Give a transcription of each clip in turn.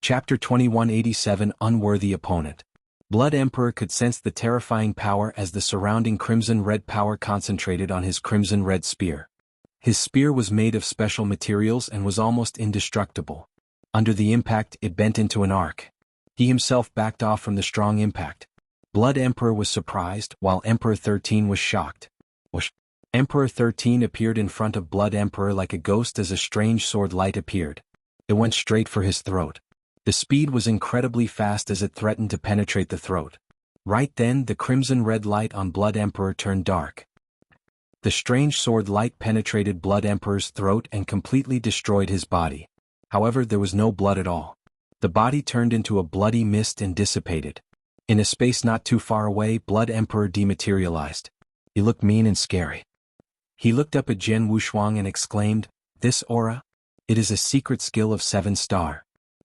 Chapter 2187 Unworthy Opponent. Blood Emperor could sense the terrifying power as the surrounding crimson-red power concentrated on his crimson-red spear. His spear was made of special materials and was almost indestructible. Under the impact, it bent into an arc. He himself backed off from the strong impact. Blood Emperor was surprised, while Emperor 13 was shocked. Whoosh! Emperor 13 appeared in front of Blood Emperor like a ghost as a strange sword light appeared. It went straight for his throat. The speed was incredibly fast as it threatened to penetrate the throat. Right then, the crimson-red light on Blood Emperor turned dark. The strange sword light penetrated Blood Emperor's throat and completely destroyed his body. However, there was no blood at all. The body turned into a bloody mist and dissipated. In a space not too far away, Blood Emperor dematerialized. He looked mean and scary. He looked up at Jianghu Shuang and exclaimed, "This aura? It is a secret skill of 7-star.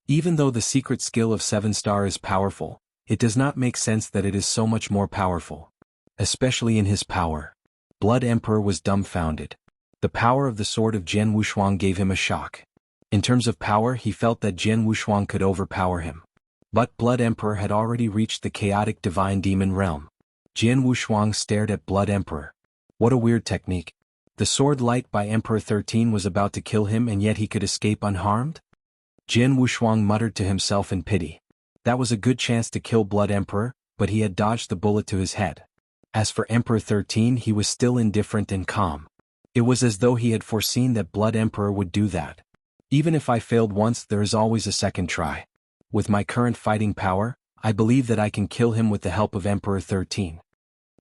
Even though the secret skill of 7-star is powerful, it does not make sense that it is so much more powerful. Especially in his power." Blood Emperor was dumbfounded. The power of the sword of Jianghu Shuang gave him a shock. In terms of power, he felt that Jianghu Shuang could overpower him. But Blood Emperor had already reached the chaotic divine demon realm. Jianghu Shuang stared at Blood Emperor. What a weird technique. The sword light by Emperor 13 was about to kill him and yet he could escape unharmed? Jianghu Shuang muttered to himself in pity. That was a good chance to kill Blood Emperor, but he had dodged the bullet to his head. As for Emperor 13, he was still indifferent and calm. It was as though he had foreseen that Blood Emperor would do that. Even if I failed once, there is always a second try. With my current fighting power, I believe that I can kill him with the help of Emperor 13.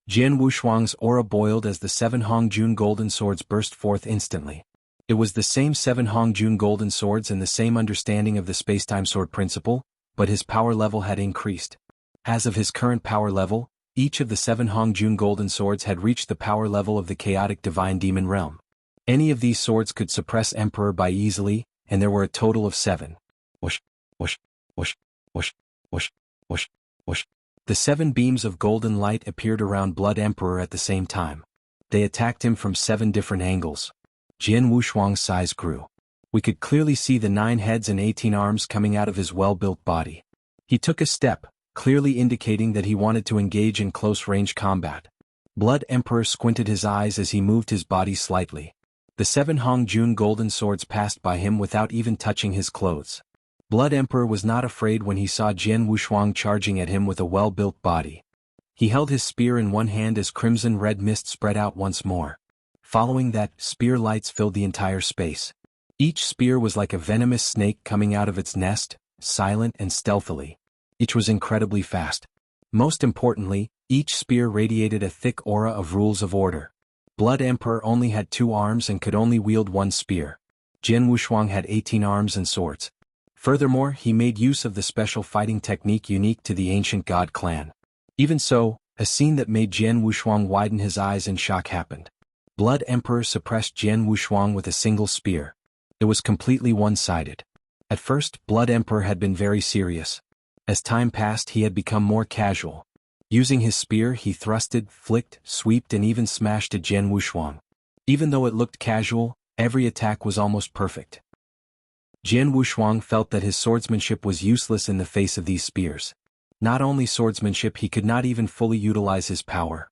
Jianghu Shuang's aura boiled as the 7 Hongjun golden swords burst forth instantly. It was the same 7 Hongjun golden swords and the same understanding of the spacetime sword principle, but his power level had increased. As of his current power level, each of the 7 Hongjun golden swords had reached the power level of the chaotic divine demon realm. Any of these swords could suppress Emperor by easily, and there were a total of 7. Whoosh, whoosh, whoosh, whoosh, whoosh, whoosh, whoosh. The 7 beams of golden light appeared around Blood Emperor at the same time. They attacked him from 7 different angles. Jianghu Shuang's size grew. We could clearly see the 9 heads and 18 arms coming out of his well-built body. He took a step, clearly indicating that he wanted to engage in close-range combat. Blood Emperor squinted his eyes as he moved his body slightly. The 7 Hongjun golden swords passed by him without even touching his clothes. Blood Emperor was not afraid when he saw Jianghu Shuang charging at him with a well-built body. He held his spear in one hand as crimson-red mist spread out once more. Following that, spear lights filled the entire space. Each spear was like a venomous snake coming out of its nest, silent and stealthily. Each was incredibly fast. Most importantly, each spear radiated a thick aura of rules of order. Blood Emperor only had 2 arms and could only wield 1 spear. Jianghu Shuang had 18 arms and swords. Furthermore, he made use of the special fighting technique unique to the ancient god clan. Even so, a scene that made Jianghu Shuang widen his eyes in shock happened. Blood Emperor suppressed Jianghu Shuang with a single spear. It was completely one-sided. At first, Blood Emperor had been very serious. As time passed, he had become more casual. Using his spear, he thrusted, flicked, sweeped and even smashed at Jianghu Shuang. Even though it looked casual, every attack was almost perfect. Jianghu Shuang felt that his swordsmanship was useless in the face of these spears. Not only swordsmanship, he could not even fully utilize his power.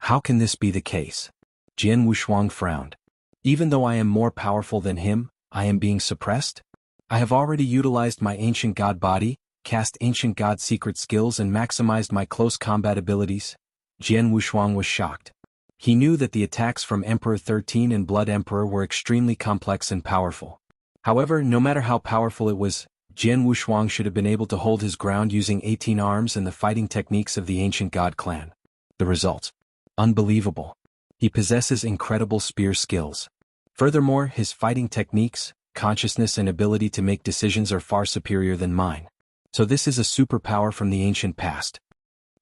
How can this be the case? Jianghu Shuang frowned. Even though I am more powerful than him, I am being suppressed? I have already utilized my ancient god body, cast ancient god secret skills and maximized my close combat abilities. Jianghu Shuang was shocked. He knew that the attacks from Emperor 13 and Blood Emperor were extremely complex and powerful. However, no matter how powerful it was, Jianghu Shuang should have been able to hold his ground using 18 arms and the fighting techniques of the ancient god clan. The result? Unbelievable. He possesses incredible spear skills. Furthermore, his fighting techniques, consciousness and ability to make decisions are far superior than mine. So this is a superpower from the ancient past.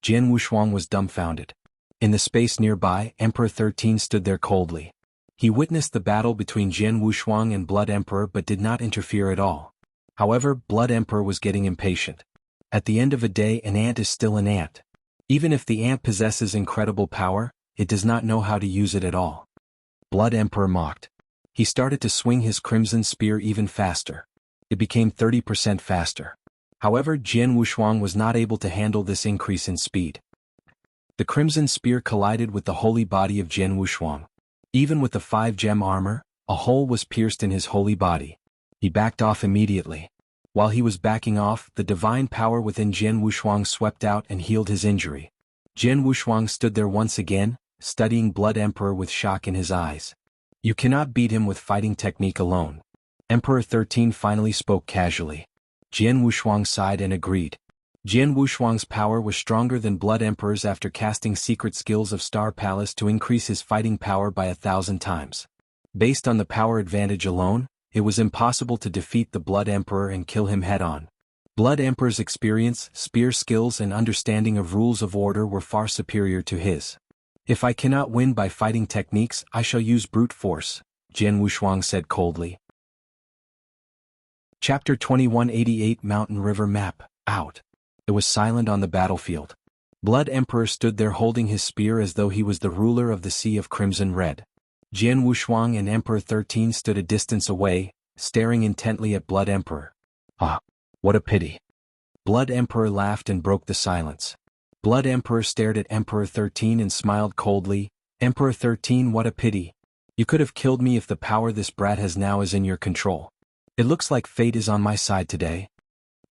Jianghu Shuang was dumbfounded. In the space nearby, Emperor 13 stood there coldly. He witnessed the battle between Jianghu Shuang and Blood Emperor but did not interfere at all. However, Blood Emperor was getting impatient. At the end of a day, an ant is still an ant. Even if the ant possesses incredible power, it does not know how to use it at all. Blood Emperor mocked. He started to swing his crimson spear even faster. It became 30% faster. However, Jian Wushuang was not able to handle this increase in speed. The crimson spear collided with the holy body of Jian Wushuang. Even with the 5-gem armor, a hole was pierced in his holy body. He backed off immediately. While he was backing off, the divine power within Jian Wushuang swept out and healed his injury. Jian Wushuang stood there once again, studying Blood Emperor with shock in his eyes. You cannot beat him with fighting technique alone. Emperor 13 finally spoke casually. Jian Wushuang sighed and agreed. Jian Wushuang's power was stronger than Blood Emperor's after casting secret skills of Star Palace to increase his fighting power by 1,000 times. Based on the power advantage alone, it was impossible to defeat the Blood Emperor and kill him head-on. Blood Emperor's experience, spear skills and understanding of rules of order were far superior to his. If I cannot win by fighting techniques, I shall use brute force, Jian Wushuang said coldly. Chapter 2188 Mountain River Map, out. It was silent on the battlefield. Blood Emperor stood there holding his spear as though he was the ruler of the Sea of Crimson Red. Jian Wushuang and Emperor 13 stood a distance away, staring intently at Blood Emperor. Ah, what a pity. Blood Emperor laughed and broke the silence. Blood Emperor stared at Emperor 13 and smiled coldly. Emperor 13, what a pity. You could have killed me if the power this brat has now is in your control. It looks like fate is on my side today.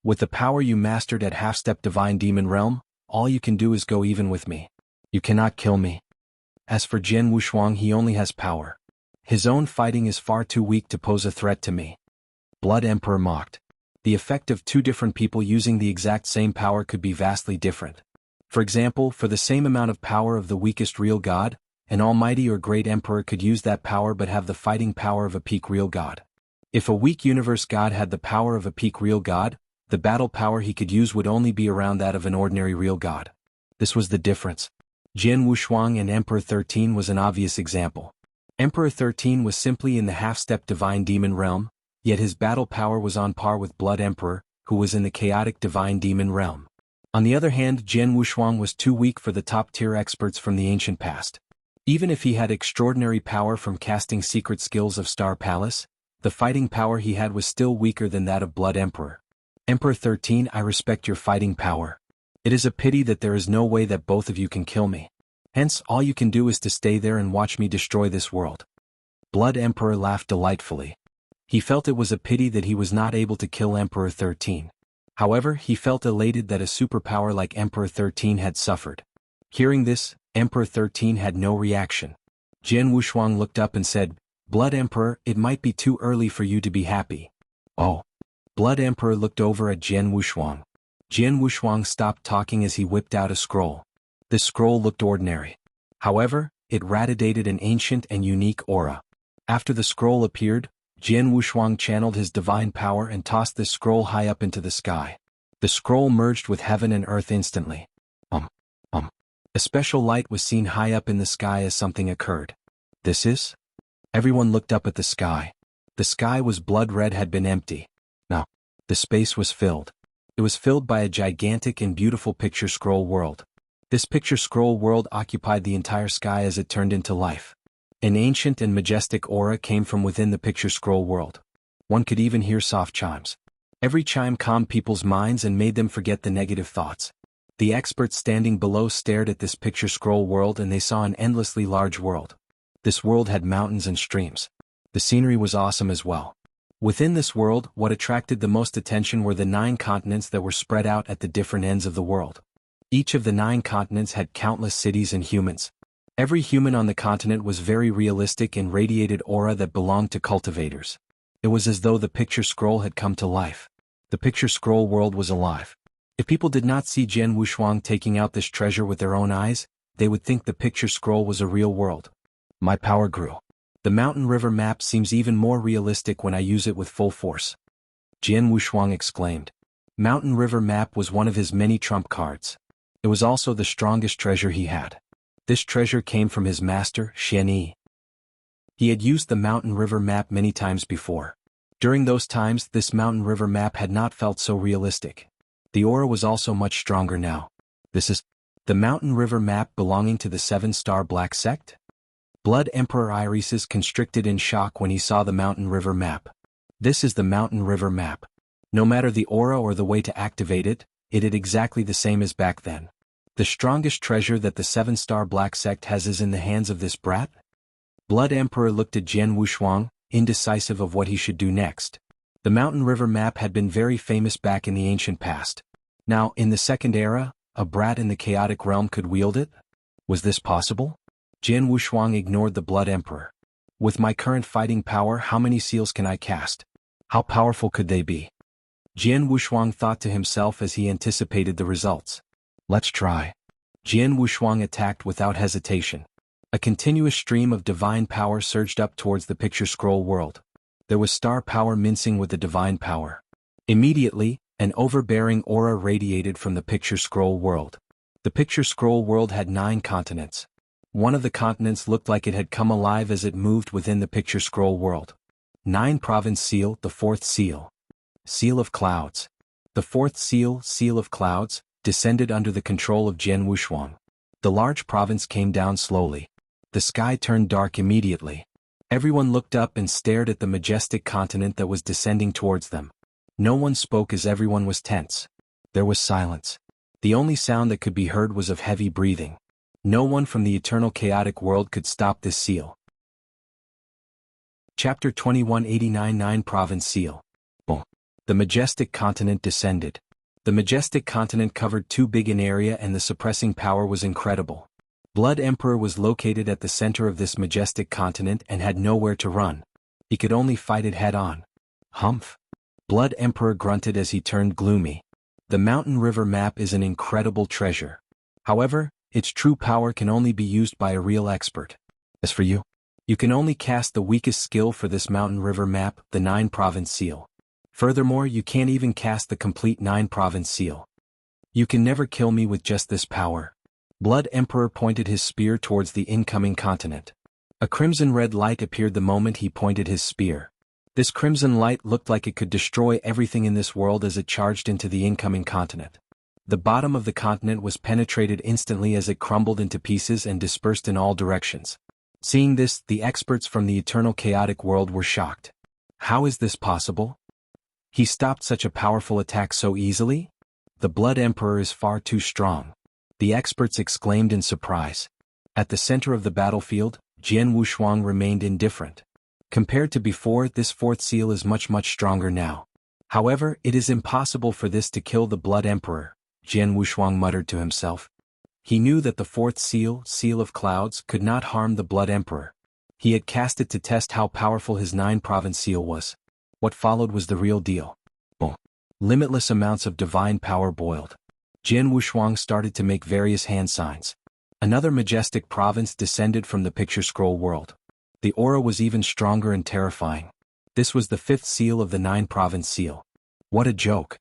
With the power you mastered at half-step Divine Demon Realm, all you can do is go even with me. You cannot kill me. As for Jian Wushuang, he only has power. His own fighting is far too weak to pose a threat to me. Blood Emperor mocked. The effect of two different people using the exact same power could be vastly different. For example, for the same amount of power of the weakest real god, an almighty or great emperor could use that power but have the fighting power of a peak real god. If a weak universe god had the power of a peak real god, the battle power he could use would only be around that of an ordinary real god. This was the difference. Jian Wushuang and Emperor 13 was an obvious example. Emperor 13 was simply in the half-step Divine Demon Realm, yet his battle power was on par with Blood Emperor, who was in the chaotic Divine Demon Realm. On the other hand, Jian Wushuang was too weak for the top-tier experts from the ancient past. Even if he had extraordinary power from casting secret skills of Star Palace, the fighting power he had was still weaker than that of Blood Emperor. Emperor 13, I respect your fighting power. It is a pity that there is no way that both of you can kill me. Hence, all you can do is to stay there and watch me destroy this world. Blood Emperor laughed delightfully. He felt it was a pity that he was not able to kill Emperor 13. However, he felt elated that a superpower like Emperor 13 had suffered. Hearing this, Emperor 13 had no reaction. Jian Wushuang looked up and said, Blood Emperor, it might be too early for you to be happy. Oh. Blood Emperor looked over at Jian Wushuang. Jian Wushuang stopped talking as he whipped out a scroll. This scroll looked ordinary. However, it radiated an ancient and unique aura. After the scroll appeared, Jian Wushuang channeled his divine power and tossed this scroll high up into the sky. The scroll merged with heaven and earth instantly. A special light was seen high up in the sky as something occurred. This is? Everyone looked up at the sky. The sky was blood red, had been empty. Now, the space was filled. It was filled by a gigantic and beautiful picture scroll world. This picture scroll world occupied the entire sky as it turned into life. An ancient and majestic aura came from within the picture scroll world. One could even hear soft chimes. Every chime calmed people's minds and made them forget the negative thoughts. The experts standing below stared at this picture scroll world and they saw an endlessly large world. This world had mountains and streams. The scenery was awesome as well. Within this world, what attracted the most attention were the 9 continents that were spread out at the different ends of the world. Each of the 9 continents had countless cities and humans. Every human on the continent was very realistic and radiated aura that belonged to cultivators. It was as though the picture scroll had come to life. The picture scroll world was alive. If people did not see Jian Wushuang taking out this treasure with their own eyes, they would think the picture scroll was a real world. My power grew. The mountain river map seems even more realistic when I use it with full force. Jian Wushuang exclaimed. Mountain river map was one of his many trump cards. It was also the strongest treasure he had. This treasure came from his master, Xian Yi. He had used the mountain river map many times before. During those times, this mountain river map had not felt so realistic. The aura was also much stronger now. This is the mountain river map belonging to the 7-star Black Sect? Blood Emperor Irises constricted in shock when he saw the mountain river map. This is the mountain river map. No matter the aura or the way to activate it, it did exactly the same as back then. The strongest treasure that the 7-star Black Sect has is in the hands of this brat? Blood Emperor looked at Jian Wushuang, indecisive of what he should do next. The Mountain River map had been very famous back in the ancient past. Now, in the Second Era, a brat in the chaotic realm could wield it? Was this possible? Jian Wushuang ignored the Blood Emperor. With my current fighting power, how many seals can I cast? How powerful could they be? Jian Wushuang thought to himself as he anticipated the results. Let's try. Jian Wushuang attacked without hesitation. A continuous stream of divine power surged up towards the picture scroll world. There was star power mincing with the divine power. Immediately, an overbearing aura radiated from the picture scroll world. The picture scroll world had 9 continents. One of the continents looked like it had come alive as it moved within the picture scroll world. 9 Province Seal, the 4th Seal. Seal of Clouds. The 4th Seal, Seal of Clouds, descended under the control of Jian Wushuang. The large province came down slowly. The sky turned dark immediately. Everyone looked up and stared at the majestic continent that was descending towards them. No one spoke as everyone was tense. There was silence. The only sound that could be heard was of heavy breathing. No one from the eternal chaotic world could stop this seal. Chapter 2189 9 Province Seal. Boom. The majestic continent descended. The majestic continent covered too big an area and the suppressing power was incredible. Blood Emperor was located at the center of this majestic continent and had nowhere to run. He could only fight it head-on. Humph. Blood Emperor grunted as he turned gloomy. The Mountain River map is an incredible treasure. However, its true power can only be used by a real expert. As for you, you can only cast the weakest skill for this Mountain River map, the 9 Province Seal. Furthermore, you can't even cast the complete 9 Province Seal. You can never kill me with just this power. Blood Emperor pointed his spear towards the incoming continent. A crimson-red light appeared the moment he pointed his spear. This crimson light looked like it could destroy everything in this world as it charged into the incoming continent. The bottom of the continent was penetrated instantly as it crumbled into pieces and dispersed in all directions. Seeing this, the experts from the eternal chaotic world were shocked. How is this possible? He stopped such a powerful attack so easily? The Blood Emperor is far too strong. The experts exclaimed in surprise. At the center of the battlefield, Jian Wushuang remained indifferent. Compared to before, this 4th seal is much stronger now. However, it is impossible for this to kill the Blood Emperor, Jian Wushuang muttered to himself. He knew that the 4th seal, Seal of Clouds, could not harm the Blood Emperor. He had cast it to test how powerful his 9 Province Seal was. What followed was the real deal. Boom. Limitless amounts of divine power boiled. Jian Wushuang started to make various hand signs. Another majestic province descended from the picture scroll world. The aura was even stronger and terrifying. This was the 5th seal of the 9 Province Seal. What a joke.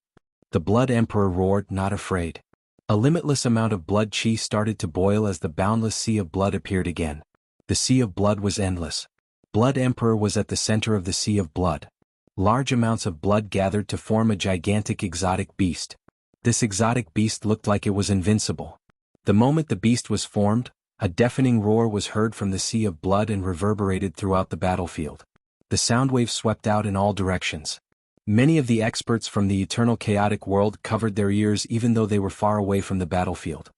The Blood Emperor roared, not afraid. A limitless amount of blood chi started to boil as the boundless sea of blood appeared again. The sea of blood was endless. Blood Emperor was at the center of the sea of blood. Large amounts of blood gathered to form a gigantic exotic beast. This exotic beast looked like it was invincible. The moment the beast was formed, a deafening roar was heard from the sea of blood and reverberated throughout the battlefield. The sound wave swept out in all directions. Many of the experts from the eternal chaotic world covered their ears even though they were far away from the battlefield.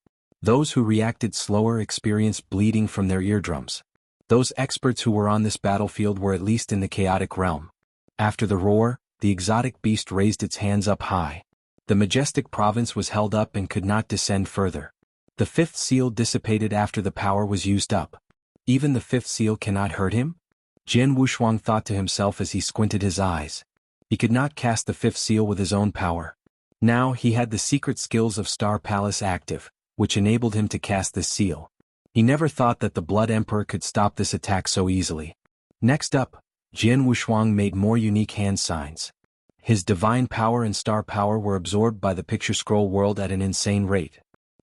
Those who reacted slower experienced bleeding from their eardrums. Those experts who were on this battlefield were at least in the chaotic realm. After the roar, the exotic beast raised its hands up high. The majestic province was held up and could not descend further. The 5th seal dissipated after the power was used up. Even the 5th seal cannot hurt him? Jian Wushuang thought to himself as he squinted his eyes. He could not cast the 5th seal with his own power. Now he had the secret skills of Star Palace active, which enabled him to cast this seal. He never thought that the Blood Emperor could stop this attack so easily. Next up, Jian Wushuang made more unique hand signs. His divine power and star power were absorbed by the picture scroll world at an insane rate.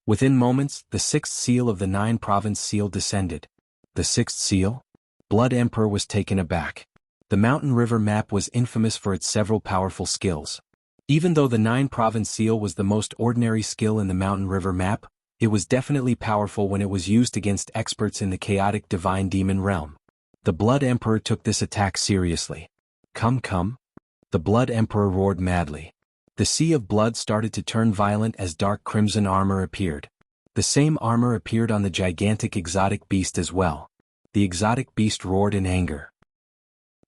Within moments, the 6th seal of the 9 Province Seal descended. The 6th seal? Blood Emperor was taken aback. The Mountain River map was infamous for its several powerful skills. Even though the 9 Province Seal was the most ordinary skill in the Mountain River map, it was definitely powerful when it was used against experts in the chaotic divine demon realm. The Blood Emperor took this attack seriously. Come. The Blood Emperor roared madly. The sea of blood started to turn violent as dark crimson armor appeared. The same armor appeared on the gigantic exotic beast as well. The exotic beast roared in anger.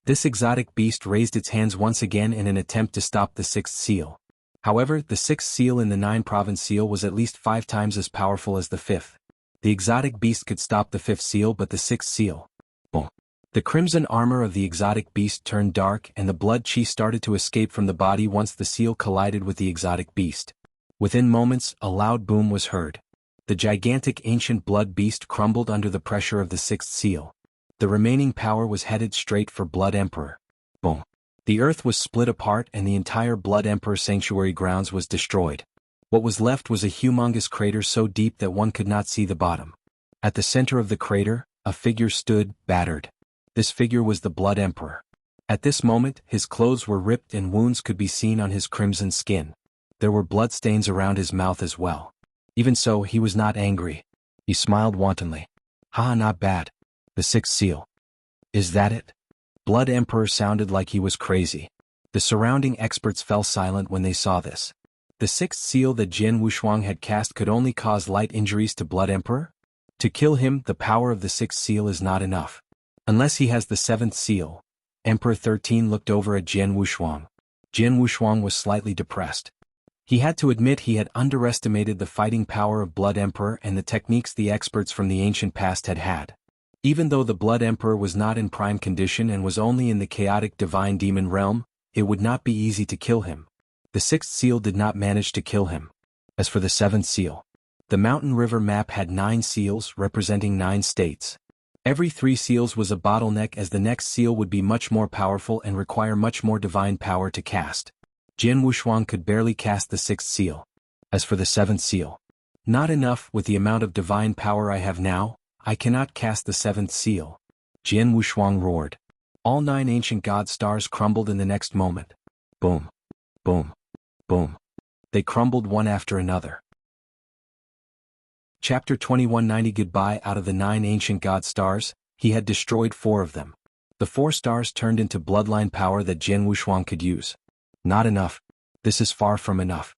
This exotic beast raised its hands once again in an attempt to stop the sixth seal. However, the sixth seal in the 9-province seal was at least 5 times as powerful as the fifth. The exotic beast could stop the fifth seal but the sixth seal. Boom. The crimson armor of the exotic beast turned dark and the blood chi started to escape from the body once the seal collided with the exotic beast. Within moments, a loud boom was heard. The gigantic ancient blood beast crumbled under the pressure of the sixth seal. The remaining power was headed straight for Blood Emperor. Boom. The earth was split apart and the entire Blood Emperor sanctuary grounds was destroyed. What was left was a humongous crater so deep that one could not see the bottom. At the center of the crater, a figure stood, battered. This figure was the Blood Emperor. At this moment, his clothes were ripped and wounds could be seen on his crimson skin. There were bloodstains around his mouth as well. Even so, he was not angry. He smiled wantonly. "Ha, not bad. The sixth seal. Is that it?" Blood Emperor sounded like he was crazy. The surrounding experts fell silent when they saw this. The sixth seal that Jian Wushuang had cast could only cause light injuries to Blood Emperor? To kill him, the power of the sixth seal is not enough. Unless he has the seventh seal. Emperor 13 looked over at Jian Wushuang. Jian Wushuang was slightly depressed. He had to admit he had underestimated the fighting power of Blood Emperor and the techniques the experts from the ancient past had had. Even though the Blood Emperor was not in prime condition and was only in the chaotic divine demon realm, it would not be easy to kill him. The sixth seal did not manage to kill him. As for the seventh seal, the mountain river map had 9 seals representing 9 states. Every 3 seals was a bottleneck as the next seal would be much more powerful and require much more divine power to cast. Jian Wushuang could barely cast the sixth seal. As for the seventh seal, not enough with the amount of divine power I have now. I cannot cast the seventh seal. Jian Wushuang roared. All 9 ancient god stars crumbled in the next moment. Boom. Boom. Boom. They crumbled one after another. Chapter 2190 Goodbye. Out of the 9 ancient god stars, he had destroyed 4 of them. The 4 stars turned into bloodline power that Jian Wushuang could use. Not enough. This is far from enough.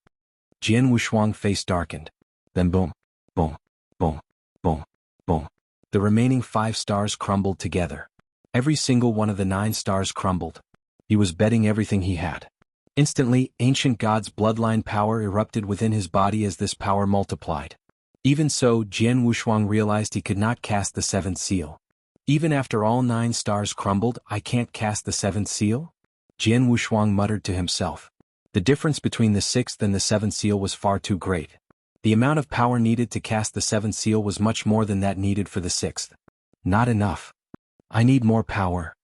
Jian Wushuang's face darkened. Then boom. Boom. Boom. Boom. Boom. The remaining 5 stars crumbled together. Every single one of the 9 stars crumbled. He was betting everything he had. Instantly, ancient god's bloodline power erupted within his body as this power multiplied. Even so, Jian Wushuang realized he could not cast the 7th seal. Even after all 9 stars crumbled, I can't cast the 7th seal? Jian Wushuang muttered to himself. The difference between the 6th and the 7th seal was far too great. The amount of power needed to cast the 7th seal was much more than that needed for the 6th. Not enough. I need more power.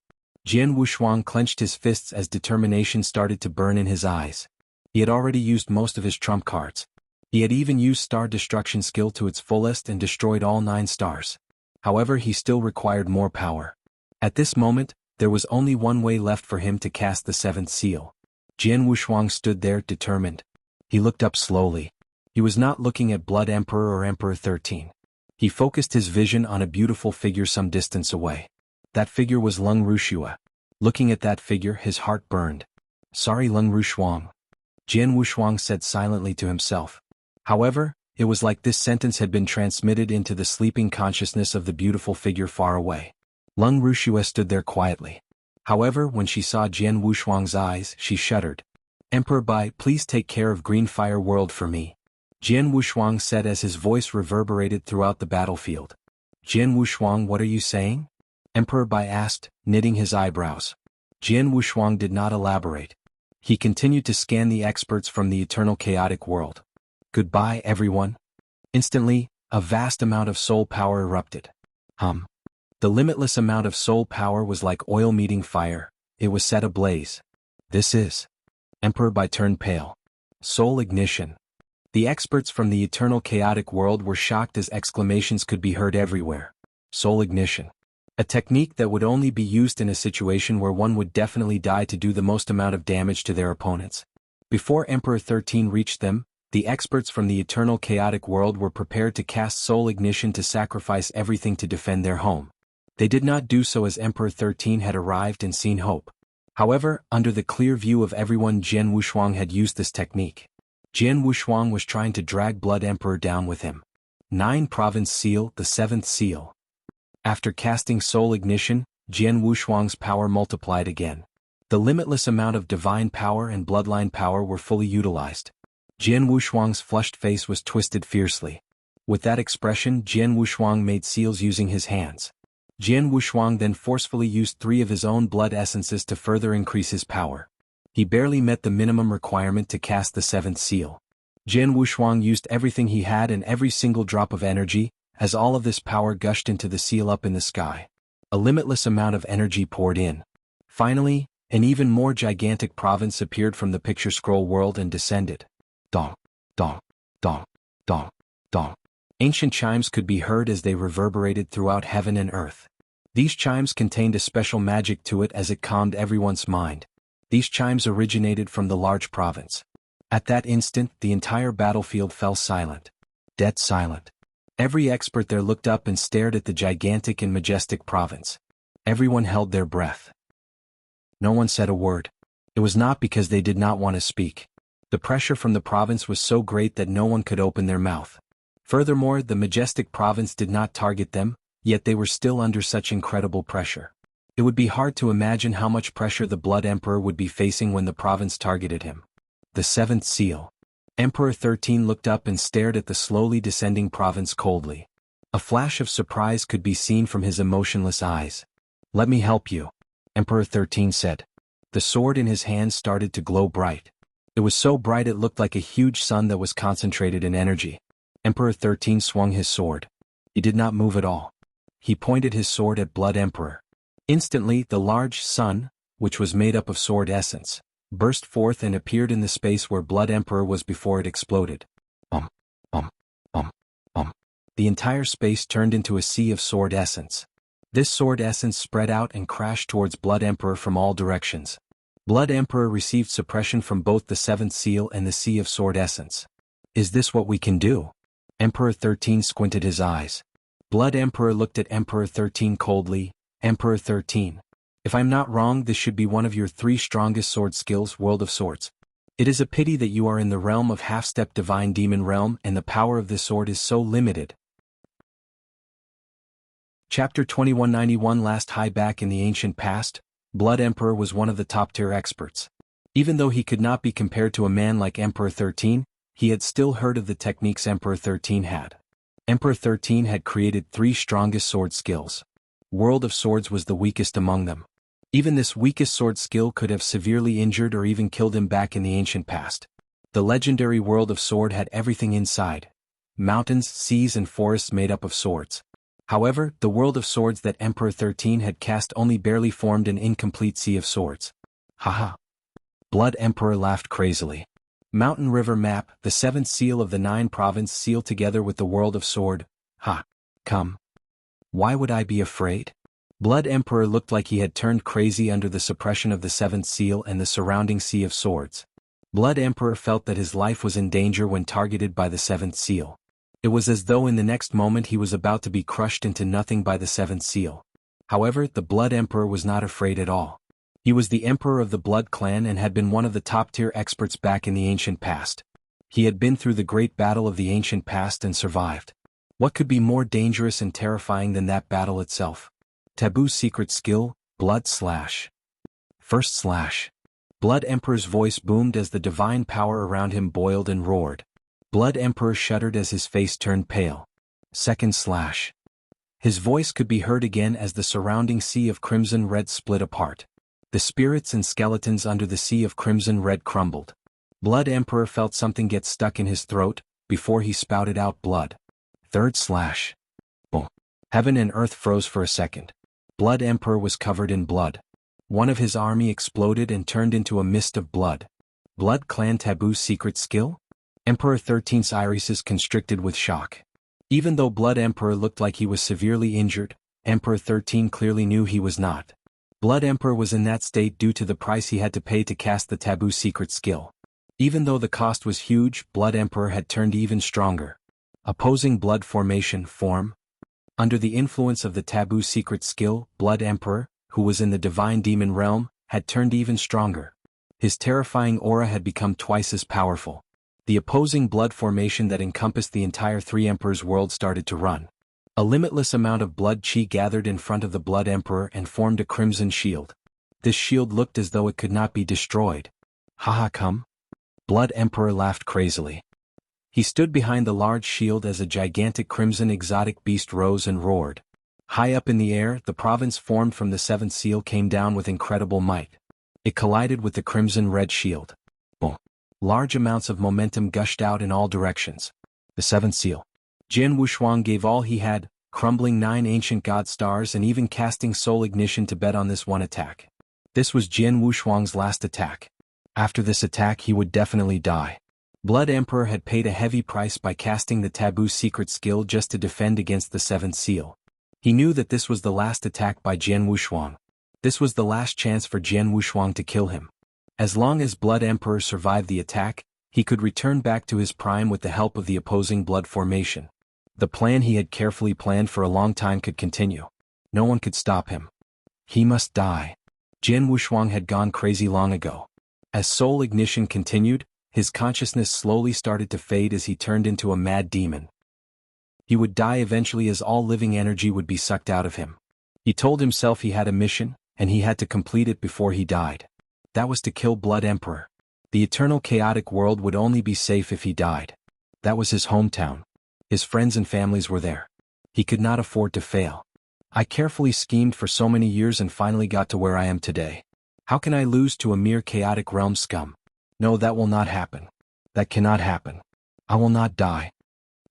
Jian Wushuang clenched his fists as determination started to burn in his eyes. He had already used most of his trump cards. He had even used star destruction skill to its fullest and destroyed all 9 stars. However, he still required more power. At this moment, there was only one way left for him to cast the 7th seal. Jian Wushuang stood there determined. He looked up slowly. He was not looking at Blood Emperor or Emperor 13. He focused his vision on a beautiful figure some distance away. That figure was Lung Wuxia. Looking at that figure, his heart burned. Sorry, Lung Wushuang. Jian Wushuang said silently to himself. However, it was like this sentence had been transmitted into the sleeping consciousness of the beautiful figure far away. Lung Wuxia stood there quietly. However, when she saw Jian Wushuang's eyes, she shuddered. Emperor Bai, please take care of Green Fire World for me. Jian Wushuang said as his voice reverberated throughout the battlefield. Jian Wushuang, what are you saying? Emperor Bai asked, knitting his eyebrows. Jian Wushuang did not elaborate. He continued to scan the experts from the eternal chaotic world. Goodbye, everyone. Instantly, a vast amount of soul power erupted. The limitless amount of soul power was like oil meeting fire. It was set ablaze. This is. Emperor Bai turned pale. Soul ignition. The experts from the eternal chaotic world were shocked as exclamations could be heard everywhere. Soul ignition. A technique that would only be used in a situation where one would definitely die to do the most amount of damage to their opponents. Before Emperor 13 reached them, the experts from the eternal chaotic world were prepared to cast soul ignition to sacrifice everything to defend their home. They did not do so as Emperor 13 had arrived and seen hope. However, under the clear view of everyone, Jian Wushuang had used this technique. Jian Wushuang was trying to drag Blood Emperor down with him. 9 Province Seal, the 7th Seal. After casting Soul Ignition, Jian Wushuang's power multiplied again. The limitless amount of divine power and bloodline power were fully utilized. Jian Wushuang's flushed face was twisted fiercely. With that expression, Jian Wushuang made seals using his hands. Jian Wushuang then forcefully used 3 of his own blood essences to further increase his power. He barely met the minimum requirement to cast the 7th seal. Jian Wushuang used everything he had and every single drop of energy, as all of this power gushed into the seal up in the sky. A limitless amount of energy poured in. Finally, an even more gigantic province appeared from the picture scroll world and descended. Dong, dong, dong, dong, dong. Ancient chimes could be heard as they reverberated throughout heaven and earth. These chimes contained a special magic to it as it calmed everyone's mind. These chimes originated from the large province. At that instant, the entire battlefield fell silent. Dead silent. Every expert there looked up and stared at the gigantic and majestic province. Everyone held their breath. No one said a word. It was not because they did not want to speak. The pressure from the province was so great that no one could open their mouth. Furthermore, the majestic province did not target them, yet they were still under such incredible pressure. It would be hard to imagine how much pressure the Blood Emperor would be facing when the province targeted him. The 7th seal. Emperor 13 looked up and stared at the slowly descending province coldly. A flash of surprise could be seen from his emotionless eyes. "Let me help you," Emperor 13 said. The sword in his hand started to glow bright. It was so bright it looked like a huge sun that was concentrated in energy. Emperor 13 swung his sword. He did not move at all. He pointed his sword at Blood Emperor. Instantly, the large sun, which was made up of sword essence, burst forth and appeared in the space where Blood Emperor was before it exploded. Um. The entire space turned into a sea of sword essence. This sword essence spread out and crashed towards Blood Emperor from all directions. Blood Emperor received suppression from both the 7th seal and the sea of sword essence. "Is this what we can do?" Emperor 13 squinted his eyes. Blood Emperor looked at Emperor 13 coldly. "Emperor 13. If I'm not wrong, this should be one of your 3 strongest sword skills, World of Swords. It is a pity that you are in the realm of half-step divine demon realm and the power of this sword is so limited." Chapter 2191. Last high back in the ancient past, Blood Emperor was one of the top-tier experts. Even though he could not be compared to a man like Emperor 13, he had still heard of the techniques Emperor 13 had. Emperor 13 had created 3 strongest sword skills. World of Swords was the weakest among them. Even this weakest sword skill could have severely injured or even killed him back in the ancient past. The legendary World of Sword had everything inside. Mountains, seas and forests made up of swords. However, the World of Swords that Emperor 13 had cast only barely formed an incomplete sea of swords. Haha. Blood Emperor laughed crazily. Mountain River Map, the 7th seal of the 9 province seal together with the World of Sword. Ha. Come. Why would I be afraid? Blood Emperor looked like he had turned crazy under the suppression of the 7th seal and the surrounding sea of swords. Blood Emperor felt that his life was in danger when targeted by the 7th seal. It was as though in the next moment he was about to be crushed into nothing by the 7th seal. However, the Blood Emperor was not afraid at all. He was the Emperor of the Blood Clan and had been one of the top-tier experts back in the ancient past. He had been through the great battle of the ancient past and survived. What could be more dangerous and terrifying than that battle itself? Taboo's secret skill, Blood Slash. First slash. Blood Emperor's voice boomed as the divine power around him boiled and roared. Blood Emperor shuddered as his face turned pale. Second slash. His voice could be heard again as the surrounding sea of crimson red split apart. The spirits and skeletons under the sea of crimson red crumbled. Blood Emperor felt something get stuck in his throat, before he spouted out blood. Third slash. Boom. Heaven and earth froze for a second. Blood Emperor was covered in blood. One of his army exploded and turned into a mist of blood. Blood Clan Taboo's secret skill? Emperor 13's irises constricted with shock. Even though Blood Emperor looked like he was severely injured, Emperor 13 clearly knew he was not. Blood Emperor was in that state due to the price he had to pay to cast the Taboo secret skill. Even though the cost was huge, Blood Emperor had turned even stronger. Opposing blood formation form. Under the influence of the Taboo secret skill, Blood Emperor, who was in the divine demon realm, had turned even stronger. His terrifying aura had become twice as powerful. The opposing blood formation that encompassed the entire Three Emperors world started to run. A limitless amount of blood chi gathered in front of the Blood Emperor and formed a crimson shield. This shield looked as though it could not be destroyed. Haha, come? Blood Emperor laughed crazily. He stood behind the large shield as a gigantic crimson exotic beast rose and roared. High up in the air, the province formed from the seventh seal came down with incredible might. It collided with the crimson red shield. Boom! Large amounts of momentum gushed out in all directions. The seventh seal. Jian Wushuang gave all he had, crumbling 9 ancient god stars and even casting soul ignition to bet on this one attack. This was Jian Wushuang's last attack. After this attack he would definitely die. Blood Emperor had paid a heavy price by casting the taboo secret skill just to defend against the seventh seal. He knew that this was the last attack by Jian Wushuang. This was the last chance for Jian Wushuang to kill him. As long as Blood Emperor survived the attack, he could return back to his prime with the help of the opposing blood formation. The plan he had carefully planned for a long time could continue. No one could stop him. He must die. Jian Wushuang had gone crazy long ago. As soul ignition continued, his consciousness slowly started to fade as he turned into a mad demon. He would die eventually as all living energy would be sucked out of him. He told himself he had a mission, and he had to complete it before he died. That was to kill Blood Emperor. The eternal chaotic world would only be safe if he died. That was his hometown. His friends and families were there. He could not afford to fail. I carefully schemed for so many years and finally got to where I am today. How can I lose to a mere chaotic realm scum? No, that will not happen. That cannot happen. I will not die.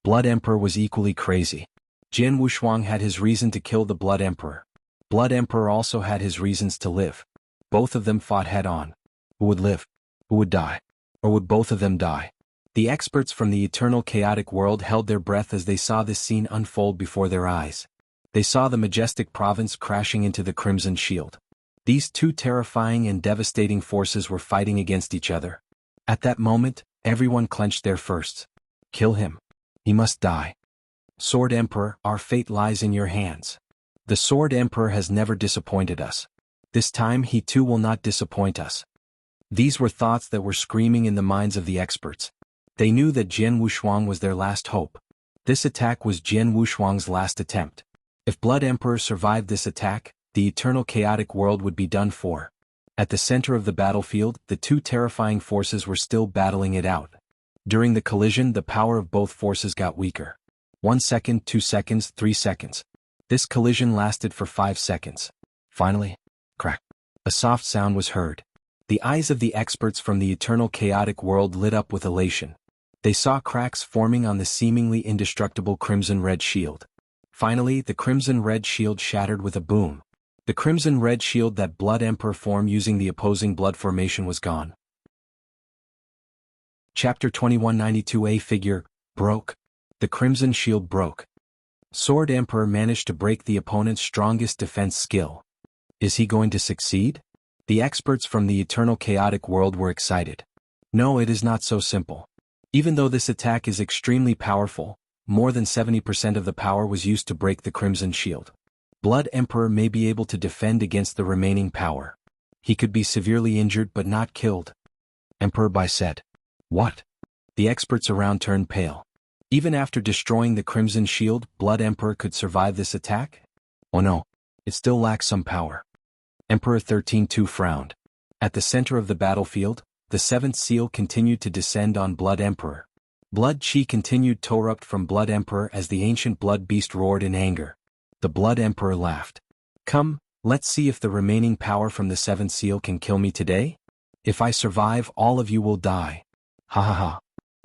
Blood Emperor was equally crazy. Jian Wushuang had his reason to kill the Blood Emperor. Blood Emperor also had his reasons to live. Both of them fought head-on. Who would live? Who would die? Or would both of them die? The experts from the eternal chaotic world held their breath as they saw this scene unfold before their eyes. They saw the majestic province crashing into the crimson shield. These two terrifying and devastating forces were fighting against each other. At that moment, everyone clenched their fists. Kill him. He must die. Sword Emperor, our fate lies in your hands. The Sword Emperor has never disappointed us. This time he too will not disappoint us. These were thoughts that were screaming in the minds of the experts. They knew that Jian Wushuang was their last hope. This attack was Jian Wushuang's last attempt. If Blood Emperor survived this attack, the eternal chaotic world would be done for. At the center of the battlefield, the two terrifying forces were still battling it out. During the collision, the power of both forces got weaker. 1 second, 2 seconds, 3 seconds. This collision lasted for 5 seconds. Finally, crack. A soft sound was heard. The eyes of the experts from the eternal chaotic world lit up with elation. They saw cracks forming on the seemingly indestructible crimson-red shield. Finally, the crimson-red shield shattered with a boom. The crimson-red shield that Blood Emperor formed using the opposing blood formation was gone. Chapter 2192A Figure, broke. The crimson shield broke. Sword Emperor managed to break the opponent's strongest defense skill. Is he going to succeed? The experts from the eternal chaotic world were excited. No, it is not so simple. Even though this attack is extremely powerful, more than 70% of the power was used to break the crimson shield. Blood Emperor may be able to defend against the remaining power. He could be severely injured but not killed. Emperor Bai said. What? The experts around turned pale. Even after destroying the crimson shield, Blood Emperor could survive this attack? Oh no, it still lacks some power. Emperor 13-2 frowned. At the center of the battlefield, the seventh seal continued to descend on Blood Emperor. Blood chi continued to erupt from Blood Emperor as the ancient blood beast roared in anger. The Blood Emperor laughed. Come, let's see if the remaining power from the seventh seal can kill me today? If I survive, all of you will die. Ha ha ha.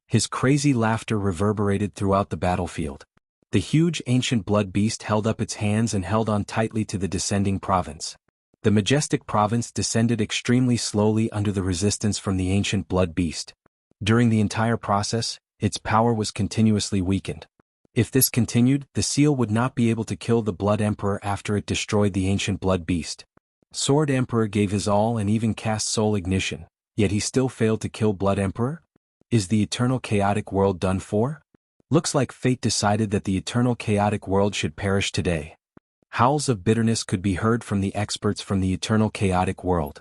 His crazy laughter reverberated throughout the battlefield. The huge ancient blood beast held up its hands and held on tightly to the descending province. The majestic province descended extremely slowly under the resistance from the ancient blood beast. During the entire process, its power was continuously weakened. If this continued, the seal would not be able to kill the Blood Emperor after it destroyed the ancient blood beast. Sword Emperor gave his all and even cast soul ignition, yet he still failed to kill Blood Emperor? Is the eternal chaotic world done for? Looks like fate decided that the eternal chaotic world should perish today. Howls of bitterness could be heard from the experts from the eternal chaotic world.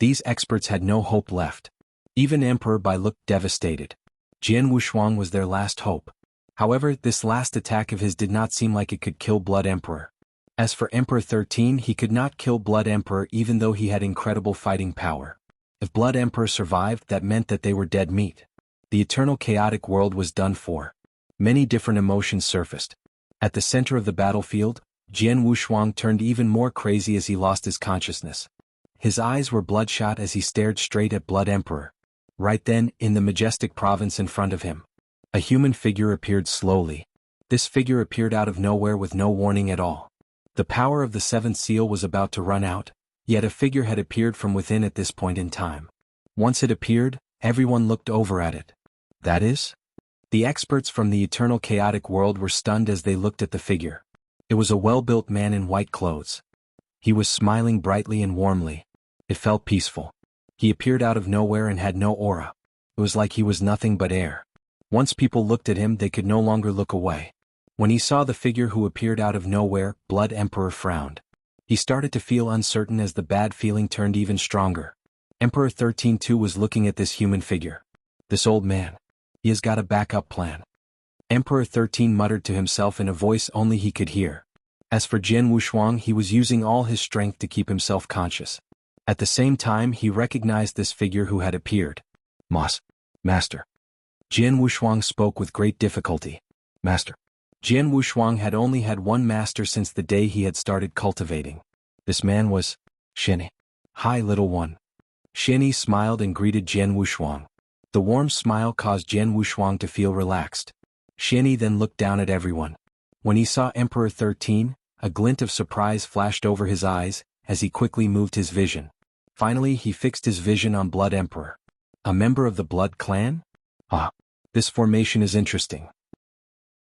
These experts had no hope left. Even Emperor Bai looked devastated. Jian Wushuang was their last hope. However, this last attack of his did not seem like it could kill Blood Emperor. As for Emperor 13, he could not kill Blood Emperor even though he had incredible fighting power. If Blood Emperor survived, that meant that they were dead meat. The eternal chaotic world was done for. Many different emotions surfaced. At the center of the battlefield, Jian Wushuang turned even more crazy as he lost his consciousness. His eyes were bloodshot as he stared straight at Blood Emperor. Right then, in the majestic province in front of him, a human figure appeared slowly. This figure appeared out of nowhere with no warning at all. The power of the seventh seal was about to run out, yet a figure had appeared from within at this point in time. Once it appeared, everyone looked over at it. That is? The experts from the eternal chaotic world were stunned as they looked at the figure. It was a well-built man in white clothes. He was smiling brightly and warmly. It felt peaceful. He appeared out of nowhere and had no aura. It was like he was nothing but air. Once people looked at him, they could no longer look away. When he saw the figure who appeared out of nowhere, Blood Emperor frowned. He started to feel uncertain as the bad feeling turned even stronger. Emperor 13 too was looking at this human figure. This old man. He has got a backup plan. Emperor 13 muttered to himself in a voice only he could hear. As for Jian Wushuang, he was using all his strength to keep himself conscious. At the same time, he recognized this figure who had appeared. Master. Jian Wushuang spoke with great difficulty. Master. Jian Wushuang had only had one master since the day he had started cultivating. This man was Xianyi. Hi, little one. Xianyi smiled and greeted Jian Wushuang. The warm smile caused Jian Wushuang to feel relaxed. Xianyi then looked down at everyone. When he saw Emperor 13, a glint of surprise flashed over his eyes as he quickly moved his vision. Finally, he fixed his vision on Blood Emperor. A member of the Blood clan? This formation is interesting.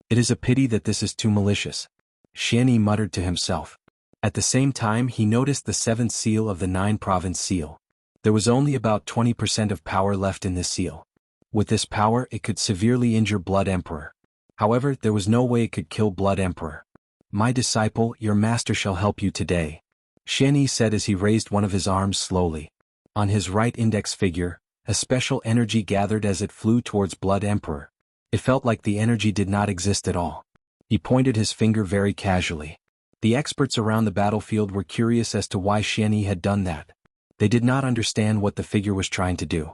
It is a pity that this is too malicious. Xianyi muttered to himself. At the same time, he noticed the seventh seal of the 9-province seal. There was only about 20% of power left in this seal. With this power, it could severely injure Blood Emperor. However, there was no way it could kill Blood Emperor. My disciple, your master shall help you today, Xianyi said as he raised one of his arms slowly. On his right index finger, a special energy gathered as it flew towards Blood Emperor. It felt like the energy did not exist at all. He pointed his finger very casually. The experts around the battlefield were curious as to why Xianyi had done that. They did not understand what the figure was trying to do.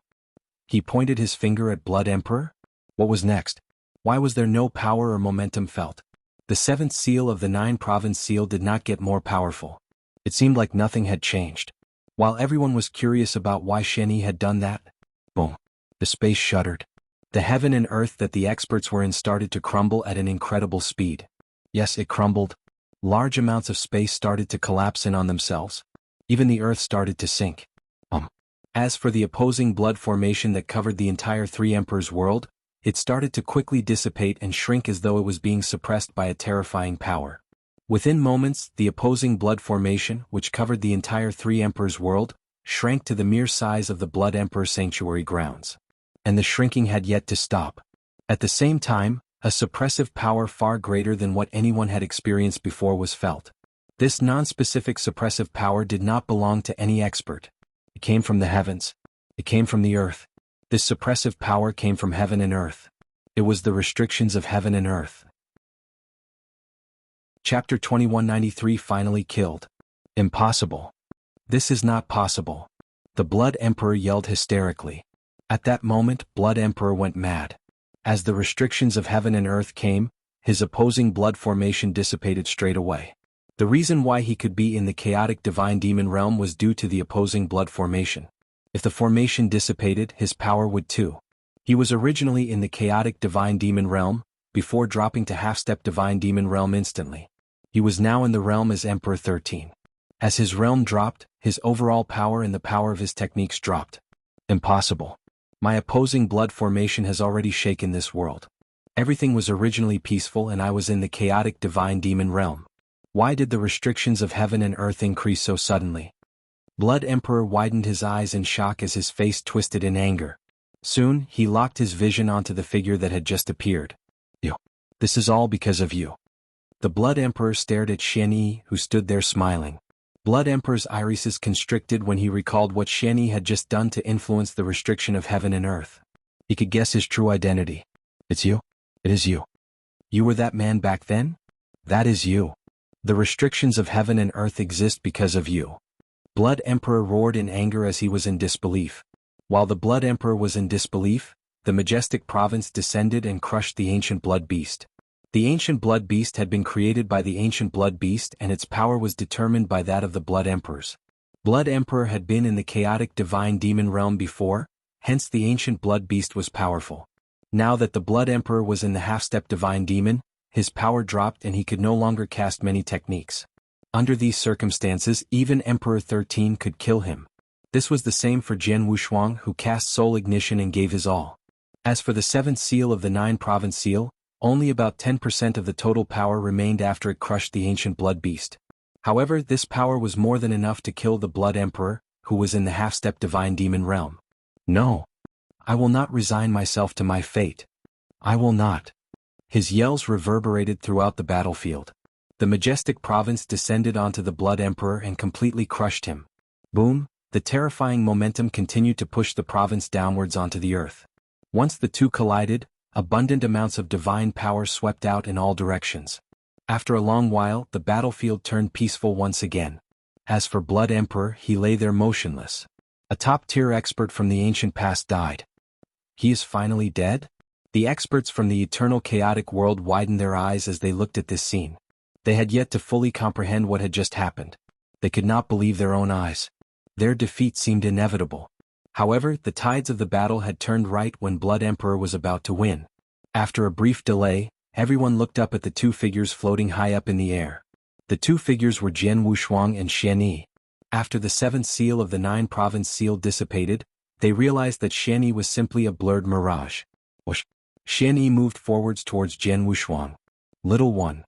He pointed his finger at Blood Emperor? What was next? Why was there no power or momentum felt? The seventh seal of the 9-province seal did not get more powerful. It seemed like nothing had changed. While everyone was curious about why Xianyi had done that, boom, the space shuddered. The heaven and earth that the experts were in started to crumble at an incredible speed. Yes, it crumbled. Large amounts of space started to collapse in on themselves. Even the earth started to sink. As for the opposing blood formation that covered the entire Three Emperors world, it started to quickly dissipate and shrink as though it was being suppressed by a terrifying power. Within moments, the opposing blood formation, which covered the entire Three Emperors world, shrank to the mere size of the Blood Emperor sanctuary grounds. And the shrinking had yet to stop. At the same time, a suppressive power far greater than what anyone had experienced before was felt. This non-specific suppressive power did not belong to any expert. It came from the heavens. It came from the earth. This suppressive power came from heaven and earth. It was the restrictions of heaven and earth. Chapter 2193 finally killed. Impossible. This is not possible. The Blood Emperor yelled hysterically. At that moment, Blood Emperor went mad. As the restrictions of heaven and earth came, his opposing blood formation dissipated straight away. The reason why he could be in the chaotic divine demon realm was due to the opposing blood formation. If the formation dissipated, his power would too. He was originally in the chaotic divine demon realm, before dropping to half-step divine demon realm instantly. He was now in the realm as Emperor 13. As his realm dropped, his overall power and the power of his techniques dropped. Impossible. My opposing blood formation has already shaken this world. Everything was originally peaceful and I was in the chaotic divine demon realm. Why did the restrictions of heaven and earth increase so suddenly? Blood Emperor widened his eyes in shock as his face twisted in anger. Soon, he locked his vision onto the figure that had just appeared. This is all because of you. The Blood Emperor stared at Xianyi, who stood there smiling. Blood Emperor's irises constricted when he recalled what Xianyi had just done to influence the restriction of heaven and earth. He could guess his true identity. It's you? It is you. You were that man back then? That is you. The restrictions of heaven and earth exist because of you. Blood Emperor roared in anger as he was in disbelief. While the Blood Emperor was in disbelief, the majestic province descended and crushed the ancient Blood Beast. The ancient Blood Beast had been created by the ancient Blood Beast and its power was determined by that of the Blood Emperors. Blood Emperor had been in the chaotic divine demon realm before, hence the ancient Blood Beast was powerful. Now that the Blood Emperor was in the half-step divine demon, his power dropped and he could no longer cast many techniques. Under these circumstances, even Emperor 13 could kill him. This was the same for Jianghu Shuang, who cast soul ignition and gave his all. As for the seventh seal of the 9-province seal, only about 10% of the total power remained after it crushed the ancient Blood Beast. However, this power was more than enough to kill the Blood Emperor, who was in the half-step divine demon realm. No. I will not resign myself to my fate. I will not. His yells reverberated throughout the battlefield. The majestic province descended onto the Blood Emperor and completely crushed him. Boom, the terrifying momentum continued to push the province downwards onto the earth. Once the two collided, abundant amounts of divine power swept out in all directions. After a long while, the battlefield turned peaceful once again. As for Blood Emperor, he lay there motionless. A top-tier expert from the ancient past died. He is finally dead? The experts from the eternal chaotic world widened their eyes as they looked at this scene. They had yet to fully comprehend what had just happened. They could not believe their own eyes. Their defeat seemed inevitable. However, the tides of the battle had turned right when Blood Emperor was about to win. After a brief delay, everyone looked up at the two figures floating high up in the air. The two figures were Jianghu Shuang and Xianyi. After the seventh seal of the 9-province seal dissipated, they realized that Xianyi was simply a blurred mirage. Whoosh! Xianyi moved forwards towards Jianghu Shuang. Little one.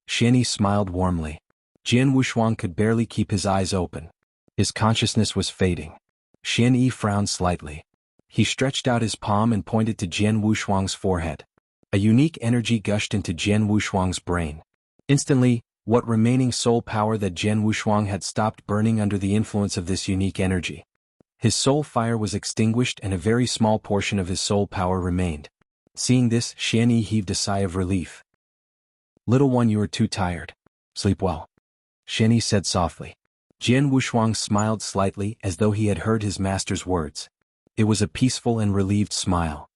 Xianyi smiled warmly. Jianghu Shuang could barely keep his eyes open. His consciousness was fading. Xianyi frowned slightly. He stretched out his palm and pointed to Jianghu Shuang's forehead. A unique energy gushed into Jianghu Shuang's brain. Instantly, what remaining soul power that Jianghu Shuang had stopped burning under the influence of this unique energy. His soul fire was extinguished and a very small portion of his soul power remained. Seeing this, Xianyi heaved a sigh of relief. Little one, you are too tired. Sleep well. Xianyi said softly. Jianghu Shuang smiled slightly as though he had heard his master's words. It was a peaceful and relieved smile.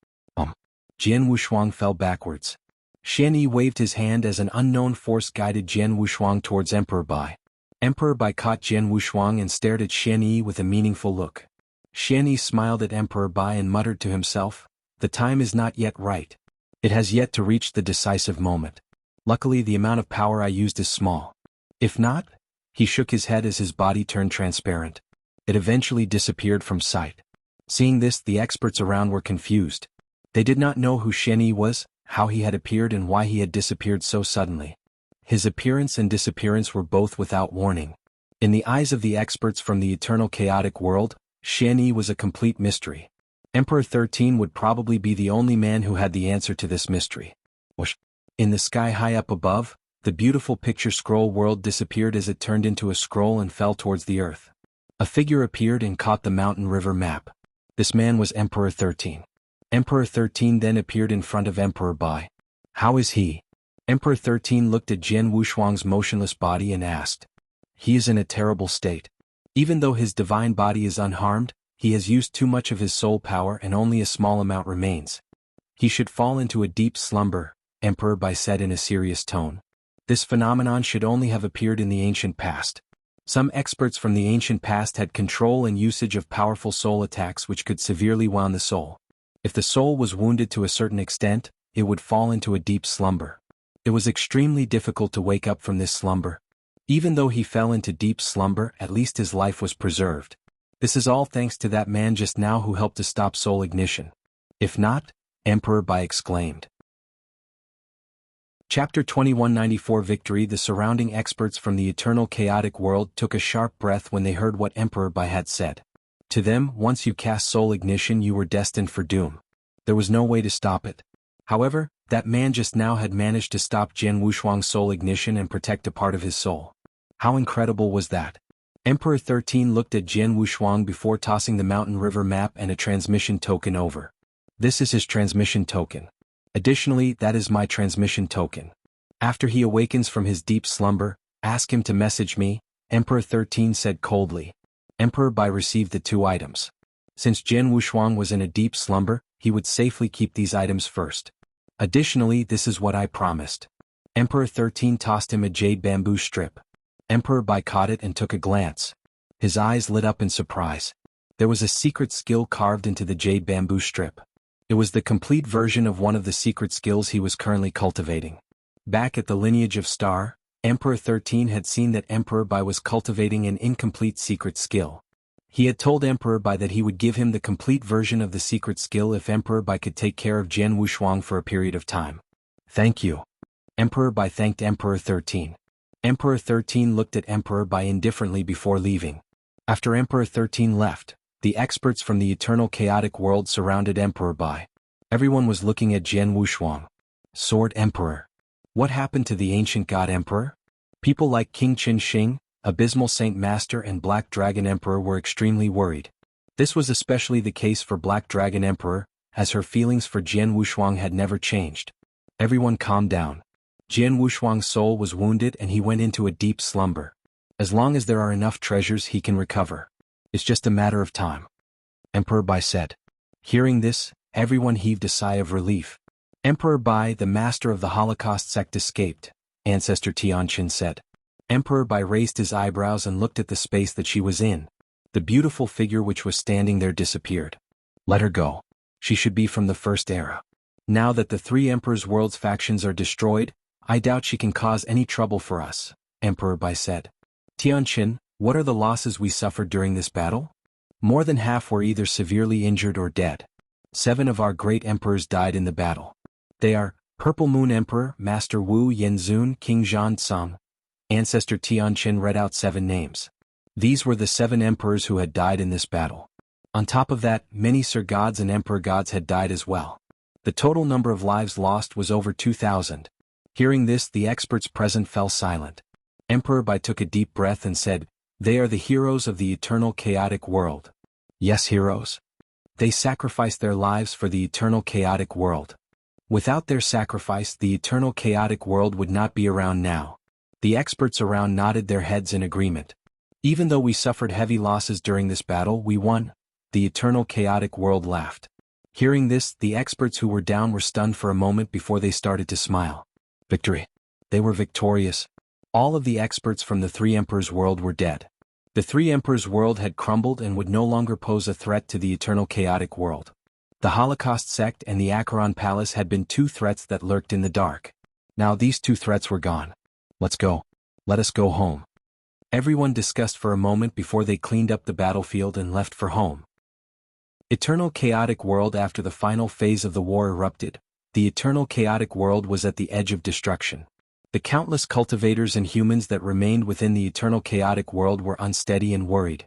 Jianghu Shuang fell backwards. Xianyi waved his hand as an unknown force guided Jianghu Shuang towards Emperor Bai. Emperor Bai caught Jianghu Shuang and stared at Xianyi with a meaningful look. Xianyi smiled at Emperor Bai and muttered to himself, "The time is not yet right. It has yet to reach the decisive moment. Luckily, the amount of power I used is small. If not..." He shook his head as his body turned transparent. It eventually disappeared from sight. Seeing this, the experts around were confused. They did not know who Xianyi was, how he had appeared and why he had disappeared so suddenly. His appearance and disappearance were both without warning. In the eyes of the experts from the eternal chaotic world, Xianyi was a complete mystery. Emperor 13 would probably be the only man who had the answer to this mystery. Whoosh! In the sky high up above, the beautiful picture scroll world disappeared as it turned into a scroll and fell towards the earth. A figure appeared and caught the mountain river map. This man was Emperor 13. Emperor 13 then appeared in front of Emperor Bai. How is he? Emperor 13 looked at Jianghu Shuang's motionless body and asked. He is in a terrible state. Even though his divine body is unharmed, he has used too much of his soul power and only a small amount remains. He should fall into a deep slumber, Emperor Bai said in a serious tone. This phenomenon should only have appeared in the ancient past. Some experts from the ancient past had control and usage of powerful soul attacks which could severely wound the soul. If the soul was wounded to a certain extent, it would fall into a deep slumber. It was extremely difficult to wake up from this slumber. Even though he fell into deep slumber, at least his life was preserved. This is all thanks to that man just now who helped to stop soul ignition. If not, Emperor Bai exclaimed. Chapter 2194 Victory. The surrounding experts from the eternal chaotic world took a sharp breath when they heard what Emperor Bai had said. To them, once you cast soul ignition, you were destined for doom. There was no way to stop it. However, that man just now had managed to stop Jianghu Shuang's soul ignition and protect a part of his soul. How incredible was that? Emperor 13 looked at Jianghu Shuang before tossing the mountain river map and a transmission token over. This is his transmission token. Additionally, that is my transmission token. After he awakens from his deep slumber, ask him to message me, Emperor 13 said coldly. Emperor Bai received the two items. Since Jianghu Shuang was in a deep slumber, he would safely keep these items first. Additionally, this is what I promised. Emperor 13 tossed him a jade bamboo strip. Emperor Bai caught it and took a glance. His eyes lit up in surprise. There was a secret skill carved into the jade bamboo strip. It was the complete version of one of the secret skills he was currently cultivating. Back at the lineage of Star, Emperor 13 had seen that Emperor Bai was cultivating an incomplete secret skill. He had told Emperor Bai that he would give him the complete version of the secret skill if Emperor Bai could take care of Jianghu Shuang for a period of time. Thank you. Emperor Bai thanked Emperor 13. Emperor 13 looked at Emperor Bai indifferently before leaving. After Emperor 13 left, the experts from the eternal chaotic world surrounded Emperor Bai. Everyone was looking at Jianghu Shuang. Sword Emperor. What happened to the ancient god Emperor? People like King Qin Shing, Abysmal Saint Master and Black Dragon Emperor were extremely worried. This was especially the case for Black Dragon Emperor, as her feelings for Jianghu Shuang had never changed. Everyone calmed down. Jianghu Shuang's soul was wounded and he went into a deep slumber. As long as there are enough treasures he can recover. It's just a matter of time. Emperor Bai said. Hearing this, everyone heaved a sigh of relief. Emperor Bai, the master of the Holocaust sect, escaped, Ancestor Tianqin said. Emperor Bai raised his eyebrows and looked at the space that she was in. The beautiful figure which was standing there disappeared. Let her go. She should be from the first era. Now that the three Emperor's world's factions are destroyed, I doubt she can cause any trouble for us, Emperor Bai said. Tianqin, what are the losses we suffered during this battle? More than half were either severely injured or dead. 7 of our great emperors died in the battle. They are, Purple Moon Emperor, Master Wu Yenzun, King Zhan Tsang. Ancestor Tianqin read out 7 names. These were the 7 emperors who had died in this battle. On top of that, many Sir Gods and Emperor Gods had died as well. The total number of lives lost was over 2,000. Hearing this, the experts present fell silent. Emperor Bai took a deep breath and said, They are the heroes of the eternal chaotic world. Yes, heroes. They sacrificed their lives for the eternal chaotic world. Without their sacrifice, the eternal chaotic world would not be around now. The experts around nodded their heads in agreement. Even though we suffered heavy losses during this battle, we won. The eternal chaotic world laughed. Hearing this, the experts who were down were stunned for a moment before they started to smile. Victory. They were victorious. All of the experts from the 3 Emperors' world were dead. The 3 Emperors' world had crumbled and would no longer pose a threat to the eternal chaotic world. The Holocaust sect and the Acheron Palace had been 2 threats that lurked in the dark. Now these 2 threats were gone. Let's go. Let us go home. Everyone discussed for a moment before they cleaned up the battlefield and left for home. Eternal chaotic world. After the final phase of the war erupted, the eternal chaotic world was at the edge of destruction. The countless cultivators and humans that remained within the eternal chaotic world were unsteady and worried.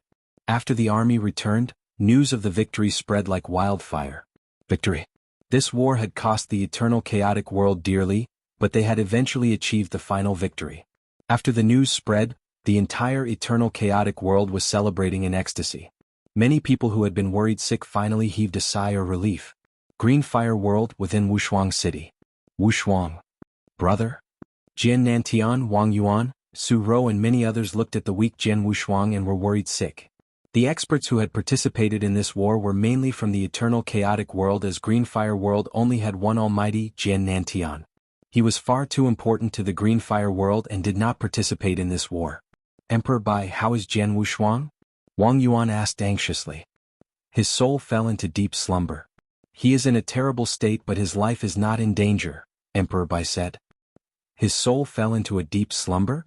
After the army returned, news of the victory spread like wildfire. Victory. This war had cost the eternal chaotic world dearly, but they had eventually achieved the final victory. After the news spread, the entire eternal chaotic world was celebrating in ecstasy. Many people who had been worried sick finally heaved a sigh of relief. Green Fire World within Wushuang City. Wushuang. Brother? Jian Nantian, Wang Yuan, Su Rou and many others looked at the weak Jian Wushuang and were worried sick. The experts who had participated in this war were mainly from the eternal chaotic world, as Green Fire World only had one almighty, Jian Nantian. He was far too important to the Green Fire World and did not participate in this war. Emperor Bai, how is Jian Wushuang? Wang Yuan asked anxiously. His soul fell into deep slumber. He is in a terrible state, but his life is not in danger, Emperor Bai said. His soul fell into a deep slumber?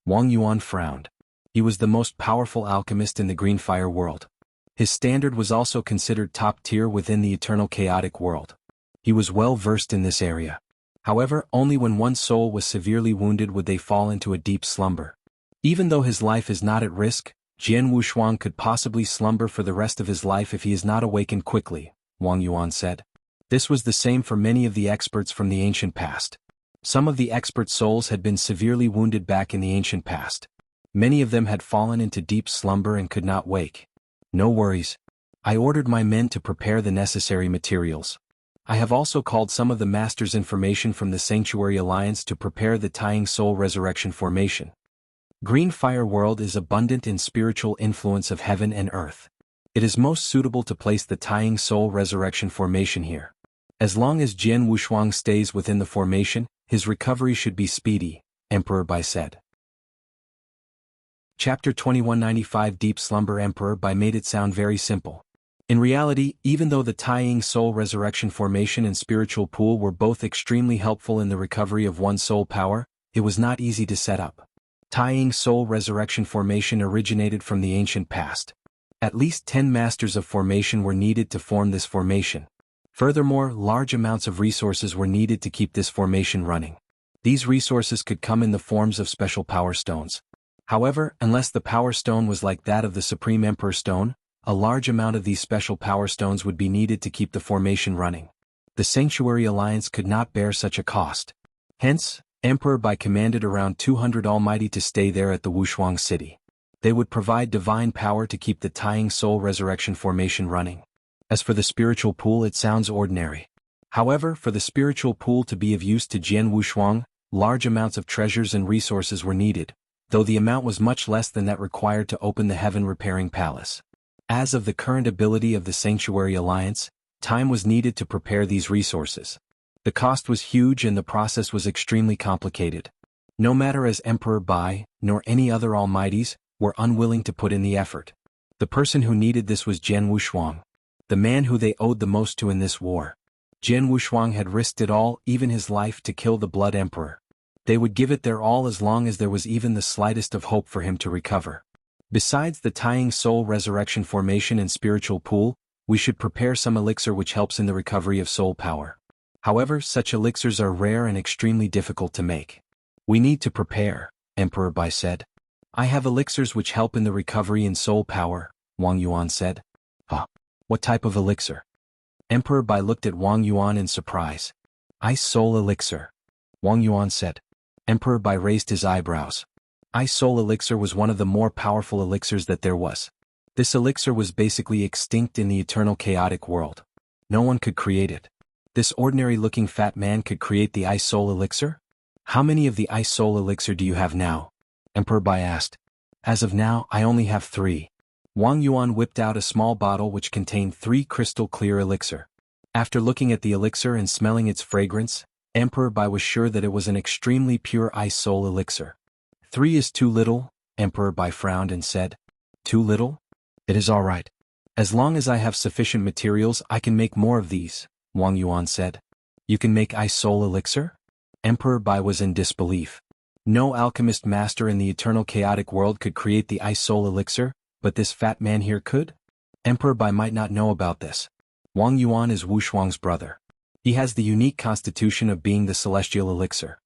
Wang Yuan frowned. He was the most powerful alchemist in the Green Fire World. His standard was also considered top tier within the eternal chaotic world. He was well versed in this area. However, only when one's soul was severely wounded would they fall into a deep slumber. Even though his life is not at risk, Jian Wushuang could possibly slumber for the rest of his life if he is not awakened quickly, Wang Yuan said. This was the same for many of the experts from the ancient past. Some of the expert souls had been severely wounded back in the ancient past. Many of them had fallen into deep slumber and could not wake. No worries. I ordered my men to prepare the necessary materials. I have also called some of the Masters' information from the Sanctuary Alliance to prepare the Tying Soul Resurrection formation. Green Fire World is abundant in spiritual influence of heaven and earth. It is most suitable to place the Tying Soul Resurrection formation here. As long as Jian Wushuang stays within the formation, his recovery should be speedy, Emperor Bai said. Chapter 2195 Deep Slumber. Emperor Bai made it sound very simple. In reality, even though the Tying Soul Resurrection formation and spiritual pool were both extremely helpful in the recovery of one's soul power, it was not easy to set up. Tying Soul Resurrection formation originated from the ancient past. At least 10 masters of formation were needed to form this formation. Furthermore, large amounts of resources were needed to keep this formation running. These resources could come in the forms of special power stones. However, unless the power stone was like that of the Supreme Emperor Stone, a large amount of these special power stones would be needed to keep the formation running. The Sanctuary Alliance could not bear such a cost. Hence, Emperor Bai commanded around 200 Almighty to stay there at the Wushuang city. They would provide divine power to keep the Tying Soul Resurrection formation running. As for the spiritual pool, it sounds ordinary. However, for the spiritual pool to be of use to Jian Wushuang, large amounts of treasures and resources were needed, though the amount was much less than that required to open the Heaven Repairing Palace. As of the current ability of the Sanctuary Alliance, time was needed to prepare these resources. The cost was huge and the process was extremely complicated. No matter as Emperor Bai, nor any other Almighties, were unwilling to put in the effort. The person who needed this was Jian Wushuang, the man who they owed the most to in this war. Jian Wushuang had risked it all, even his life, to kill the Blood Emperor. They would give it their all as long as there was even the slightest of hope for him to recover. Besides the Tying Soul Resurrection formation and spiritual pool, we should prepare some elixir which helps in the recovery of soul power. However, such elixirs are rare and extremely difficult to make. We need to prepare, Emperor Bai said. I have elixirs which help in the recovery in soul power, Wang Yuan said. What type of elixir? Emperor Bai looked at Wang Yuan in surprise. Ice Soul Elixir, Wang Yuan said. Emperor Bai raised his eyebrows. Ice Soul Elixir was one of the more powerful elixirs that there was. This elixir was basically extinct in the eternal chaotic world. No one could create it. This ordinary-looking fat man could create the Ice Soul Elixir? How many of the Ice Soul Elixir do you have now? Emperor Bai asked. As of now, I only have 3. Wang Yuan whipped out a small bottle which contained 3 crystal-clear elixir. After looking at the elixir and smelling its fragrance, Emperor Bai was sure that it was an extremely pure Ice Soul Elixir. 3 is too little, Emperor Bai frowned and said. Too little? It is all right. As long as I have sufficient materials, I can make more of these, Wang Yuan said. You can make Ice Soul Elixir? Emperor Bai was in disbelief. No alchemist master in the eternal chaotic world could create the Ice Soul Elixir, but this fat man here could? Emperor Bai might not know about this. Wang Yuan is Wushuang's brother. He has the unique constitution of being the celestial elixir.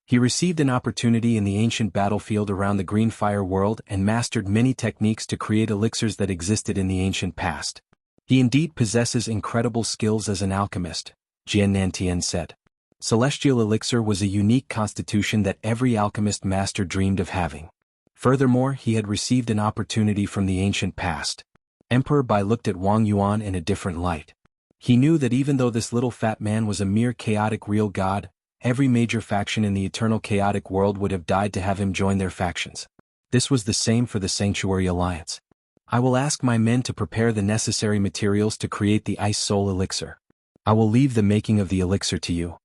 He received an opportunity in the ancient battlefield around the Green Fire World and mastered many techniques to create elixirs that existed in the ancient past. He indeed possesses incredible skills as an alchemist, Jian Nantian said. Celestial elixir was a unique constitution that every alchemist master dreamed of having. Furthermore, he had received an opportunity from the ancient past. Emperor Bai looked at Wang Yuan in a different light. He knew that even though this little fat man was a mere chaotic real god, every major faction in the eternal chaotic world would have died to have him join their factions. This was the same for the Sanctuary Alliance. I will ask my men to prepare the necessary materials to create the Ice Soul Elixir. I will leave the making of the elixir to you.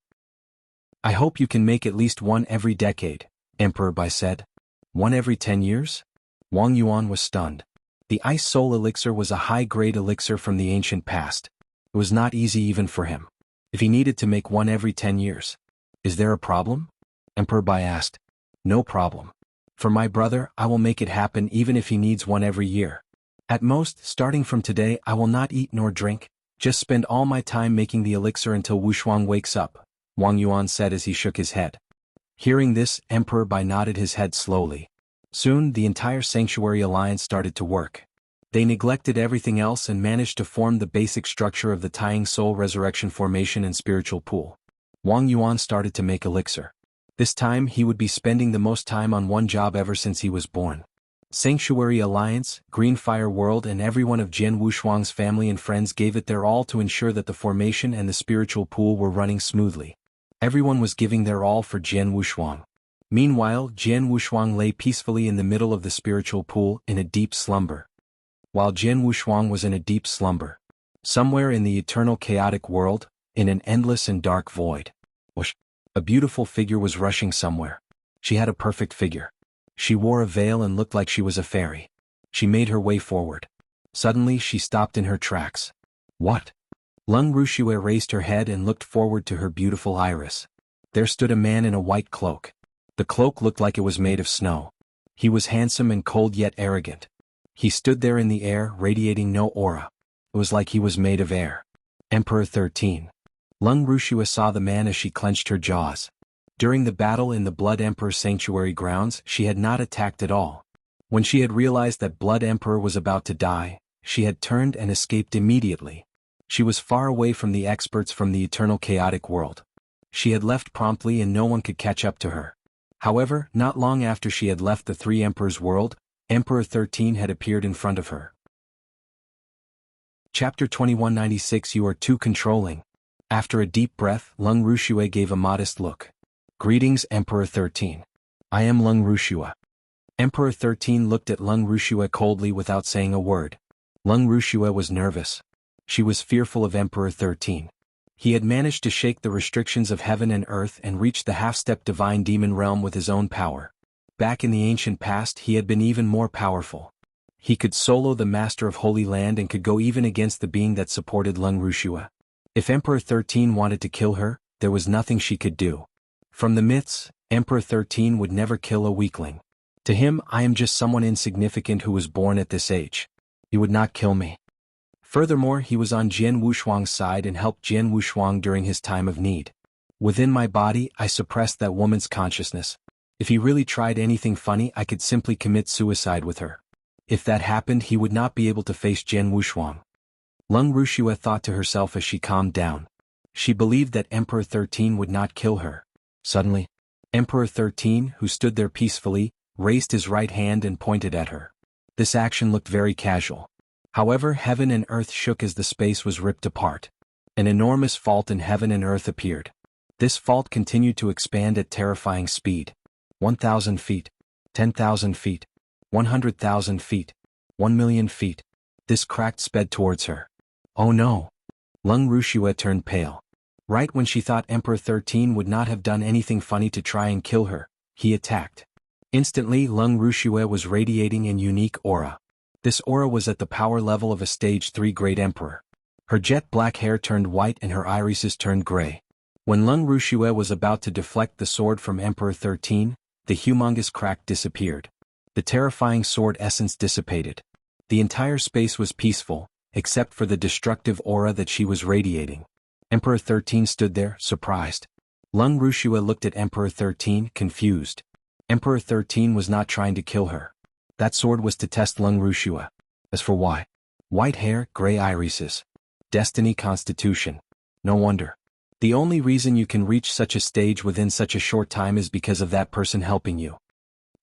I hope you can make at least one every decade, Emperor Bai said. 1 every 10 years? Wang Yuan was stunned. The Ice Soul Elixir was a high-grade elixir from the ancient past. It was not easy even for him. If he needed to make 1 every 10 years. Is there a problem? Emperor Bai asked. No problem. For my brother, I will make it happen even if he needs 1 every year. At most, starting from today, I will not eat nor drink, just spend all my time making the elixir until Wushuang wakes up, Wang Yuan said as he shook his head. Hearing this, Emperor Bai nodded his head slowly. Soon, the entire Sanctuary Alliance started to work. They neglected everything else and managed to form the basic structure of the Tying Soul Resurrection formation and spiritual pool. Wang Yuan started to make elixir. This time he would be spending the most time on one job ever since he was born. Sanctuary Alliance, Greenfire World and everyone of Jian Wushuang's family and friends gave it their all to ensure that the formation and the spiritual pool were running smoothly. Everyone was giving their all for Jian Wushuang. Meanwhile, Jian Wushuang lay peacefully in the middle of the spiritual pool in a deep slumber. While Jian Wushuang was in a deep slumber, somewhere in the eternal chaotic world, in an endless and dark void, whoosh, a beautiful figure was rushing somewhere. She had a perfect figure. She wore a veil and looked like she was a fairy. She made her way forward. Suddenly she stopped in her tracks. What? Lung Rushue raised her head and looked forward to her beautiful iris. There stood a man in a white cloak. The cloak looked like it was made of snow. He was handsome and cold yet arrogant. He stood there in the air, radiating no aura. It was like he was made of air. Emperor 13. Lung Rushue saw the man as she clenched her jaws. During the battle in the Blood Emperor's sanctuary grounds, she had not attacked at all. When she had realized that Blood Emperor was about to die, she had turned and escaped immediately. She was far away from the experts from the eternal chaotic world. She had left promptly and no one could catch up to her. However, not long after she had left the Three Emperors' world, Emperor 13 had appeared in front of her. Chapter 2196 You are too controlling. After a deep breath, Lung Rushue gave a modest look. Greetings, Emperor 13. I am Lung Rushue. Emperor 13 looked at Lung Rushue coldly without saying a word. Lung Rushue was nervous. She was fearful of Emperor 13. He had managed to shake the restrictions of heaven and earth and reach the half-step divine demon realm with his own power. Back in the ancient past he had been even more powerful. He could solo the Master of Holy Land and could go even against the being that supported Lung Rushue. If Emperor 13 wanted to kill her, there was nothing she could do. From the myths, Emperor 13 would never kill a weakling. To him, I am just someone insignificant who was born at this age. He would not kill me. Furthermore, he was on Jian Wushuang's side and helped Jian Wushuang during his time of need. Within my body, I suppressed that woman's consciousness. If he really tried anything funny, I could simply commit suicide with her. If that happened, he would not be able to face Jian Wushuang. Lung Rushue thought to herself as she calmed down. She believed that Emperor 13 would not kill her. Suddenly, Emperor 13, who stood there peacefully, raised his right hand and pointed at her. This action looked very casual. However, heaven and earth shook as the space was ripped apart. An enormous fault in heaven and earth appeared. This fault continued to expand at terrifying speed. 1,000 feet, 10,000 feet, 100,000 feet, 1,000,000 feet. This crack sped towards her. Oh no! Lung Rushue turned pale. Right when she thought Emperor 13 would not have done anything funny to try and kill her, he attacked. Instantly, Lung Rushue was radiating an unique aura. This aura was at the power level of a Stage 3 Great Emperor. Her jet black hair turned white and her irises turned gray. When Lung Rushue was about to deflect the sword from Emperor 13, the humongous crack disappeared. The terrifying sword essence dissipated. The entire space was peaceful, except for the destructive aura that she was radiating. Emperor 13 stood there, surprised. Lung Rushue looked at Emperor 13, confused. Emperor 13 was not trying to kill her. That sword was to test Lung Rushue. As for why? White hair, gray irises. Destiny constitution. No wonder. The only reason you can reach such a stage within such a short time is because of that person helping you.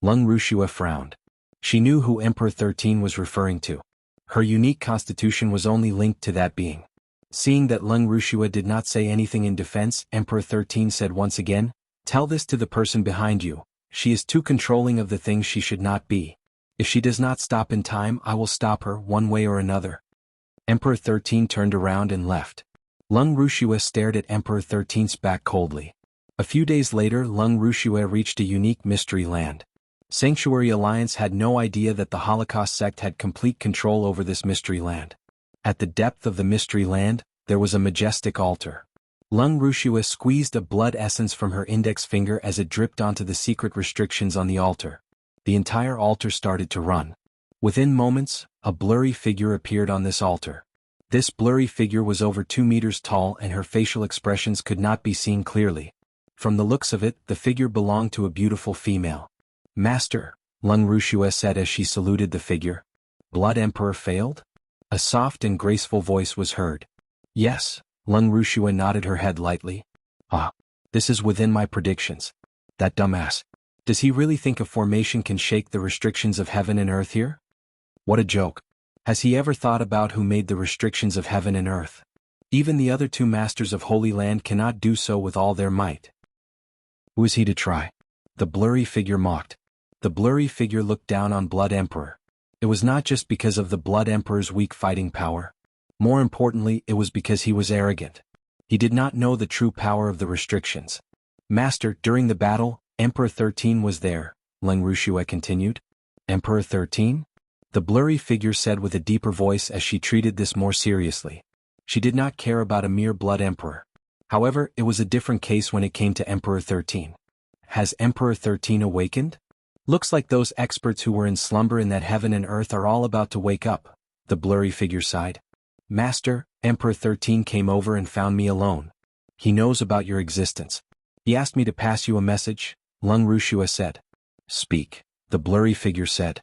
Lung Rushue frowned. She knew who Emperor 13 was referring to. Her unique constitution was only linked to that being. Seeing that Lung Rushue did not say anything in defense, Emperor 13 said once again, "Tell this to the person behind you. She is too controlling of the things she should not be. If she does not stop in time, I will stop her one way or another." Emperor 13 turned around and left. Lung Rushue stared at Emperor 13's back coldly. A few days later, Lung Rushue reached a unique mystery land. Sanctuary Alliance had no idea that the Holocaust sect had complete control over this mystery land. At the depth of the mystery land, there was a majestic altar. Lung Rushue squeezed a blood essence from her index finger as it dripped onto the secret restrictions on the altar. The entire altar started to run. Within moments, a blurry figure appeared on this altar. This blurry figure was over 2 meters tall and her facial expressions could not be seen clearly. From the looks of it, the figure belonged to a beautiful female. "Master," Lung Rushue said as she saluted the figure. "Blood Emperor failed?" A soft and graceful voice was heard. "Yes," Lung Rushue nodded her head lightly. "Ah, this is within my predictions. That dumbass. Does he really think a formation can shake the restrictions of heaven and earth here? What a joke. Has he ever thought about who made the restrictions of heaven and earth? Even the other two masters of Holy Land cannot do so with all their might. Who is he to try? The blurry figure mocked. The blurry figure looked down on Blood Emperor. It was not just because of the Blood Emperor's weak fighting power. More importantly, it was because he was arrogant. He did not know the true power of the restrictions. Master, during the battle, Emperor 13 was there, Leng Rushue continued. Emperor 13? The blurry figure said with a deeper voice as she treated this more seriously. She did not care about a mere Blood Emperor. However, it was a different case when it came to Emperor 13. Has Emperor 13 awakened? Looks like those experts who were in slumber in that heaven and earth are all about to wake up, the blurry figure sighed. Master, Emperor 13 came over and found me alone. He knows about your existence. He asked me to pass you a message, Leng Rushue said. Speak, the blurry figure said.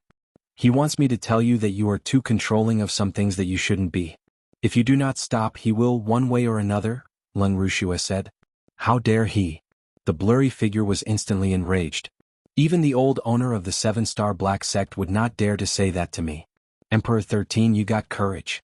He wants me to tell you that you are too controlling of some things that you shouldn't be. If you do not stop, he will one way or another, Leng Rushue said. How dare he? The blurry figure was instantly enraged. Even the old owner of the 7-star black sect would not dare to say that to me. Emperor 13, you got courage.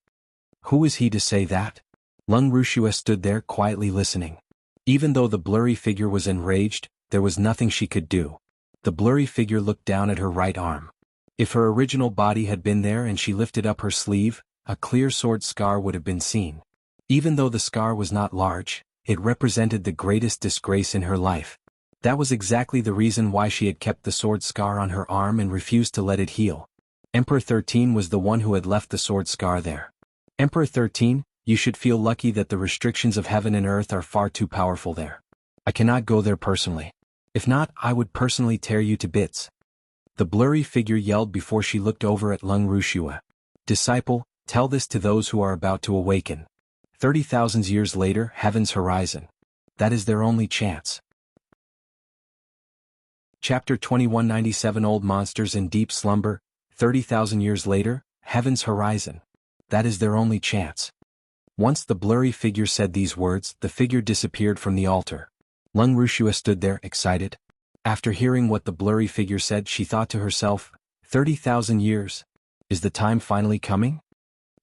Who is he to say that? Leng Rushue stood there quietly listening. Even though the blurry figure was enraged, there was nothing she could do. The blurry figure looked down at her right arm. If her original body had been there and she lifted up her sleeve, a clear sword scar would have been seen. Even though the scar was not large, it represented the greatest disgrace in her life. That was exactly the reason why she had kept the sword scar on her arm and refused to let it heal. Emperor 13 was the one who had left the sword scar there. Emperor 13, you should feel lucky that the restrictions of heaven and earth are far too powerful there. I cannot go there personally. If not, I would personally tear you to bits. The blurry figure yelled before she looked over at Leng Rushue. Disciple, tell this to those who are about to awaken. 30,000 years later, heaven's horizon. That is their only chance. Chapter 2197 Old Monsters in Deep Slumber, 30,000 years later, heaven's horizon. That is their only chance. Once the blurry figure said these words, the figure disappeared from the altar. Leng Rushue stood there, excited. After hearing what the blurry figure said, she thought to herself, 30,000 years? Is the time finally coming?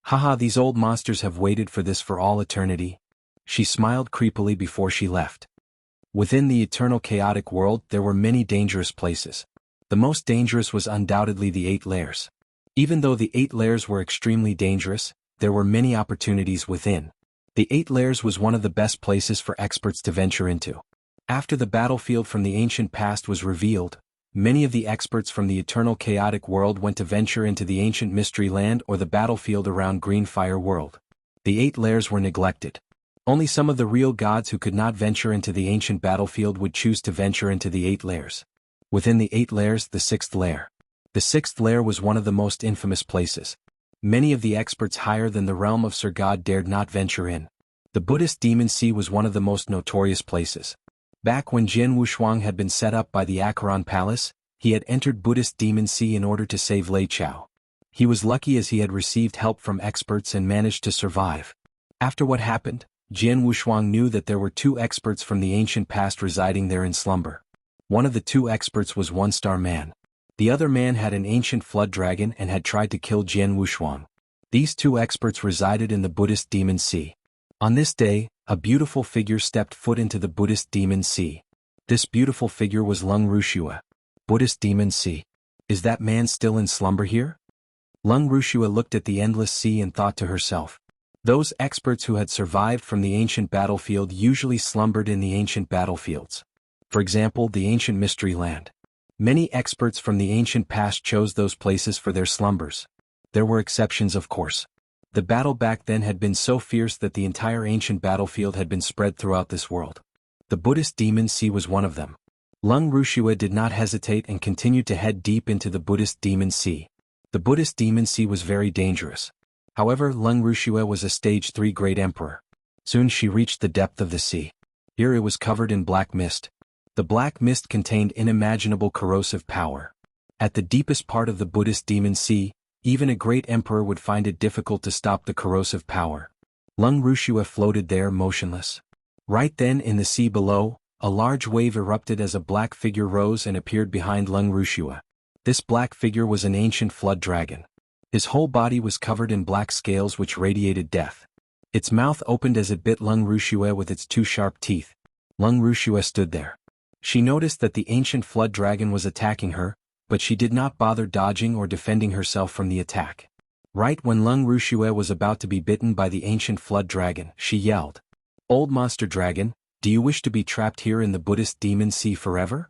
Haha, these old monsters have waited for this for all eternity. She smiled creepily before she left. Within the eternal chaotic world there were many dangerous places. The most dangerous was undoubtedly the 8 layers. Even though the 8 layers were extremely dangerous, there were many opportunities within. The 8 layers was one of the best places for experts to venture into. After the battlefield from the ancient past was revealed, many of the experts from the eternal chaotic world went to venture into the ancient mystery land or the battlefield around Greenfire World. The 8 layers were neglected. Only some of the real gods who could not venture into the ancient battlefield would choose to venture into the 8 layers. Within the 8 layers, the 6th layer. The 6th layer was one of the most infamous places. Many of the experts higher than the realm of Sir God dared not venture in. The Buddhist Demon Sea was one of the most notorious places. Back when Jianghu had been set up by the Acheron Palace, he had entered Buddhist Demon Sea in order to save Lei Chao. He was lucky as he had received help from experts and managed to survive. After what happened, Jianghu knew that there were 2 experts from the ancient past residing there in slumber. One of the 2 experts was 1-star man. The other man had an ancient flood dragon and had tried to kill Jianghu. These 2 experts resided in the Buddhist Demon Sea. On this day, a beautiful figure stepped foot into the Buddhist Demon Sea. This beautiful figure was Leng Rushue. Buddhist Demon Sea. Is that man still in slumber here? Leng Rushue looked at the endless sea and thought to herself. Those experts who had survived from the ancient battlefield usually slumbered in the ancient battlefields. For example, the ancient mystery land. Many experts from the ancient past chose those places for their slumbers. There were exceptions, of course. The battle back then had been so fierce that the entire ancient battlefield had been spread throughout this world. The Buddhist Demon Sea was one of them. Leng Rushue did not hesitate and continued to head deep into the Buddhist Demon Sea. The Buddhist Demon Sea was very dangerous. However, Leng Rushue was a stage 3 great emperor. Soon she reached the depth of the sea. Here it was covered in black mist. The black mist contained unimaginable corrosive power. At the deepest part of the Buddhist Demon Sea, even a great emperor would find it difficult to stop the corrosive power. Leng Rushue floated there motionless. Right then in the sea below, A large wave erupted as a black figure rose and appeared behind Lung Rushua. This black figure was an ancient flood dragon. His whole body was covered in black scales which radiated death. Its mouth opened as it bit Lung Rushua with its two sharp teeth. Lung Rushua stood there. She noticed that the ancient flood dragon was attacking her, but she did not bother dodging or defending herself from the attack. Right when Lung Rushua was about to be bitten by the ancient flood dragon, she yelled, "Old monster dragon, do you wish to be trapped here in the Buddhist demon sea forever?"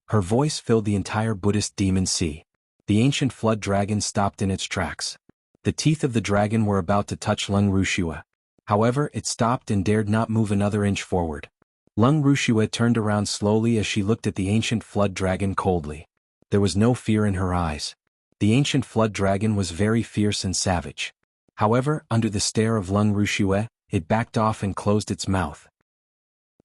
Her voice filled the entire Buddhist demon sea. The ancient flood dragon stopped in its tracks. The teeth of the dragon were about to touch Lung Rushua. However, it stopped and dared not move another inch forward. Lung Rushua turned around slowly as she looked at the ancient flood dragon coldly. There was no fear in her eyes. The ancient flood dragon was very fierce and savage. However, under the stare of Lung Rushua, it backed off and closed its mouth.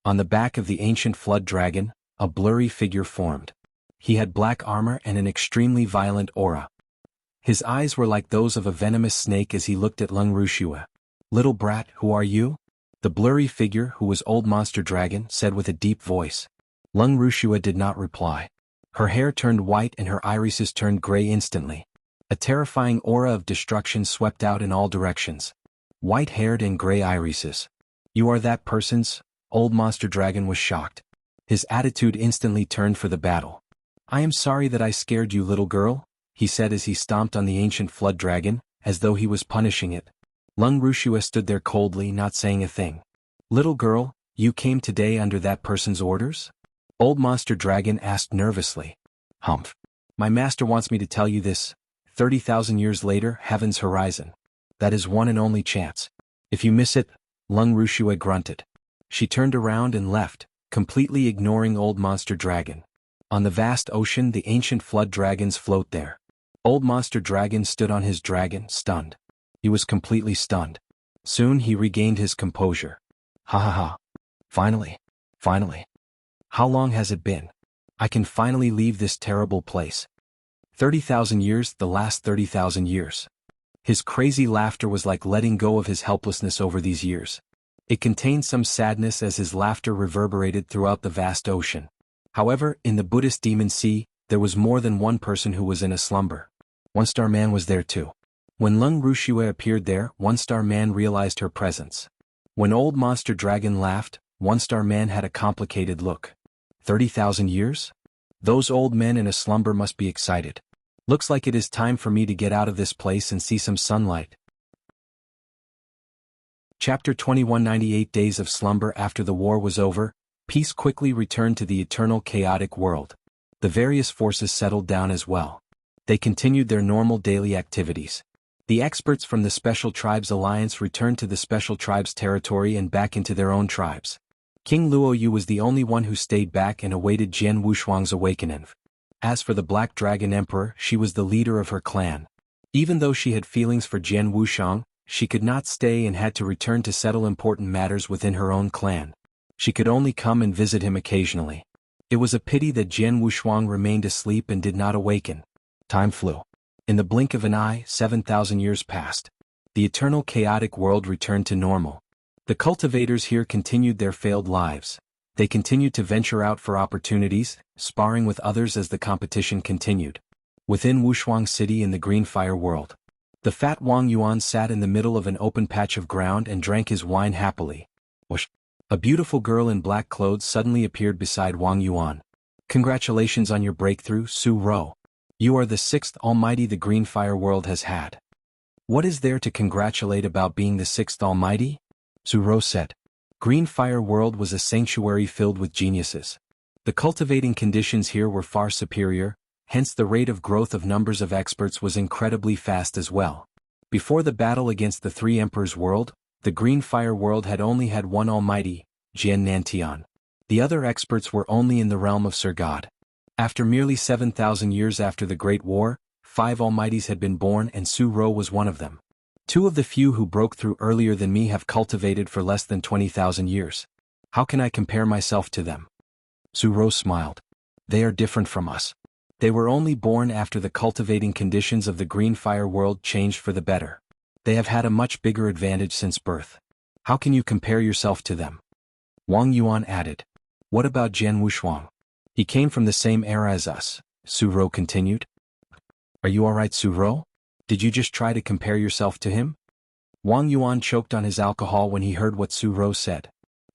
On the back of the ancient flood dragon, a blurry figure formed. He had black armor and an extremely violent aura. His eyes were like those of a venomous snake as he looked at Lung Rushua. "Little brat, who are you?" The blurry figure, who was Old Monster Dragon, said with a deep voice. Lung Rushua did not reply. Her hair turned white and her irises turned gray instantly. A terrifying aura of destruction swept out in all directions. White-haired and gray irises. "You are that person's?" Old Monster Dragon was shocked. His attitude instantly turned for the battle. "I am sorry that I scared you, little girl," he said as he stomped on the ancient flood dragon, as though he was punishing it. Lung Rushua stood there coldly, not saying a thing. "Little girl, you came today under that person's orders?" Old Monster Dragon asked nervously. "Humph. My master wants me to tell you this. 30,000 years later, heaven's horizon. That is one and only chance. If you miss it," Lung Rushua grunted. She turned around and left, completely ignoring Old Monster Dragon. On the vast ocean, the ancient flood dragons float there. Old Monster Dragon stood on his dragon, stunned. He was completely stunned. Soon he regained his composure. "Ha ha ha. Finally. Finally. How long has it been? I can finally leave this terrible place. 30,000 years, the last 30,000 years." His crazy laughter was like letting go of his helplessness over these years. It contained some sadness as his laughter reverberated throughout the vast ocean. However, in the Buddhist demon sea, there was more than one person who was in a slumber. One Star Man was there too. When Lung Rushua appeared there, One Star Man realized her presence. When Old Monster Dragon laughed, One Star Man had a complicated look. 30,000 years? Those old men in a slumber must be excited. Looks like it is time for me to get out of this place and see some sunlight. Chapter 2198 Days of Slumber. After the war was over, peace quickly returned to the eternal chaotic world. The various forces settled down as well. They continued their normal daily activities. The experts from the Special Tribes Alliance returned to the Special Tribes territory and back into their own tribes. King Luoyu was the only one who stayed back and awaited Jian Wushuang's awakening. As for the Black Dragon Emperor, she was the leader of her clan. Even though she had feelings for Jian Wushuang, she could not stay and had to return to settle important matters within her own clan. She could only come and visit him occasionally. It was a pity that Jian Wushuang remained asleep and did not awaken. Time flew. In the blink of an eye, 7,000 years passed. The eternal chaotic world returned to normal. The cultivators here continued their failed lives. They continued to venture out for opportunities, sparring with others as the competition continued. Within Wushuang City in the Green Fire world, the fat Wang Yuan sat in the middle of an open patch of ground and drank his wine happily. Whoosh! A beautiful girl in black clothes suddenly appeared beside Wang Yuan. "Congratulations on your breakthrough, Su Ro. You are the sixth almighty the Green Fire world has had." "What is there to congratulate about being the sixth almighty?" Su Ro said. Green Fire world was a sanctuary filled with geniuses. The cultivating conditions here were far superior, hence the rate of growth of numbers of experts was incredibly fast as well. Before the battle against the Three Emperors world, the Green Fire world had only had one almighty, Jian Nantian. The other experts were only in the realm of Sir God. After merely 7,000 years after the Great War, 5 almighties had been born and Su Ro was one of them. 2 of the few who broke through earlier than me have cultivated for less than 20,000 years. How can I compare myself to them? Su Ro smiled. They are different from us. They were only born after the cultivating conditions of the Green Fire world changed for the better. They have had a much bigger advantage since birth. How can you compare yourself to them? Wang Yuan added. What about Jian Wushuang? He came from the same era as us, Su Rou continued. Are you alright, Su Rou? Did you just try to compare yourself to him? Wang Yuan choked on his alcohol when he heard what Su Rou said.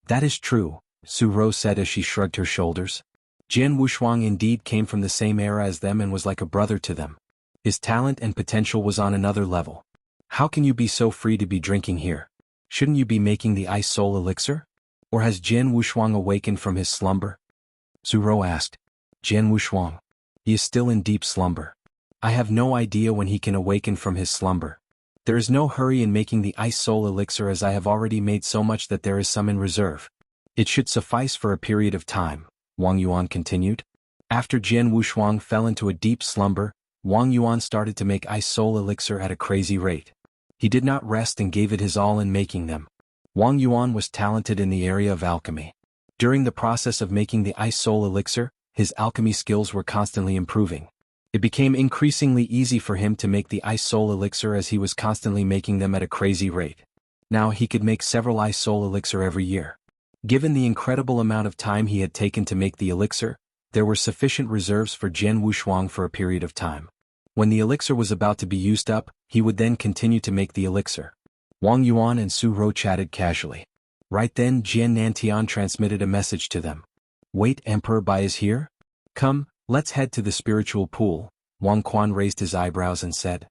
That is true, Su Rou said as she shrugged her shoulders. Jian Wushuang indeed came from the same era as them and was like a brother to them. His talent and potential was on another level. How can you be so free to be drinking here? Shouldn't you be making the ice soul elixir? Or has Jian Wushuang awakened from his slumber? Su Rou asked. Jian Wushuang. He is still in deep slumber. I have no idea when he can awaken from his slumber. There is no hurry in making the ice soul elixir as I have already made so much that there is some in reserve. It should suffice for a period of time, Wang Yuan continued. After Jian Wushuang fell into a deep slumber, Wang Yuan started to make ice soul elixir at a crazy rate. He did not rest and gave it his all in making them. Wang Yuan was talented in the area of alchemy. During the process of making the ice soul elixir, his alchemy skills were constantly improving. It became increasingly easy for him to make the ice soul elixir as he was constantly making them at a crazy rate. Now he could make several ice soul elixir every year. Given the incredible amount of time he had taken to make the elixir, there were sufficient reserves for Jian Wushuang for a period of time. When the elixir was about to be used up, he would then continue to make the elixir. Wang Yuan and Su Rou chatted casually. Right then Jian Nantian transmitted a message to them. Wait, Emperor Bai is here? Come, let's head to the spiritual pool. Wang Quan raised his eyebrows and said.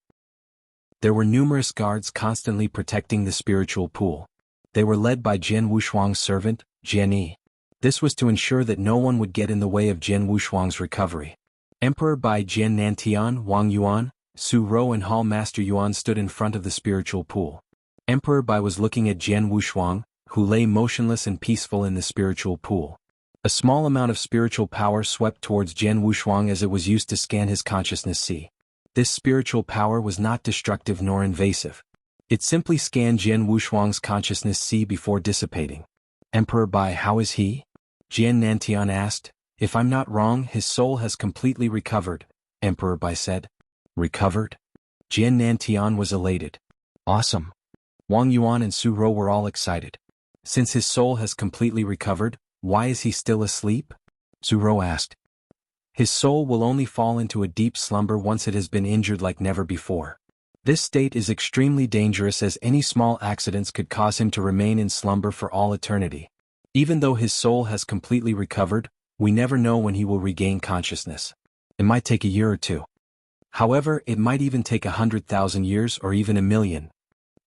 There were numerous guards constantly protecting the spiritual pool. They were led by Jian Wushuang's servant, Jian Yi. This was to ensure that no one would get in the way of Jian Wushuang's recovery. Emperor Bai, Jian Nantian, Wang Yuan, Su Rou and Hall Master Yuan stood in front of the spiritual pool. Emperor Bai was looking at Jian Wushuang, who lay motionless and peaceful in the spiritual pool. A small amount of spiritual power swept towards Jian Wushuang as it was used to scan his consciousness see. This spiritual power was not destructive nor invasive. It simply scanned Jian Wushuang's consciousness see before dissipating. Emperor Bai, how is he? Jian Nantian asked. If I'm not wrong, his soul has completely recovered, Emperor Bai said. Recovered? Jian Nantian was elated. Awesome. Wang Yuan and Su Rou were all excited. Since his soul has completely recovered, why is he still asleep? Su Rou asked. His soul will only fall into a deep slumber once it has been injured like never before. This state is extremely dangerous as any small accidents could cause him to remain in slumber for all eternity. Even though his soul has completely recovered, we never know when he will regain consciousness. It might take a year or two. However, it might even take 100,000 years or even 1,000,000.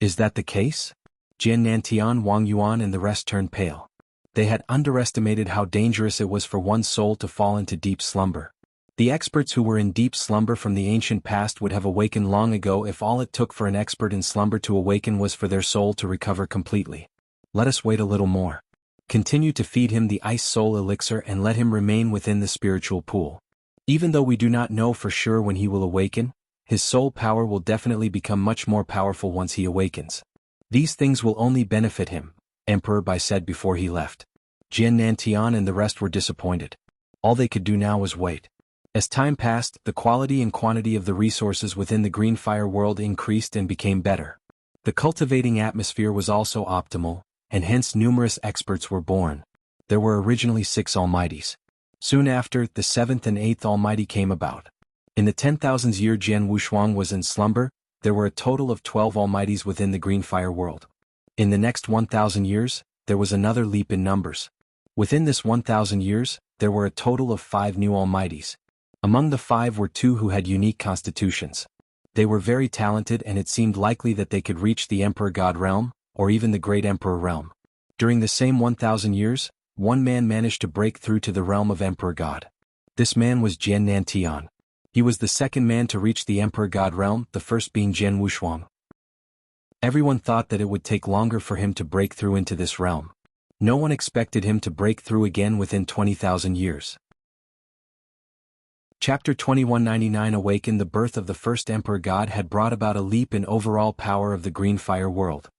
Is that the case? Jian Nantian, Wang Yuan and the rest turned pale. They had underestimated how dangerous it was for one's soul to fall into deep slumber. The experts who were in deep slumber from the ancient past would have awakened long ago if all it took for an expert in slumber to awaken was for their soul to recover completely. Let us wait a little more. Continue to feed him the ice soul elixir and let him remain within the spiritual pool. Even though we do not know for sure when he will awaken, his soul power will definitely become much more powerful once he awakens. These things will only benefit him, Emperor Bai said before he left. Jian Nantian and the rest were disappointed. All they could do now was wait. As time passed, the quality and quantity of the resources within the green fire world increased and became better. The cultivating atmosphere was also optimal, and hence numerous experts were born. There were originally 6 Almighties. Soon after, the 7th and 8th Almighty came about. In the 10,000th year Jian Wushuang was in slumber, there were a total of 12 Almighties within the green fire world. In the next 1,000 years, there was another leap in numbers. Within this 1,000 years, there were a total of 5 new Almighties. Among the 5 were 2 who had unique constitutions. They were very talented and it seemed likely that they could reach the Emperor God realm, or even the Great Emperor realm. During the same 1,000 years, one man managed to break through to the realm of Emperor God. This man was Jian Nantian. He was the second man to reach the Emperor God realm, the first being Jian Wushuang. Everyone thought that it would take longer for him to break through into this realm. No one expected him to break through again within 20,000 years. Chapter 2199 Awaken. The birth of the first Emperor God had brought about a leap in overall power of the green fire world.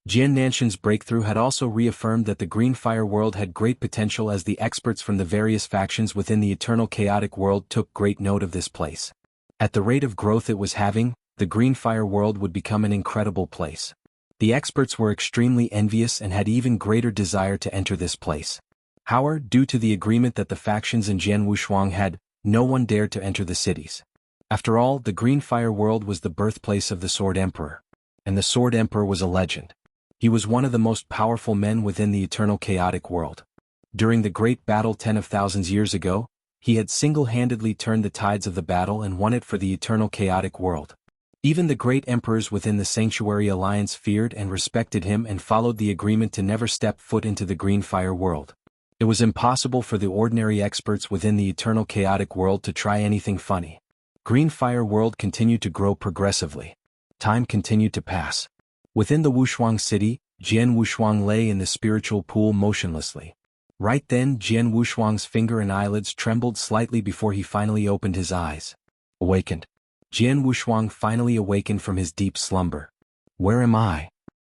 Jian Nantian's breakthrough had also reaffirmed that the green fire world had great potential as the experts from the various factions within the eternal chaotic world took great note of this place. At the rate of growth it was having, the green fire world would become an incredible place. The experts were extremely envious and had even greater desire to enter this place. However, due to the agreement that the factions in Jianghu had, no one dared to enter the cities. After all, the Green Fire world was the birthplace of the Sword Emperor. And the Sword Emperor was a legend. He was one of the most powerful men within the eternal chaotic world. During the great battle 10 of thousands years ago, he had single-handedly turned the tides of the battle and won it for the eternal chaotic world. Even the great emperors within the Sanctuary Alliance feared and respected him and followed the agreement to never step foot into the Green Fire world. It was impossible for the ordinary experts within the eternal chaotic world to try anything funny. Green Fire world continued to grow progressively. Time continued to pass. Within the Wushuang city, Jian Wushuang lay in the spiritual pool motionlessly. Right then, Jian Wushuang's finger and eyelids trembled slightly before he finally opened his eyes. Awakened. Jian Wushuang finally awakened from his deep slumber. Where am I?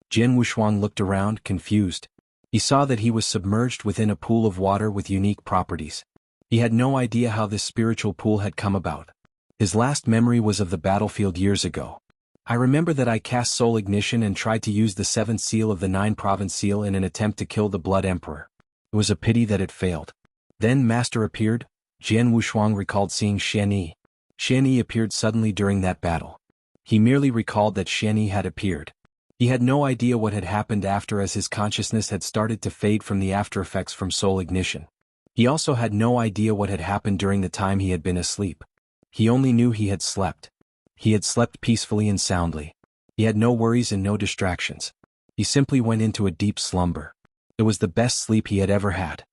Jian Wushuang looked around, confused. He saw that he was submerged within a pool of water with unique properties. He had no idea how this spiritual pool had come about. His last memory was of the battlefield years ago. I remember that I cast Soul Ignition and tried to use the 7th seal of the 9-province seal in an attempt to kill the Blood Emperor. It was a pity that it failed. Then Master appeared. Jian Wushuang recalled seeing Xianyi. Xianyi appeared suddenly during that battle. He merely recalled that Xianyi had appeared. He had no idea what had happened after, as his consciousness had started to fade from the aftereffects from Soul Ignition. He also had no idea what had happened during the time he had been asleep. He only knew he had slept. He had slept peacefully and soundly. He had no worries and no distractions. He simply went into a deep slumber. It was the best sleep he had ever had.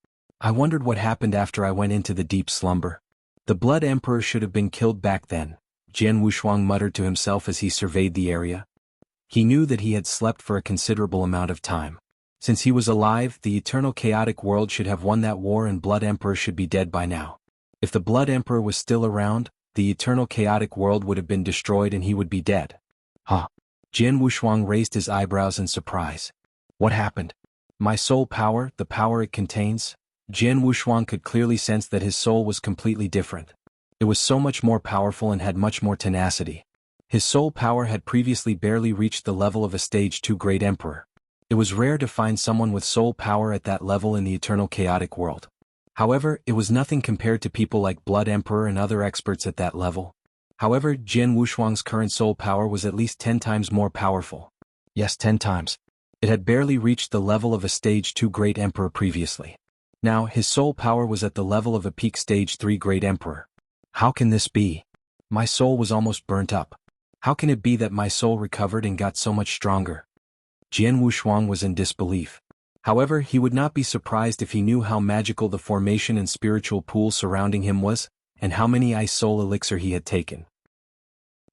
I wondered what happened after I went into the deep slumber. The Blood Emperor should have been killed back then, Jian Wushuang muttered to himself as he surveyed the area. He knew that he had slept for a considerable amount of time. Since he was alive, the eternal chaotic world should have won that war and Blood Emperor should be dead by now. If the Blood Emperor was still around, the eternal chaotic world would have been destroyed and he would be dead. Huh? Jian Wushuang raised his eyebrows in surprise. What happened? My soul power, the power it contains? Jian Wushuang could clearly sense that his soul was completely different. It was so much more powerful and had much more tenacity. His soul power had previously barely reached the level of a stage 2 great emperor. It was rare to find someone with soul power at that level in the eternal chaotic world. However, it was nothing compared to people like Blood Emperor and other experts at that level. However, Jian Wushuang's current soul power was at least 10 times more powerful. Yes, 10 times. It had barely reached the level of a stage 2 great emperor previously. Now, his soul power was at the level of a peak stage 3 great emperor. How can this be? My soul was almost burnt up. How can it be that my soul recovered and got so much stronger? Jian Wushuang was in disbelief. However, he would not be surprised if he knew how magical the formation and spiritual pool surrounding him was, and how many ice soul elixir he had taken.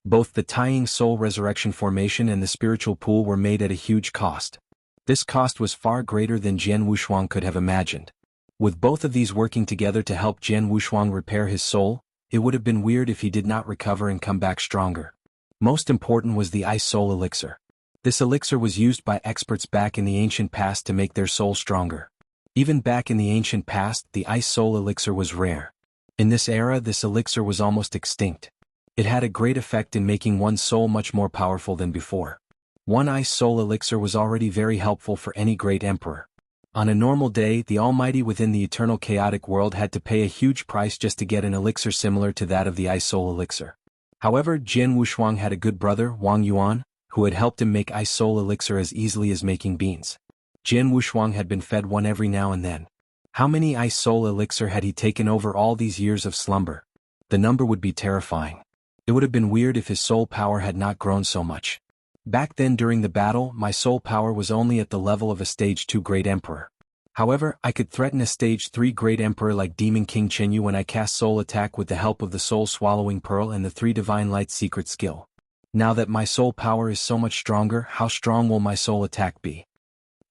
Both the Taiying soul resurrection formation and the spiritual pool were made at a huge cost. This cost was far greater than Jian Wushuang could have imagined. With both of these working together to help Jian Wushuang repair his soul, it would have been weird if he did not recover and come back stronger. Most important was the ice soul elixir. This elixir was used by experts back in the ancient past to make their soul stronger. Even back in the ancient past, the ice soul elixir was rare. In this era, this elixir was almost extinct. It had a great effect in making one's soul much more powerful than before. One ice soul elixir was already very helpful for any great emperor. On a normal day, the Almighty within the eternal chaotic world had to pay a huge price just to get an elixir similar to that of the ice soul elixir. However, Jian Wushuang had a good brother, Wang Yuan, who had helped him make ice soul elixir as easily as making beans. Jian Wushuang had been fed one every now and then. How many ice soul elixir had he taken over all these years of slumber? The number would be terrifying. It would have been weird if his soul power had not grown so much. Back then during the battle, my soul power was only at the level of a stage 2 great emperor. However, I could threaten a stage 3 great emperor like Demon King Chenyu when I cast soul attack with the help of the soul swallowing pearl and the 3 divine lights secret skill. Now that my soul power is so much stronger, how strong will my soul attack be?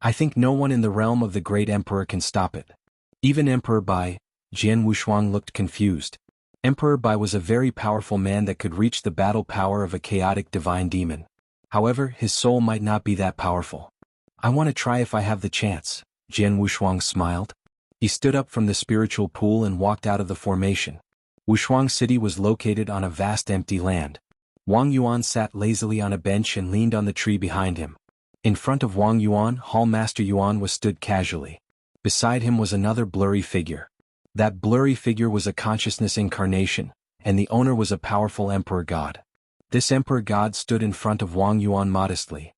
I think no one in the realm of the great emperor can stop it. Even Emperor Bai. Jian Wushuang looked confused. Emperor Bai was a very powerful man that could reach the battle power of a chaotic divine demon. However, his soul might not be that powerful. I want to try if I have the chance. Jian Wushuang smiled. He stood up from the spiritual pool and walked out of the formation. Wushuang City was located on a vast empty land. Wang Yuan sat lazily on a bench and leaned on the tree behind him. In front of Wang Yuan, Hall Master Yuan was stood casually. Beside him was another blurry figure. That blurry figure was a consciousness incarnation, and the owner was a powerful emperor god. This emperor god stood in front of Wang Yuan modestly.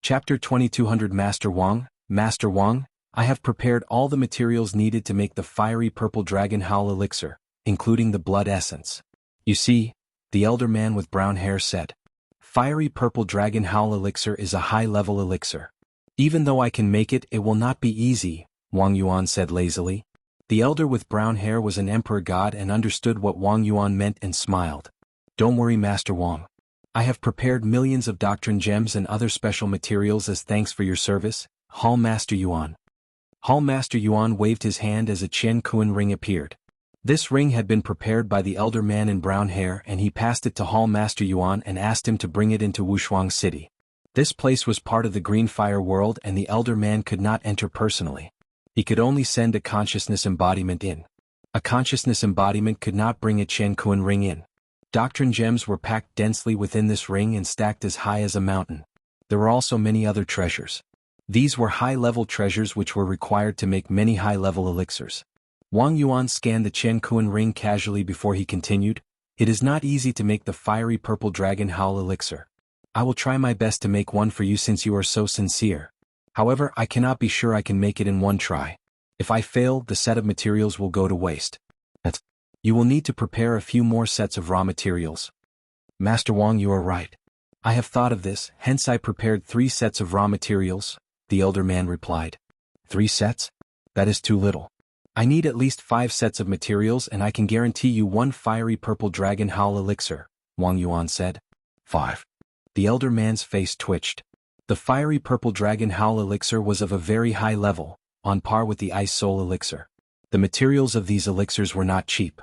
Chapter 2200 Master Wang, I have prepared all the materials needed to make the fiery purple dragon howl elixir, including the blood essence. You see, the elder man with brown hair said. Fiery purple dragon howl elixir is a high-level elixir. Even though I can make it, it will not be easy, Wang Yuan said lazily. The elder with brown hair was an emperor god and understood what Wang Yuan meant and smiled. Don't worry, Master Wang. I have prepared millions of doctrine gems and other special materials as thanks for your service, Hall Master Yuan. Hall Master Yuan waved his hand as a Qian Kuan ring appeared. This ring had been prepared by the elder man in brown hair and he passed it to Hall Master Yuan and asked him to bring it into Wushuang City. This place was part of the Green Fire world and the elder man could not enter personally. He could only send a consciousness embodiment in. A consciousness embodiment could not bring a Qian Kuan ring in. Doctrine gems were packed densely within this ring and stacked as high as a mountain. There were also many other treasures. These were high-level treasures which were required to make many high-level elixirs. Wang Yuan scanned the Qian Kuan ring casually before he continued, It is not easy to make the fiery purple dragon howl elixir. I will try my best to make one for you since you are so sincere. However, I cannot be sure I can make it in one try. If I fail, the set of materials will go to waste. You will need to prepare a few more sets of raw materials. Master Wang, you are right. I have thought of this, hence I prepared 3 sets of raw materials, the elder man replied. 3 sets? That is too little. I need at least 5 sets of materials and I can guarantee you 1 fiery purple dragon howl elixir, Wang Yuan said. 5. The elder man's face twitched. The fiery purple dragon howl elixir was of a very high level, on par with the ice soul elixir. The materials of these elixirs were not cheap.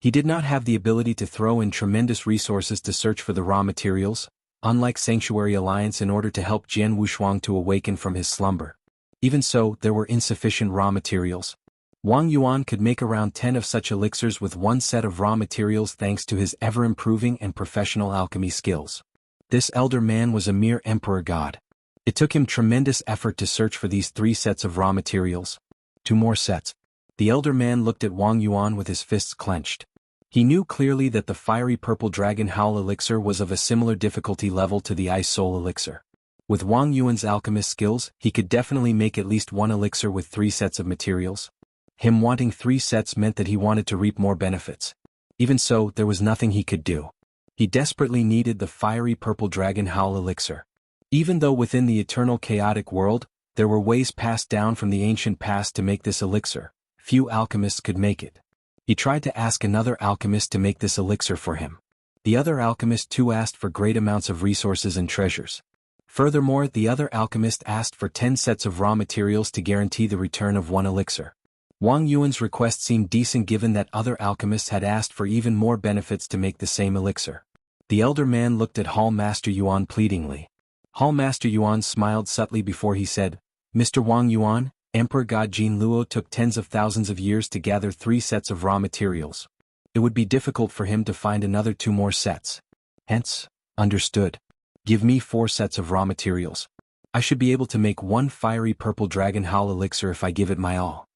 He did not have the ability to throw in tremendous resources to search for the raw materials, unlike Sanctuary Alliance in order to help Jian Wushuang to awaken from his slumber. Even so, there were insufficient raw materials. Wang Yuan could make around 10 of such elixirs with 1 set of raw materials thanks to his ever-improving and professional alchemy skills. This elder man was a mere emperor god. It took him tremendous effort to search for these 3 sets of raw materials. 2 more sets. The elder man looked at Wang Yuan with his fists clenched. He knew clearly that the fiery purple dragon howl elixir was of a similar difficulty level to the ice soul elixir. With Wang Yuan's alchemist skills, he could definitely make at least 1 elixir with 3 sets of materials. Him wanting 3 sets meant that he wanted to reap more benefits. Even so, there was nothing he could do. He desperately needed the fiery purple dragon howl elixir. Even though within the eternal chaotic world, there were ways passed down from the ancient past to make this elixir, few alchemists could make it. He tried to ask another alchemist to make this elixir for him. The other alchemist too asked for great amounts of resources and treasures. Furthermore, the other alchemist asked for 10 sets of raw materials to guarantee the return of 1 elixir. Wang Yuan's request seemed decent given that other alchemists had asked for even more benefits to make the same elixir. The elder man looked at Hall Master Yuan pleadingly. Hall Master Yuan smiled subtly before he said, Mr. Wang Yuan, Emperor God Jin Luo took tens of thousands of years to gather 3 sets of raw materials. It would be difficult for him to find another 2 more sets. Hence, understood. Give me 4 sets of raw materials. I should be able to make 1 fiery purple dragon howl elixir if I give it my all.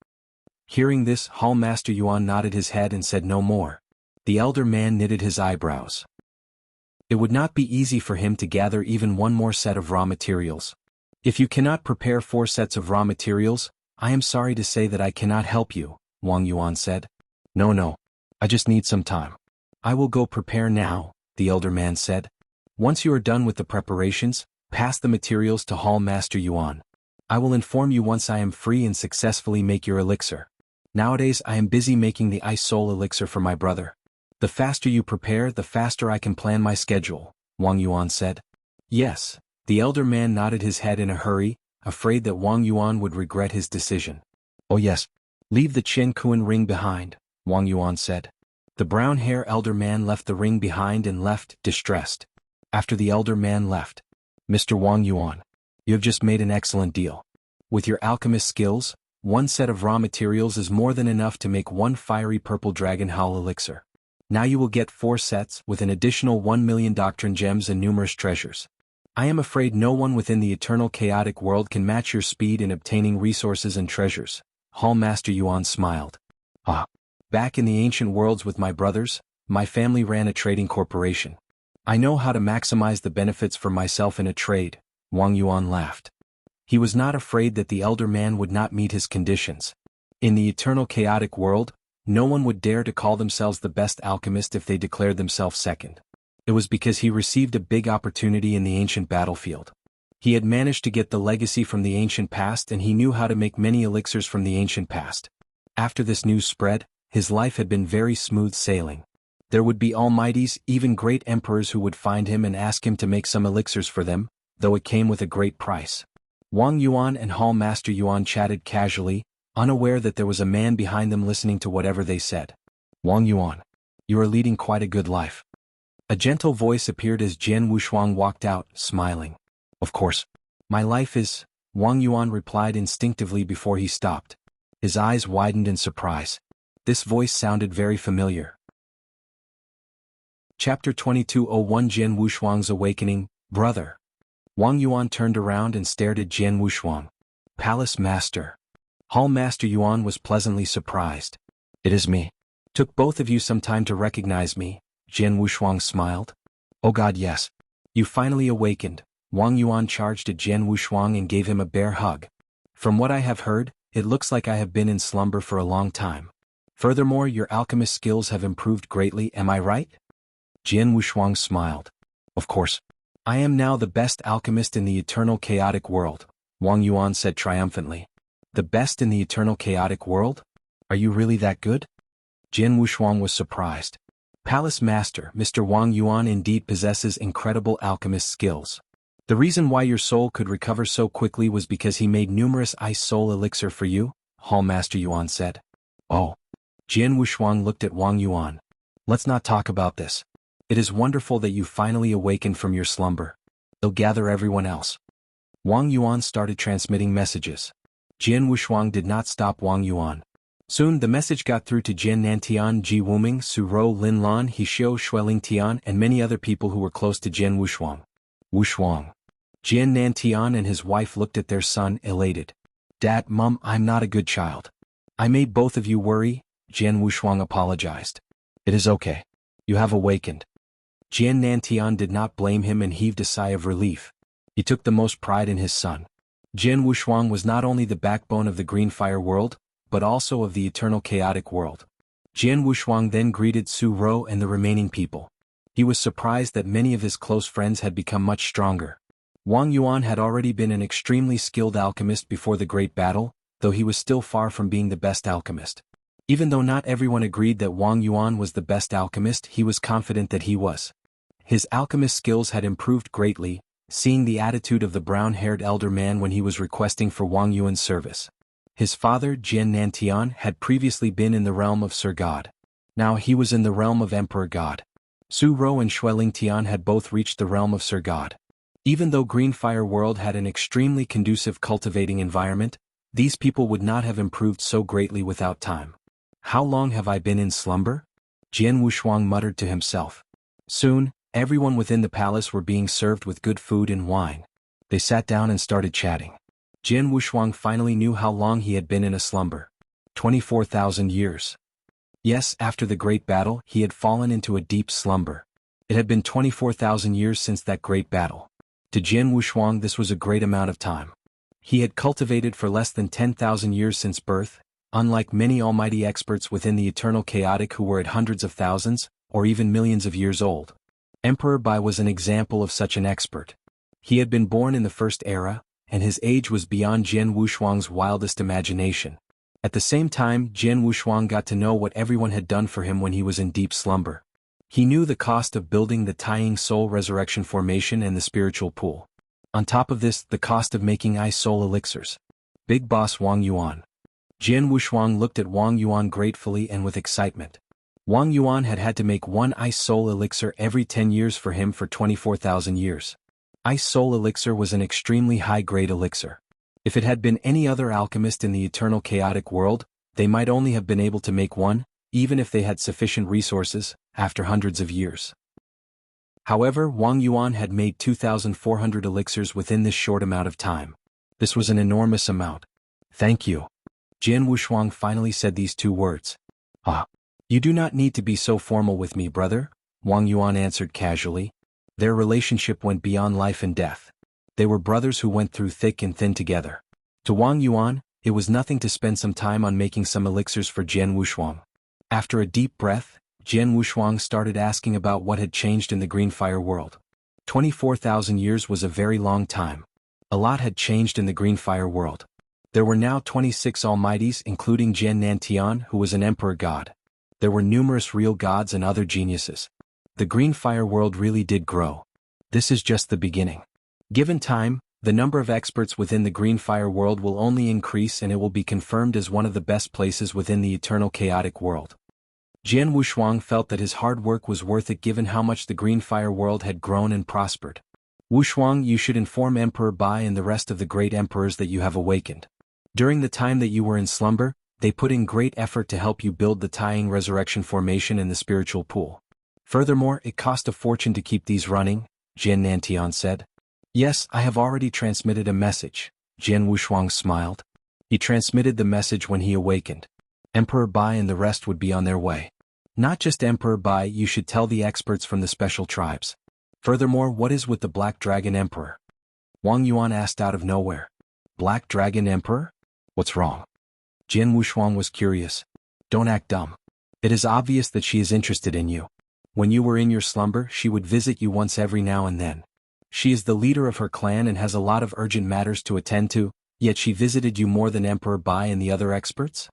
Hearing this, Hall Master Yuan nodded his head and said no more. The elder man knitted his eyebrows. It would not be easy for him to gather even 1 more set of raw materials. If you cannot prepare 4 sets of raw materials, I am sorry to say that I cannot help you, Wang Yuan said. No. I just need some time. I will go prepare now, the elder man said. Once you are done with the preparations, pass the materials to Hall Master Yuan. I will inform you once I am free and successfully make your elixir. Nowadays I am busy making the ice soul elixir for my brother. The faster you prepare, the faster I can plan my schedule, Wang Yuan said. Yes, the elder man nodded his head in a hurry, afraid that Wang Yuan would regret his decision. Oh yes, leave the Qian Kuan ring behind, Wang Yuan said. The brown-haired elder man left the ring behind and left, distressed. After the elder man left, Mr. Wang Yuan, you have just made an excellent deal. With your alchemist skills, 1 set of raw materials is more than enough to make 1 fiery purple dragon howl elixir. Now you will get 4 sets with an additional 1 million doctrine gems and numerous treasures. I am afraid no one within the eternal chaotic world can match your speed in obtaining resources and treasures. Hall Master Yuan smiled. Ah. Back in the ancient worlds with my brothers, my family ran a trading corporation. I know how to maximize the benefits for myself in a trade. Wang Yuan laughed. He was not afraid that the elder man would not meet his conditions. In the eternal chaotic world, no one would dare to call themselves the best alchemist if they declared themselves second. It was because he received a big opportunity in the ancient battlefield. He had managed to get the legacy from the ancient past and he knew how to make many elixirs from the ancient past. After this news spread, his life had been very smooth sailing. There would be almighties, even great emperors who would find him and ask him to make some elixirs for them, though it came with a great price. Wang Yuan and Hall Master Yuan chatted casually, unaware that there was a man behind them listening to whatever they said. Wang Yuan, you are leading quite a good life. A gentle voice appeared as Jian Wushuang walked out, smiling. Of course. My life is, Wang Yuan replied instinctively before he stopped. His eyes widened in surprise. This voice sounded very familiar. Chapter 2201 Jian Wushuang's Awakening, Brother. Wang Yuan turned around and stared at Jian Wushuang. Palace Master. Hall Master Yuan was pleasantly surprised. It is me. Took both of you some time to recognize me, Jian Wushuang smiled. Oh God, yes. You finally awakened. Wang Yuan charged at Jian Wushuang and gave him a bear hug. From what I have heard, it looks like I have been in slumber for a long time. Furthermore, your alchemist skills have improved greatly, am I right? Jian Wushuang smiled. Of course. I am now the best alchemist in the eternal chaotic world, Wang Yuan said triumphantly. The best in the eternal chaotic world? Are you really that good? Jian Wushuang was surprised. Palace Master, Mr. Wang Yuan indeed possesses incredible alchemist skills. The reason why your soul could recover so quickly was because he made numerous ice soul elixir for you, Hall Master Yuan said. Oh. Jian Wushuang looked at Wang Yuan. Let's not talk about this. It is wonderful that you finally awakened from your slumber. They'll gather everyone else. Wang Yuan started transmitting messages. Jian Wushuang did not stop Wang Yuan. Soon the message got through to Jian Nantian, Ji Wuming, Su Rou, Lin Lan, Hixio, Xueling Tian, and many other people who were close to Jian Wushuang. Wushuang. Jian Nantian and his wife looked at their son, elated. Dad, Mom, I'm not a good child. I made both of you worry, Jian Wushuang apologized. It is okay. You have awakened. Jian Nantian did not blame him and heaved a sigh of relief. He took the most pride in his son. Jian Wushuang was not only the backbone of the Green Fire world, but also of the eternal chaotic world. Jian Wushuang then greeted Su Rou and the remaining people. He was surprised that many of his close friends had become much stronger. Wang Yuan had already been an extremely skilled alchemist before the Great Battle, though he was still far from being the best alchemist. Even though not everyone agreed that Wang Yuan was the best alchemist, he was confident that he was. His alchemist skills had improved greatly, seeing the attitude of the brown-haired elder man when he was requesting for Wang Yuan's service. His father, Jian Nantian, had previously been in the realm of Sir God. Now he was in the realm of Emperor God. Su Rou and Xueling Tian had both reached the realm of Sir God. Even though Green Fire World had an extremely conducive cultivating environment, these people would not have improved so greatly without time. How long have I been in slumber? Jian Wushuang muttered to himself. Soon, everyone within the palace were being served with good food and wine. They sat down and started chatting. Jian Wushuang finally knew how long he had been in a slumber. 24,000 years. Yes, after the great battle, he had fallen into a deep slumber. It had been 24,000 years since that great battle. To Jian Wushuang this was a great amount of time. He had cultivated for less than 10,000 years since birth, unlike many almighty experts within the eternal chaotic who were at hundreds of thousands, or even millions of years old. Emperor Bai was an example of such an expert. He had been born in the first era, and his age was beyond Jian Wushuang's wildest imagination. At the same time, Jian Wushuang got to know what everyone had done for him when he was in deep slumber. He knew the cost of building the Taiying Soul Resurrection Formation and the Spiritual Pool. On top of this, the cost of making Ice Soul Elixirs. Big Boss Wang Yuan. Jian Wushuang looked at Wang Yuan gratefully and with excitement. Wang Yuan had had to make one Ice Soul Elixir every 10 years for him for 24,000 years. Ice Soul Elixir was an extremely high-grade elixir. If it had been any other alchemist in the eternal chaotic world, they might only have been able to make one, even if they had sufficient resources, after hundreds of years. However, Wang Yuan had made 2,400 elixirs within this short amount of time. This was an enormous amount. Thank you. Jian Wushuang finally said these two words. Ah. You do not need to be so formal with me, brother, Wang Yuan answered casually. Their relationship went beyond life and death. They were brothers who went through thick and thin together. To Wang Yuan, it was nothing to spend some time on making some elixirs for Jian Wushuang. After a deep breath, Jian Wushuang started asking about what had changed in the Green Fire world. 24,000 years was a very long time. A lot had changed in the Green Fire world. There were now 26 almighties, including Jian Nantian, who was an emperor god. There were numerous real gods and other geniuses. The Green Fire world really did grow. This is just the beginning. Given time, the number of experts within the Green Fire world will only increase, and it will be confirmed as one of the best places within the eternal chaotic world. Jian Wushuang felt that his hard work was worth it given how much the Green Fire world had grown and prospered. Wushuang, you should inform Emperor Bai and the rest of the great emperors that you have awakened. During the time that you were in slumber, they put in great effort to help you build the Taiying Resurrection Formation and the spiritual pool. Furthermore, it cost a fortune to keep these running, Jian Nantian said. Yes, I have already transmitted a message, Jian Wushuang smiled. He transmitted the message when he awakened. Emperor Bai and the rest would be on their way. Not just Emperor Bai, you should tell the experts from the special tribes. Furthermore, what is with the Black Dragon Emperor? Wang Yuan asked out of nowhere. Black Dragon Emperor? What's wrong? Jian Wushuang was curious. Don't act dumb. It is obvious that she is interested in you. When you were in your slumber, she would visit you once every now and then. She is the leader of her clan and has a lot of urgent matters to attend to, yet she visited you more than Emperor Bai and the other experts?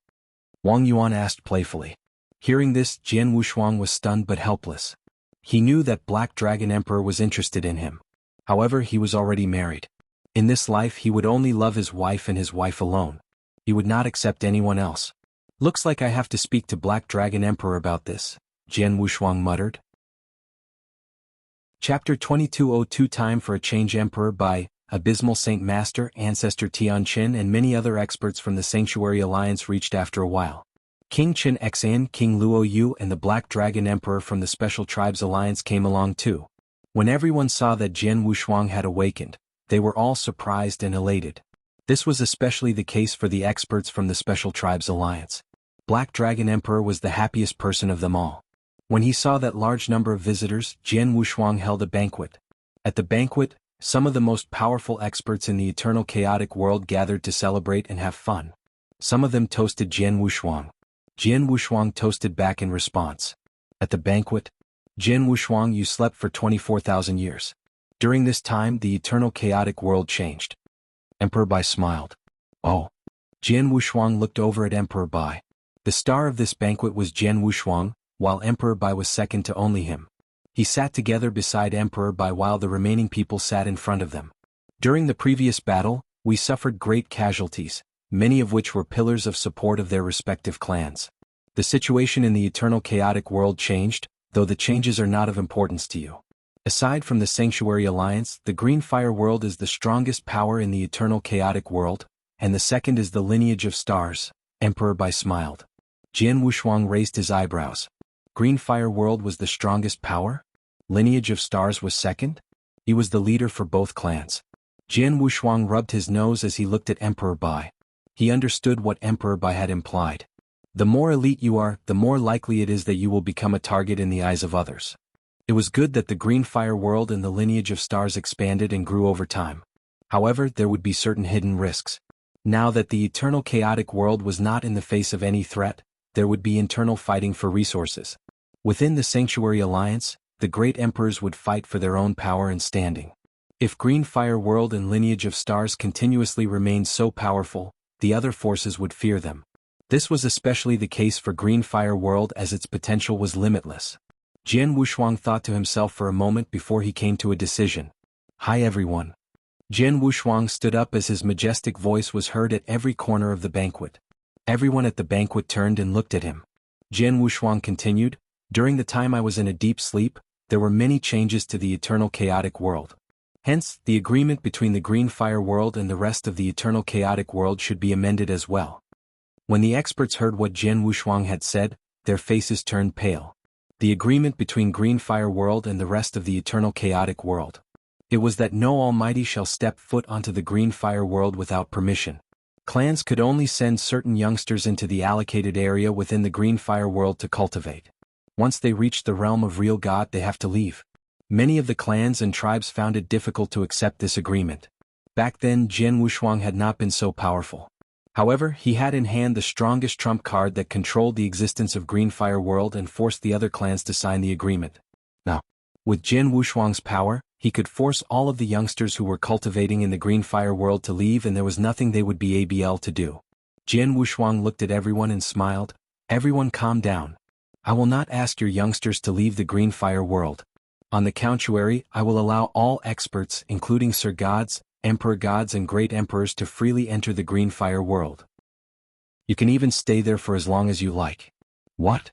Wang Yuan asked playfully. Hearing this, Jian Wushuang was stunned but helpless. He knew that Black Dragon Emperor was interested in him. However, he was already married. In this life he would only love his wife and his wife alone. He would not accept anyone else. Looks like I have to speak to Black Dragon Emperor about this, Jian Wushuang muttered. Chapter 2202 Time for a Change. Emperor Bai, Abysmal Saint Master, Ancestor Tian Qin and many other experts from the Sanctuary Alliance reached after a while. King Qin Xan, King Luo Yu and the Black Dragon Emperor from the Special Tribes Alliance came along too. When everyone saw that Jian Wushuang had awakened, they were all surprised and elated. This was especially the case for the experts from the Special Tribes Alliance. Black Dragon Emperor was the happiest person of them all. When he saw that large number of visitors, Jian Wushuang held a banquet. At the banquet, some of the most powerful experts in the eternal chaotic world gathered to celebrate and have fun. Some of them toasted Jian Wushuang. Jian Wushuang toasted back in response. At the banquet, Jian Wushuang, you slept for 24,000 years. During this time, the eternal chaotic world changed. Emperor Bai smiled. Oh. Jian Wushuang looked over at Emperor Bai. The star of this banquet was Jian Wushuang, while Emperor Bai was second to only him. He sat together beside Emperor Bai while the remaining people sat in front of them. During the previous battle, we suffered great casualties, many of which were pillars of support of their respective clans. The situation in the eternal chaotic world changed, though the changes are not of importance to you. Aside from the Sanctuary Alliance, the Green Fire world is the strongest power in the eternal chaotic world, and the second is the lineage of stars. Emperor Bai smiled. Jian Wushuang raised his eyebrows. Green Fire world was the strongest power? Lineage of stars was second? He was the leader for both clans. Jian Wushuang rubbed his nose as he looked at Emperor Bai. He understood what Emperor Bai had implied. The more elite you are, the more likely it is that you will become a target in the eyes of others. It was good that the Green Fire world and the lineage of stars expanded and grew over time. However, there would be certain hidden risks. Now that the eternal chaotic world was not in the face of any threat, there would be internal fighting for resources. Within the Sanctuary Alliance, the great emperors would fight for their own power and standing. If Green Fire world and lineage of stars continuously remained so powerful, the other forces would fear them. This was especially the case for Green Fire world as its potential was limitless. Jian Wushuang thought to himself for a moment before he came to a decision. Hi everyone. Jian Wushuang stood up as his majestic voice was heard at every corner of the banquet. Everyone at the banquet turned and looked at him. Jian Wushuang continued, during the time I was in a deep sleep, there were many changes to the eternal chaotic world. Hence, the agreement between the Green Fire world and the rest of the eternal chaotic world should be amended as well. When the experts heard what Jian Wushuang had said, their faces turned pale. The agreement between Green Fire World and the rest of the Eternal Chaotic World. It was that no Almighty shall step foot onto the Green Fire World without permission. Clans could only send certain youngsters into the allocated area within the Green Fire World to cultivate. Once they reach the realm of real God, they have to leave. Many of the clans and tribes found it difficult to accept this agreement. Back then, Jianghu Shuang had not been so powerful. However, he had in hand the strongest trump card that controlled the existence of Green Fire World and forced the other clans to sign the agreement. Now, with Jianghu Shuang's power, he could force all of the youngsters who were cultivating in the Green Fire World to leave, and there was nothing they would be able to do. Jianghu Shuang looked at everyone and smiled. Everyone calm down. I will not ask your youngsters to leave the Green Fire World. On the contrary, I will allow all experts, including Sir Gods, Emperor Gods and Great Emperors, to freely enter the Green Fire World. You can even stay there for as long as you like. What?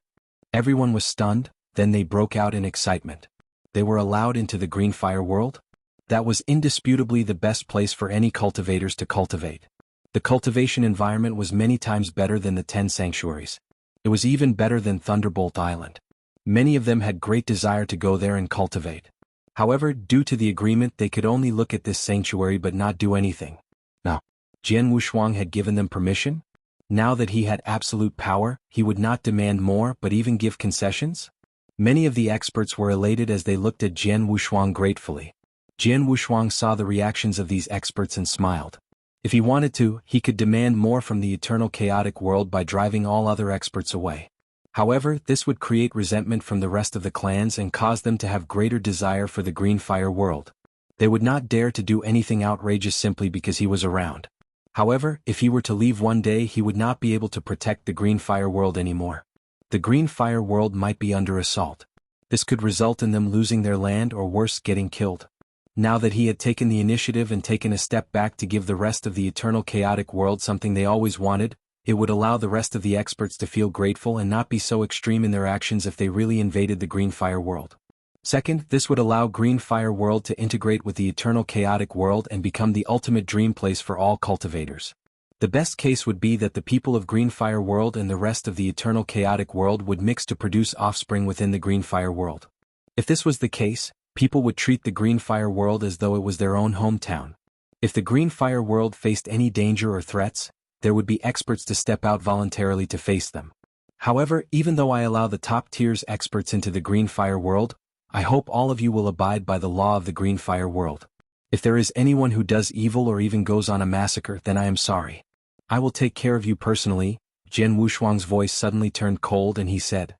Everyone was stunned, then they broke out in excitement. They were allowed into the Green Fire World? That was indisputably the best place for any cultivators to cultivate. The cultivation environment was many times better than the 10 sanctuaries. It was even better than Thunderbolt Island. Many of them had great desire to go there and cultivate. However, due to the agreement, they could only look at this sanctuary but not do anything. Now, Jianghu Shuang had given them permission? Now that he had absolute power, he would not demand more but even give concessions? Many of the experts were elated as they looked at Jianghu Shuang gratefully. Jianghu Shuang saw the reactions of these experts and smiled. If he wanted to, he could demand more from the Eternal Chaotic World by driving all other experts away. However, this would create resentment from the rest of the clans and cause them to have greater desire for the Green Fire World. They would not dare to do anything outrageous simply because he was around. However, if he were to leave one day, he would not be able to protect the Green Fire World anymore. The Green Fire World might be under assault. This could result in them losing their land or worse, getting killed. Now that he had taken the initiative and taken a step back to give the rest of the Eternal Chaotic World something they always wanted, it would allow the rest of the experts to feel grateful and not be so extreme in their actions if they really invaded the Green Fire World. Second, this would allow Green Fire World to integrate with the Eternal Chaotic World and become the ultimate dream place for all cultivators. The best case would be that the people of Green Fire World and the rest of the Eternal Chaotic World would mix to produce offspring within the Green Fire World. If this was the case, people would treat the Green Fire World as though it was their own hometown. If the Green Fire World faced any danger or threats, there would be experts to step out voluntarily to face them. However, even though I allow the top tiers experts into the Green Fire World, I hope all of you will abide by the law of the Green Fire World. If there is anyone who does evil or even goes on a massacre, then I am sorry. I will take care of you personally. Jianghu Shuang's voice suddenly turned cold and he said.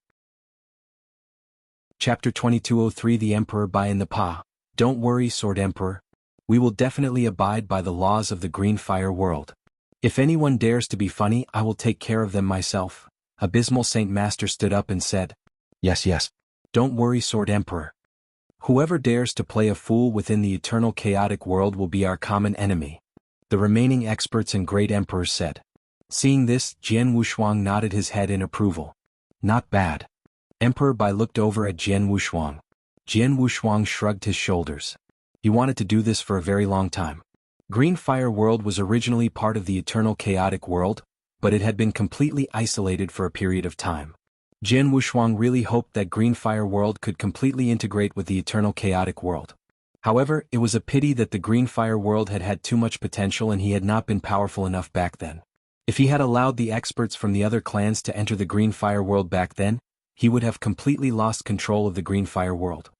Chapter 2203 The Emperor Bai in the Pa. Don't worry, Sword Emperor. We will definitely abide by the laws of the Green Fire World. If anyone dares to be funny, I will take care of them myself. Abysmal Saint Master stood up and said. Yes. Don't worry, Sword Emperor. Whoever dares to play a fool within the Eternal Chaotic World will be our common enemy. The remaining experts and great emperors said. Seeing this, Jianghu Shuang nodded his head in approval. Not bad. Emperor Bai looked over at Jianghu Shuang. Jianghu Shuang shrugged his shoulders. He wanted to do this for a very long time. Green Fire World was originally part of the Eternal Chaotic World, but it had been completely isolated for a period of time. Jianghu Shuang really hoped that Green Fire World could completely integrate with the Eternal Chaotic World. However, it was a pity that the Green Fire World had had too much potential and he had not been powerful enough back then. If he had allowed the experts from the other clans to enter the Green Fire World back then, he would have completely lost control of the Green Fire World.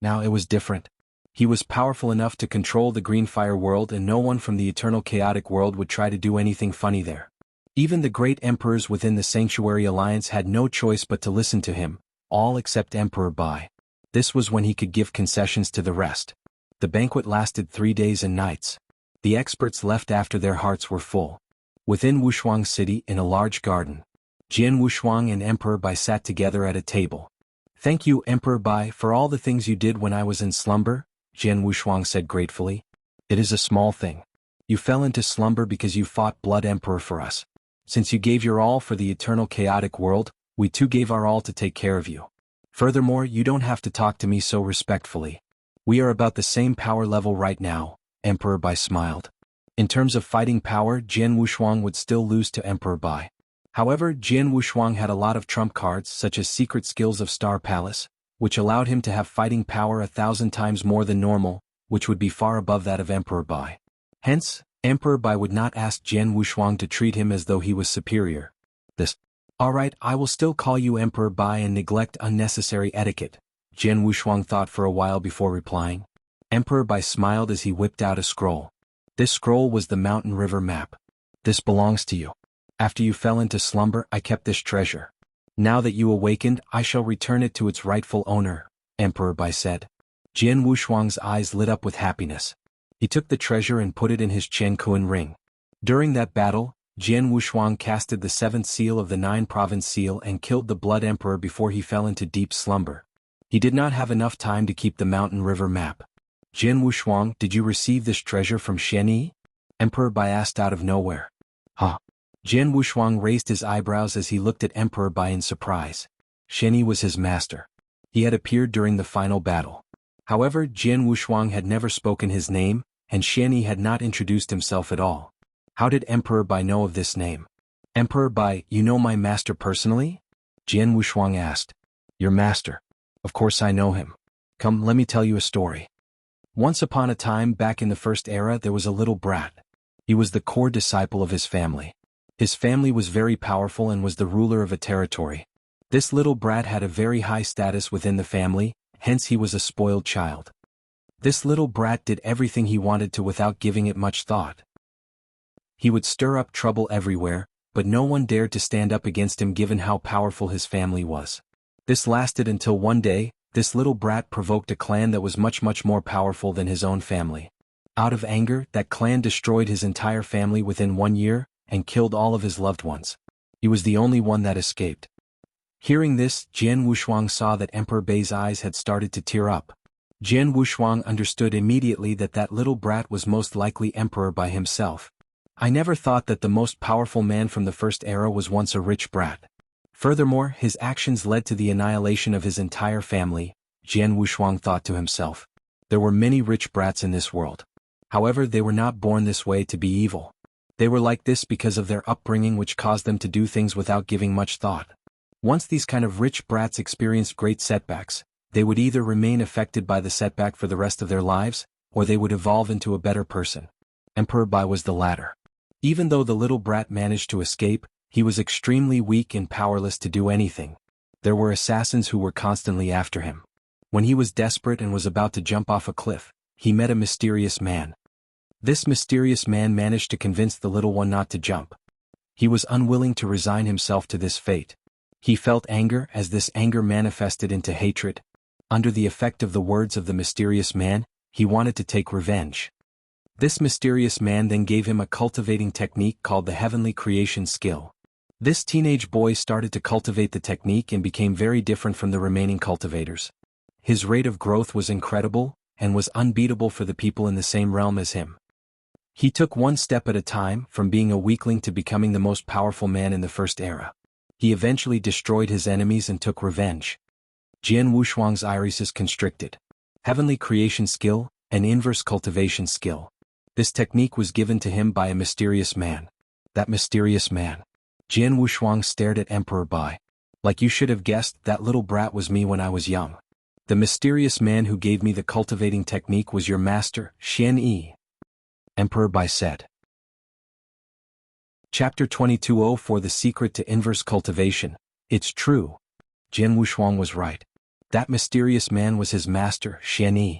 Now it was different. He was powerful enough to control the Green Fire World and no one from the Eternal Chaotic World would try to do anything funny there. Even the great emperors within the Sanctuary Alliance had no choice but to listen to him, all except Emperor Bai. This was when he could give concessions to the rest. The banquet lasted 3 days and nights. The experts left after their hearts were full. Within Wushuang City, in a large garden, Jianghu Shuang and Emperor Bai sat together at a table. Thank you, Emperor Bai, for all the things you did when I was in slumber, Jianghu Shuang said gratefully. It is a small thing. You fell into slumber because you fought Blood Emperor for us. Since you gave your all for the Eternal Chaotic World, we too gave our all to take care of you. Furthermore, you don't have to talk to me so respectfully. We are about the same power level right now, Emperor Bai smiled. In terms of fighting power, Jianghu Shuang would still lose to Emperor Bai. However, Jian Wushuang had a lot of trump cards such as secret skills of Star Palace, which allowed him to have fighting power 1,000 times more than normal, which would be far above that of Emperor Bai. Hence, Emperor Bai would not ask Jian Wushuang to treat him as though he was superior. Alright, I will still call you Emperor Bai and neglect unnecessary etiquette, Jian Wushuang thought for a while before replying. Emperor Bai smiled as he whipped out a scroll. This scroll was the Mountain River map. This belongs to you. After you fell into slumber, I kept this treasure. Now that you awakened, I shall return it to its rightful owner, Emperor Bai said. Jian Wushuang's eyes lit up with happiness. He took the treasure and put it in his Qiankuan ring. During that battle, Jian Wushuang casted the 7th seal of the 9-province seal and killed the Blood Emperor before he fell into deep slumber. He did not have enough time to keep the Mountain River map. Jian Wushuang, did you receive this treasure from Xianyi? Emperor Bai asked out of nowhere. Huh? Jian Wushuang raised his eyebrows as he looked at Emperor Bai in surprise. Xianyi was his master. He had appeared during the final battle. However, Jian Wushuang had never spoken his name, and Xianyi had not introduced himself at all. How did Emperor Bai know of this name? Emperor Bai, you know my master personally? Jian Wushuang asked. Your master? Of course I know him. Come, let me tell you a story. Once upon a time back in the First Era there was a little brat. He was the core disciple of his family. His family was very powerful and was the ruler of a territory. This little brat had a very high status within the family, hence he was a spoiled child. This little brat did everything he wanted to without giving it much thought. He would stir up trouble everywhere, but no one dared to stand up against him given how powerful his family was. This lasted until one day, this little brat provoked a clan that was much more powerful than his own family. Out of anger, that clan destroyed his entire family within 1 year, and killed all of his loved ones. He was the only one that escaped. Hearing this, Jian Wushuang saw that Emperor Bai's eyes had started to tear up. Jian Wushuang understood immediately that that little brat was most likely Emperor Bai himself. I never thought that the most powerful man from the First Era was once a rich brat. Furthermore, his actions led to the annihilation of his entire family, Jian Wushuang thought to himself. There were many rich brats in this world. However, they were not born this way to be evil. They were like this because of their upbringing which caused them to do things without giving much thought. Once these kind of rich brats experienced great setbacks, they would either remain affected by the setback for the rest of their lives, or they would evolve into a better person. Emperor Bai was the latter. Even though the little brat managed to escape, he was extremely weak and powerless to do anything. There were assassins who were constantly after him. When he was desperate and was about to jump off a cliff, he met a mysterious man. This mysterious man managed to convince the little one not to jump. He was unwilling to resign himself to this fate. He felt anger as this anger manifested into hatred. Under the effect of the words of the mysterious man, he wanted to take revenge. This mysterious man then gave him a cultivating technique called the Heavenly Creation skill. This teenage boy started to cultivate the technique and became very different from the remaining cultivators. His rate of growth was incredible, and was unbeatable for the people in the same realm as him. He took one step at a time, from being a weakling to becoming the most powerful man in the First Era. He eventually destroyed his enemies and took revenge. Jian Wushuang's irises constricted. Heavenly Creation skill, an inverse cultivation skill. This technique was given to him by a mysterious man. That mysterious man. Jian Wushuang stared at Emperor Bai. Like you should have guessed, that little brat was me when I was young. The mysterious man who gave me the cultivating technique was your master, Xianyi. Emperor Bai said. Chapter 2204 The Secret to Inverse Cultivation. It's true. Jian Wushuang was right. That mysterious man was his master, Xianyi.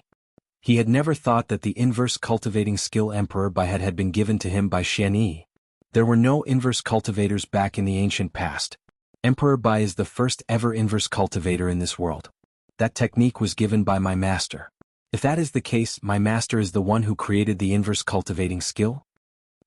He had never thought that the inverse cultivating skill Emperor Bai had been given to him by Xianyi. There were no inverse cultivators back in the ancient past. Emperor Bai is the first ever inverse cultivator in this world. That technique was given by my master. If that is the case, my master is the one who created the inverse cultivating skill?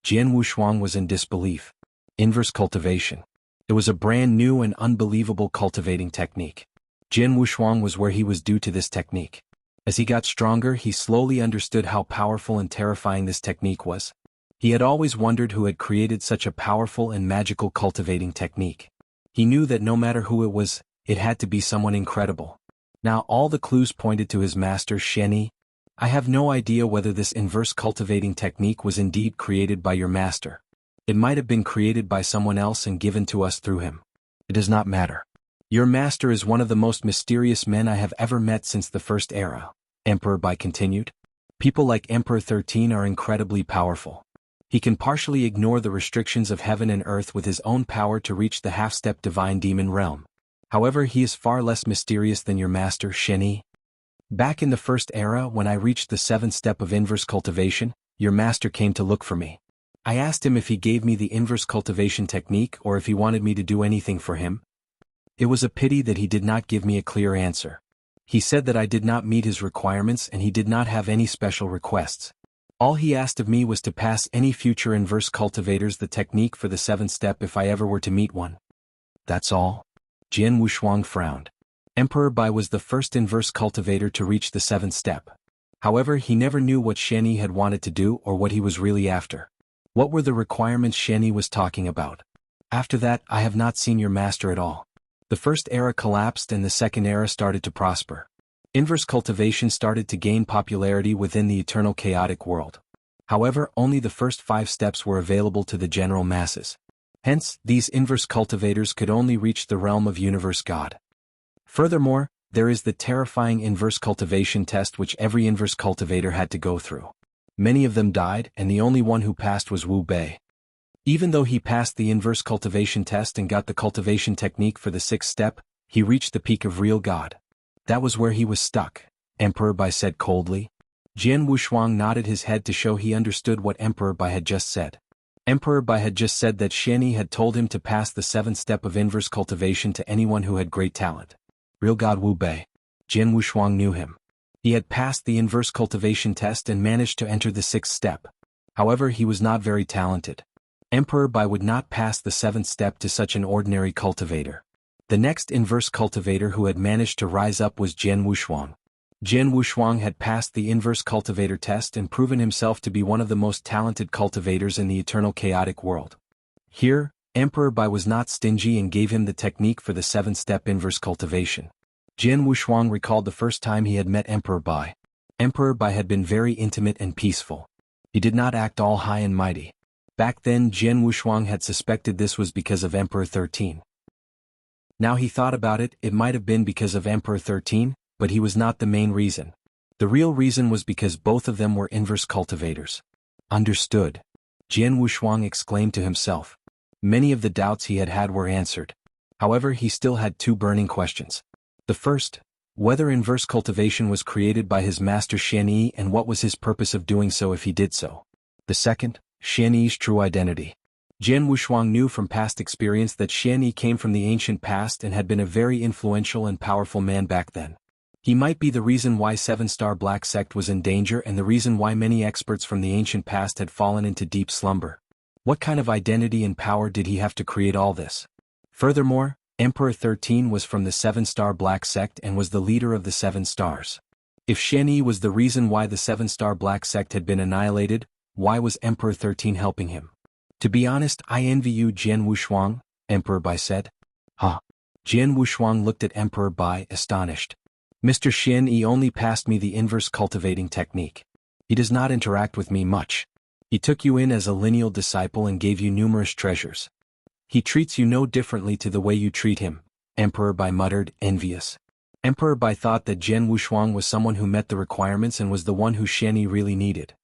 Jian Wushuang was in disbelief. Inverse cultivation. It was a brand new and unbelievable cultivating technique. Jian Wushuang was where he was due to this technique. As he got stronger, he slowly understood how powerful and terrifying this technique was. He had always wondered who had created such a powerful and magical cultivating technique. He knew that no matter who it was, it had to be someone incredible. Now all the clues pointed to his master Xianyi. I have no idea whether this inverse cultivating technique was indeed created by your master. It might have been created by someone else and given to us through him. It does not matter. Your master is one of the most mysterious men I have ever met since the First Era, Emperor Bai continued. People like Emperor 13 are incredibly powerful. He can partially ignore the restrictions of heaven and earth with his own power to reach the half-step divine demon realm. However, he is far less mysterious than your master, Shen. Back in the First Era, when I reached the 7th step of inverse cultivation, your master came to look for me. I asked him if he gave me the inverse cultivation technique or if he wanted me to do anything for him. It was a pity that he did not give me a clear answer. He said that I did not meet his requirements and he did not have any special requests. All he asked of me was to pass any future inverse cultivators the technique for the 7th step if I ever were to meet one. That's all? Jian Wushuang frowned. Emperor Bai was the first inverse cultivator to reach the 7th step. However, he never knew what Shen Yi had wanted to do or what he was really after. What were the requirements Shen Yi was talking about? After that, I have not seen your master at all. The First Era collapsed and the Second Era started to prosper. Inverse cultivation started to gain popularity within the eternal chaotic world. However, only the first 5 steps were available to the general masses. Hence, these inverse cultivators could only reach the realm of Universe God. Furthermore, there is the terrifying inverse cultivation test which every inverse cultivator had to go through. Many of them died, and the only one who passed was Wu Bei. Even though he passed the inverse cultivation test and got the cultivation technique for the 6th step, he reached the peak of real God. That was where he was stuck, Emperor Bai said coldly. Jian Wushuang nodded his head to show he understood what Emperor Bai had just said. Emperor Bai had just said that Shen Yi had told him to pass the 7th step of inverse cultivation to anyone who had great talent. Real God Wu Bei. Jian Wushuang knew him. He had passed the inverse cultivation test and managed to enter the 6th step. However, he was not very talented. Emperor Bai would not pass the 7th step to such an ordinary cultivator. The next inverse cultivator who had managed to rise up was Jian Wushuang. Jian Wushuang had passed the inverse cultivator test and proven himself to be one of the most talented cultivators in the eternal chaotic world. Here, Emperor Bai was not stingy and gave him the technique for the 7th step inverse cultivation. Jian Wushuang recalled the first time he had met Emperor Bai. Emperor Bai had been very intimate and peaceful. He did not act all high and mighty. Back then, Jian Wushuang had suspected this was because of Emperor 13. Now he thought about it, it might have been because of Emperor 13, but he was not the main reason. The real reason was because both of them were inverse cultivators. Understood. Jian Wushuang exclaimed to himself. Many of the doubts he had had were answered. However, he still had 2 burning questions. The first, whether inverse cultivation was created by his master Shen Yi and what was his purpose of doing so if he did so. The second, Shen Yi's true identity. Jian Wushuang knew from past experience that Shen Yi came from the ancient past and had been a very influential and powerful man back then. He might be the reason why 7-star Black Sect was in danger and the reason why many experts from the ancient past had fallen into deep slumber. What kind of identity and power did he have to create all this? Furthermore, Emperor 13 was from the 7-star Black Sect and was the leader of the 7 stars. If Shen Yi was the reason why the 7-star Black Sect had been annihilated, why was Emperor 13 helping him? To be honest, I envy you, Jian Wushuang, Emperor Bai said. Huh? Jian Wushuang looked at Emperor Bai, astonished. Mr. Shen Yi only passed me the inverse cultivating technique. He does not interact with me much. He took you in as a lineal disciple and gave you numerous treasures. He treats you no differently to the way you treat him, Emperor Bai muttered, envious. Emperor Bai thought that Jian Wushuang was someone who met the requirements and was the one who Shen Yi really needed.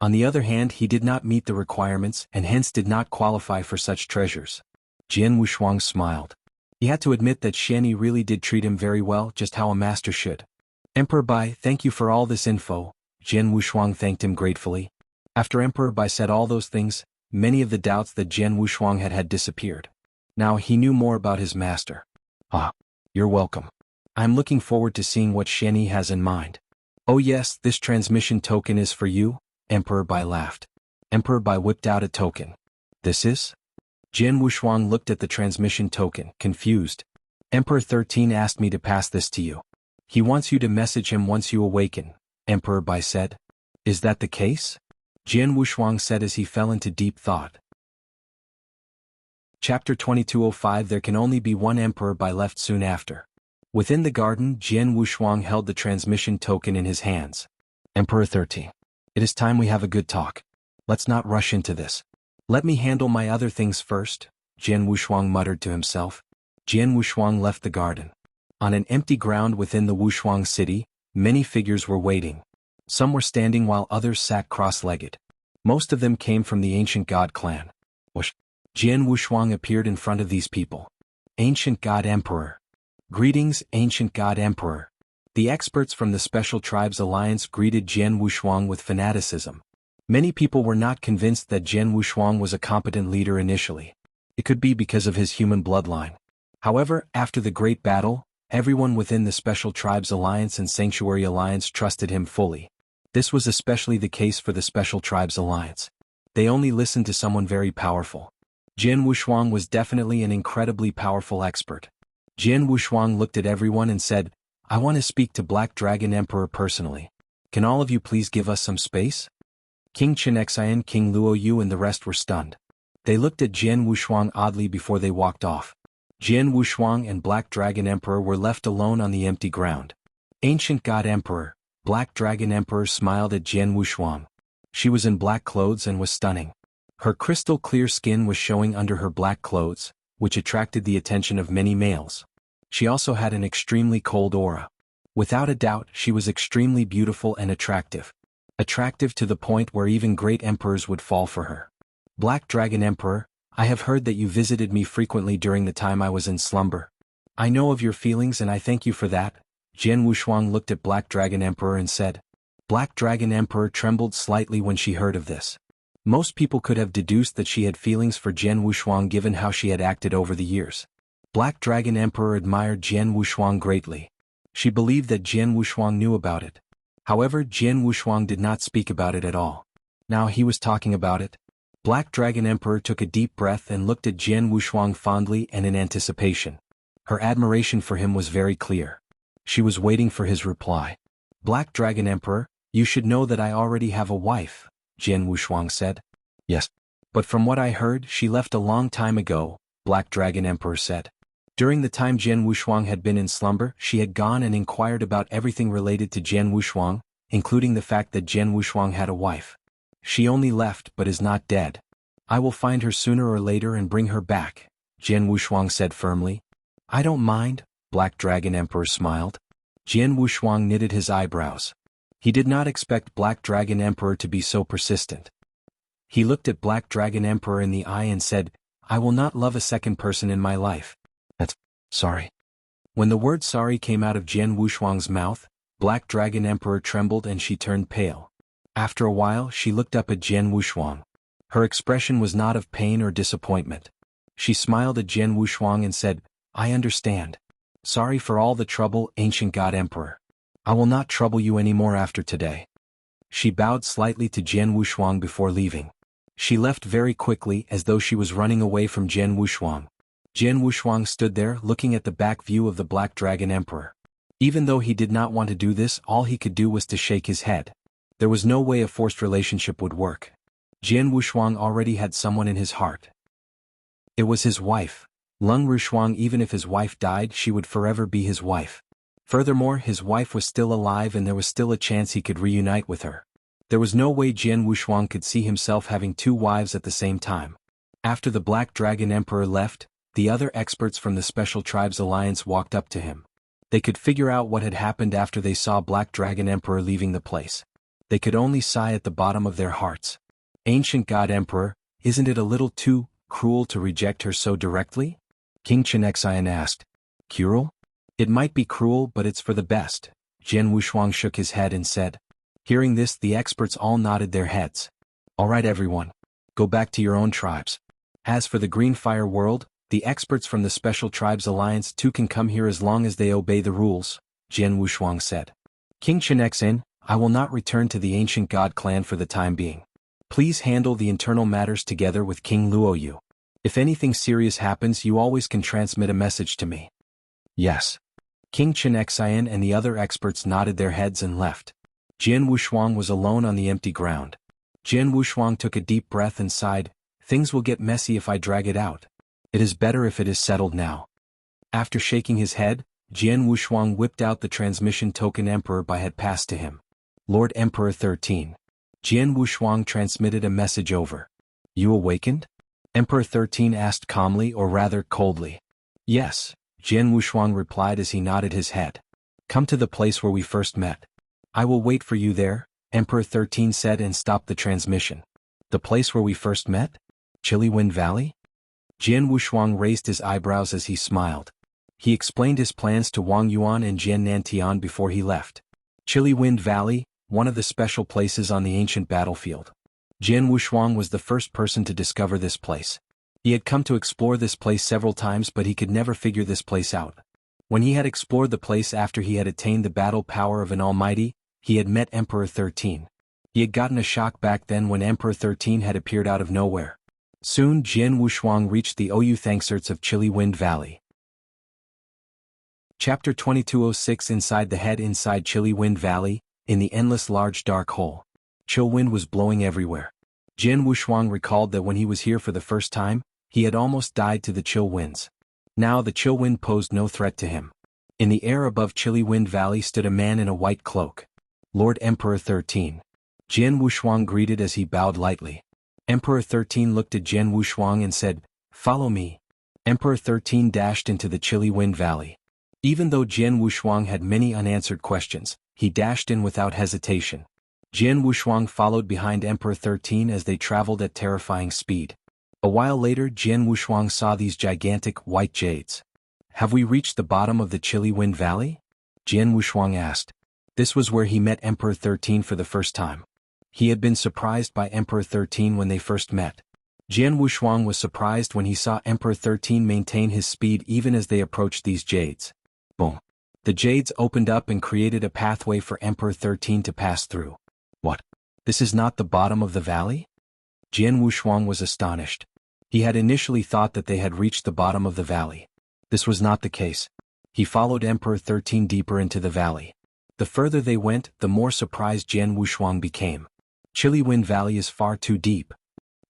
On the other hand, he did not meet the requirements and hence did not qualify for such treasures. Jian Wushuang smiled. He had to admit that Shen Yi really did treat him very well, just how a master should. Emperor Bai, thank you for all this info. Jian Wushuang thanked him gratefully. After Emperor Bai said all those things, many of the doubts that Jian Wushuang had disappeared. Now he knew more about his master. Ah, you're welcome. I'm looking forward to seeing what Shen Yi has in mind. Oh yes, this transmission token is for you, Emperor Bai laughed. Emperor Bai whipped out a token. This is? Jian Wushuang looked at the transmission token, confused. Emperor 13 asked me to pass this to you. He wants you to message him once you awaken, Emperor Bai said. Is that the case? Jian Wushuang said as he fell into deep thought. Chapter 2205 There can only be one Emperor Bai left soon after. Within the garden, Jian Wushuang held the transmission token in his hands. Emperor 13. It is time we have a good talk. Let's not rush into this. Let me handle my other things first, Jian Wushuang muttered to himself. Jian Wushuang left the garden. On an empty ground within the Wushuang city, many figures were waiting. Some were standing while others sat cross-legged. Most of them came from the ancient god clan. Jian Wushuang appeared in front of these people. Ancient God Emperor. Greetings, Ancient God Emperor. The experts from the Special Tribes Alliance greeted Jian Wushuang with fanaticism. Many people were not convinced that Jian Wushuang was a competent leader initially. It could be because of his human bloodline. However, after the Great Battle, everyone within the Special Tribes Alliance and Sanctuary Alliance trusted him fully. This was especially the case for the Special Tribes Alliance. They only listened to someone very powerful. Jian Wushuang was definitely an incredibly powerful expert. Jian Wushuang looked at everyone and said, I want to speak to Black Dragon Emperor personally. Can all of you please give us some space? King Chenxian, King Luoyu and the rest were stunned. They looked at Jian Wushuang oddly before they walked off. Jian Wushuang and Black Dragon Emperor were left alone on the empty ground. Ancient God Emperor, Black Dragon Emperor smiled at Jian Wushuang. She was in black clothes and was stunning. Her crystal-clear skin was showing under her black clothes, which attracted the attention of many males. She also had an extremely cold aura. Without a doubt, she was extremely beautiful and attractive. Attractive to the point where even great emperors would fall for her. Black Dragon Emperor, I have heard that you visited me frequently during the time I was in slumber. I know of your feelings and I thank you for that. Jian Wushuang looked at Black Dragon Emperor and said. Black Dragon Emperor trembled slightly when she heard of this. Most people could have deduced that she had feelings for Jian Wushuang given how she had acted over the years. Black Dragon Emperor admired Jian Wushuang greatly. She believed that Jian Wushuang knew about it. However, Jian Wushuang did not speak about it at all. Now he was talking about it. Black Dragon Emperor took a deep breath and looked at Jian Wushuang fondly and in anticipation. Her admiration for him was very clear. She was waiting for his reply. Black Dragon Emperor, you should know that I already have a wife, Jian Wushuang said. Yes. But from what I heard, she left a long time ago, Black Dragon Emperor said. During the time Jian Wushuang had been in slumber, she had gone and inquired about everything related to Jian Wushuang, including the fact that Jian Wushuang had a wife. She only left but is not dead. I will find her sooner or later and bring her back, Jian Wushuang said firmly. I don't mind, Black Dragon Emperor smiled. Jian Wushuang knitted his eyebrows. He did not expect Black Dragon Emperor to be so persistent. He looked at Black Dragon Emperor in the eye and said, I will not love a second person in my life. That's sorry. When the word sorry came out of Jian Wushuang's mouth, Black Dragon Emperor trembled and she turned pale. After a while she looked up at Jian Wushuang. Her expression was not of pain or disappointment. She smiled at Jian Wushuang and said, I understand. Sorry for all the trouble, Ancient God Emperor. I will not trouble you anymore after today. She bowed slightly to Jian Wushuang before leaving. She left very quickly as though she was running away from Jian Wushuang. Jian Wushuang stood there looking at the back view of the Black Dragon Emperor. Even though he did not want to do this, all he could do was to shake his head. There was no way a forced relationship would work. Jian Wushuang already had someone in his heart. It was his wife. Lung Rushuang. Even if his wife died, she would forever be his wife. Furthermore, his wife was still alive and there was still a chance he could reunite with her. There was no way Jian Wushuang could see himself having two wives at the same time. After the Black Dragon Emperor left, the other experts from the Special Tribes Alliance walked up to him. They could figure out what had happened after they saw Black Dragon Emperor leaving the place. They could only sigh at the bottom of their hearts. Ancient God Emperor, isn't it a little too cruel to reject her so directly? King Chenxian asked. Cruel? It might be cruel, but it's for the best. Jian Wushuang shook his head and said. Hearing this, the experts all nodded their heads. All right everyone. Go back to your own tribes. As for the Green Fire World, the experts from the Special Tribes Alliance too can come here as long as they obey the rules, Jian Wushuang said. King Chenxian, I will not return to the ancient god clan for the time being. Please handle the internal matters together with King Luoyu. If anything serious happens, you always can transmit a message to me. Yes. King Chenxian and the other experts nodded their heads and left. Jian Wushuang was alone on the empty ground. Jian Wushuang took a deep breath and sighed, things will get messy if I drag it out. It is better if it is settled now. After shaking his head, Jian Wushuang whipped out the transmission token Emperor Bai had passed to him. Lord Emperor 13. Jian Wushuang transmitted a message over. You awakened? Emperor 13 asked calmly or rather coldly. Yes, Jian Wushuang replied as he nodded his head. Come to the place where we first met. I will wait for you there, Emperor 13 said and stopped the transmission. The place where we first met? Chilly Wind Valley? Jian Wushuang raised his eyebrows as he smiled. He explained his plans to Wang Yuan and Jian Nantian before he left. Chilly Wind Valley, one of the special places on the ancient battlefield. Jian Wushuang was the first person to discover this place. He had come to explore this place several times but he could never figure this place out. When he had explored the place after he had attained the battle power of an almighty, he had met Emperor 13. He had gotten a shock back then when Emperor 13 had appeared out of nowhere. Soon Jian Wushuang reached the Oyu Thangserts of Chilly Wind Valley. Chapter 2206 Inside the Head. Inside Chilly Wind Valley, in the endless large dark hole. Chill wind was blowing everywhere. Jian Wushuang recalled that when he was here for the first time, he had almost died to the chill winds. Now the chill wind posed no threat to him. In the air above Chilly Wind Valley stood a man in a white cloak. Lord Emperor 13. Jian Wushuang greeted as he bowed lightly. Emperor 13 looked at Jian Wushuang and said, "Follow me." Emperor 13 dashed into the Chilly Wind Valley. Even though Jian Wushuang had many unanswered questions, he dashed in without hesitation. Jian Wushuang followed behind Emperor 13 as they traveled at terrifying speed. A while later Jian Wushuang saw these gigantic white jades. Have we reached the bottom of the Chilly Wind Valley? Jian Wushuang asked. This was where he met Emperor 13 for the first time. He had been surprised by Emperor 13 when they first met. Jian Wushuang was surprised when he saw Emperor 13 maintain his speed even as they approached these jades. Boom. The jades opened up and created a pathway for Emperor 13 to pass through. What? This is not the bottom of the valley? Jian Wushuang was astonished. He had initially thought that they had reached the bottom of the valley. This was not the case. He followed Emperor 13 deeper into the valley. The further they went, the more surprised Jian Wushuang became. Chilly Wind Valley is far too deep.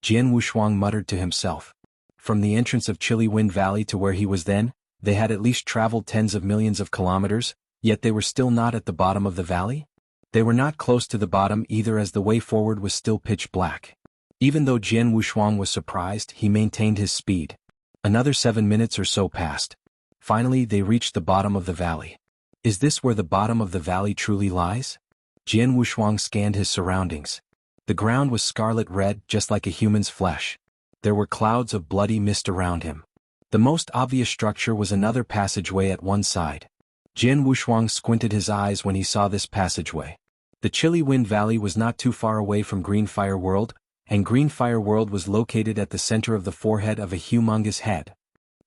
Jian Wushuang muttered to himself. From the entrance of Chilly Wind Valley to where he was then, they had at least traveled tens of millions of kilometers, yet they were still not at the bottom of the valley? They were not close to the bottom either as the way forward was still pitch black. Even though Jian Wushuang was surprised, he maintained his speed. Another 7 minutes or so passed. Finally they reached the bottom of the valley. Is this where the bottom of the valley truly lies? Jian Wushuang scanned his surroundings. The ground was scarlet red just like a human's flesh. There were clouds of bloody mist around him. The most obvious structure was another passageway at one side. Jian Wushuang squinted his eyes when he saw this passageway. The Chilly Wind Valley was not too far away from Green Fire World, and Green Fire World was located at the center of the forehead of a humongous head.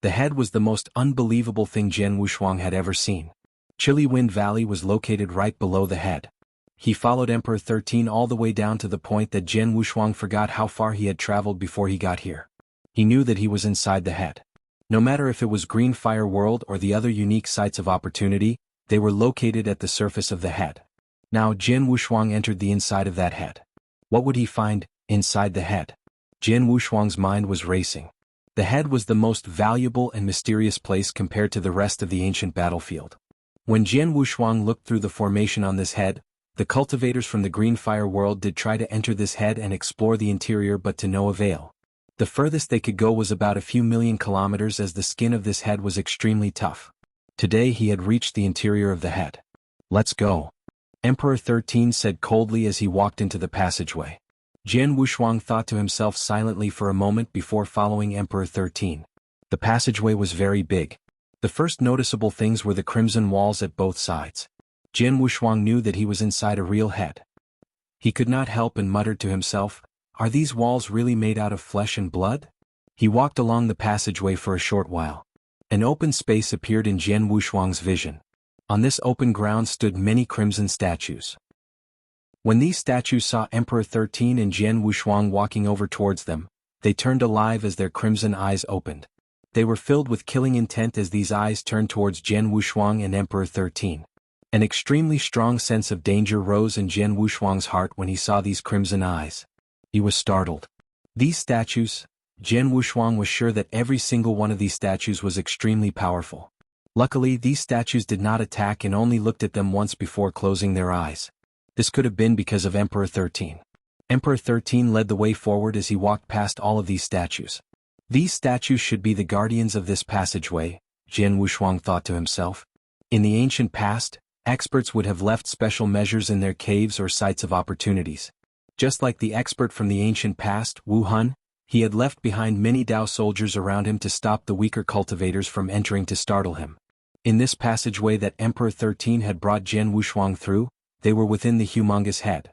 The head was the most unbelievable thing Jian Wushuang had ever seen. Chilly Wind Valley was located right below the head. He followed Emperor 13 all the way down to the point that Jian Wushuang forgot how far he had traveled before he got here. He knew that he was inside the head. No matter if it was Green Fire World or the other unique sites of opportunity, they were located at the surface of the head. Now Jian Wushuang entered the inside of that head. What would he find inside the head? Jian Wushuang's mind was racing. The head was the most valuable and mysterious place compared to the rest of the ancient battlefield. When Jian Wushuang looked through the formation on this head, the cultivators from the Green Fire World did try to enter this head and explore the interior but to no avail. The furthest they could go was about a few million kilometers as the skin of this head was extremely tough. Today he had reached the interior of the head. Let's go. Emperor 13 said coldly as he walked into the passageway. Jian Wushuang thought to himself silently for a moment before following Emperor 13. The passageway was very big. The first noticeable things were the crimson walls at both sides. Jian Wushuang knew that he was inside a real head. He could not help and muttered to himself, "Are these walls really made out of flesh and blood?" He walked along the passageway for a short while. An open space appeared in Jian Wushuang's vision. On this open ground stood many crimson statues. When these statues saw Emperor 13 and Jian Wushuang walking over towards them, they turned alive as their crimson eyes opened. They were filled with killing intent as these eyes turned towards Jian Wushuang and Emperor 13. An extremely strong sense of danger rose in Jian Wushuang's heart when he saw these crimson eyes. He was startled. These statues, Jian Wushuang was sure that every single one of these statues was extremely powerful. Luckily, these statues did not attack and only looked at them once before closing their eyes. This could have been because of Emperor 13. Emperor 13 led the way forward as he walked past all of these statues. These statues should be the guardians of this passageway, Jian Wushuang thought to himself. In the ancient past, experts would have left special measures in their caves or sites of opportunities. Just like the expert from the ancient past, Wu Hun, he had left behind many Dao soldiers around him to stop the weaker cultivators from entering to startle him. In this passageway that Emperor 13 had brought Jian Wushuang through, they were within the humongous head.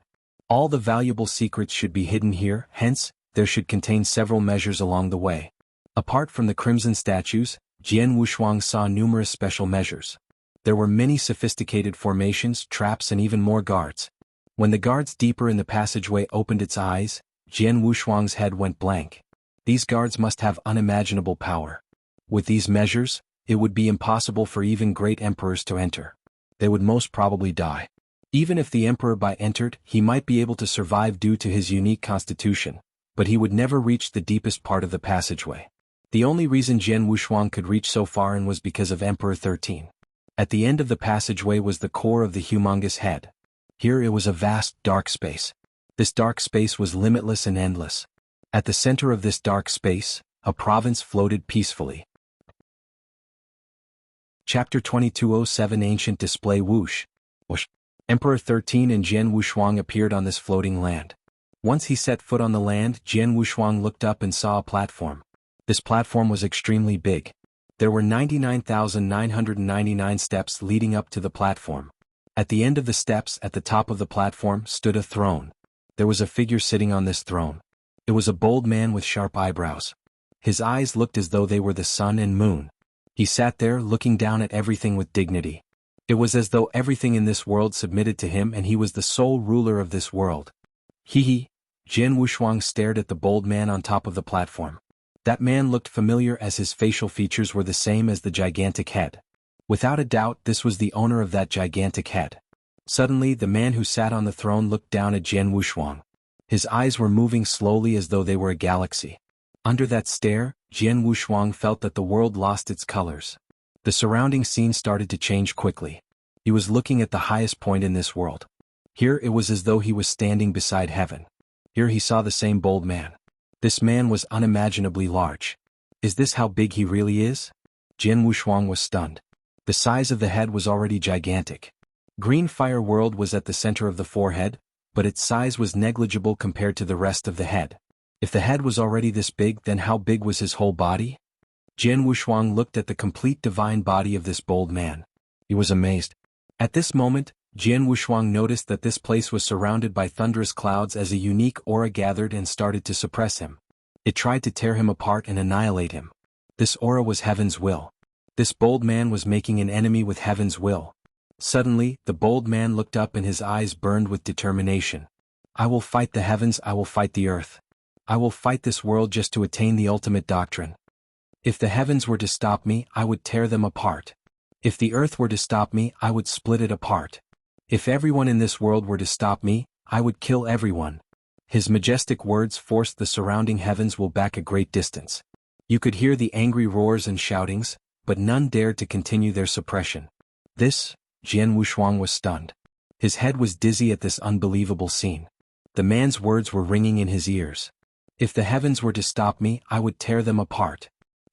All the valuable secrets should be hidden here, hence, there should contain several measures along the way. Apart from the crimson statues, Jian Wushuang saw numerous special measures. There were many sophisticated formations, traps and even more guards. When the guards deeper in the passageway opened its eyes, Jian Wushuang's head went blank. These guards must have unimaginable power. With these measures, it would be impossible for even great emperors to enter. They would most probably die. Even if the emperor Bai entered, he might be able to survive due to his unique constitution, but he would never reach the deepest part of the passageway. The only reason Jian Wushuang could reach so far in was because of Emperor 13. At the end of the passageway was the core of the humongous head. Here it was a vast, dark space. This dark space was limitless and endless. At the center of this dark space, a province floated peacefully. Chapter 2207 Ancient Display Whoosh. Emperor 13 and Jian Wushuang appeared on this floating land. Once he set foot on the land, Jian Wushuang looked up and saw a platform. This platform was extremely big. There were 99,999 steps leading up to the platform. At the end of the steps at the top of the platform stood a throne. There was a figure sitting on this throne. It was a bold man with sharp eyebrows. His eyes looked as though they were the sun and moon. He sat there looking down at everything with dignity. It was as though everything in this world submitted to him and he was the sole ruler of this world. Jian Wushuang stared at the bold man on top of the platform. That man looked familiar as his facial features were the same as the gigantic head. Without a doubt, this was the owner of that gigantic head. Suddenly, the man who sat on the throne looked down at Jian Wushuang. His eyes were moving slowly as though they were a galaxy. Under that stare, Jian Wushuang felt that the world lost its colors. The surrounding scene started to change quickly. He was looking at the highest point in this world. Here it was as though he was standing beside heaven. Here he saw the same bold man. This man was unimaginably large. Is this how big he really is? Jian Wushuang was stunned. The size of the head was already gigantic. Green Fire World was at the center of the forehead, but its size was negligible compared to the rest of the head. If the head was already this big, then how big was his whole body? Jian Wushuang looked at the complete divine body of this bold man. He was amazed. At this moment, Jian Wushuang noticed that this place was surrounded by thunderous clouds as a unique aura gathered and started to suppress him. It tried to tear him apart and annihilate him. This aura was heaven's will. This bold man was making an enemy with heaven's will. Suddenly, the bold man looked up and his eyes burned with determination. I will fight the heavens, I will fight the earth. I will fight this world just to attain the ultimate doctrine. If the heavens were to stop me, I would tear them apart. If the earth were to stop me, I would split it apart. If everyone in this world were to stop me, I would kill everyone. His majestic words forced the surrounding heavens back a great distance. You could hear the angry roars and shoutings, but none dared to continue their suppression. Jian Wushuang was stunned. His head was dizzy at this unbelievable scene. The man's words were ringing in his ears. If the heavens were to stop me, I would tear them apart.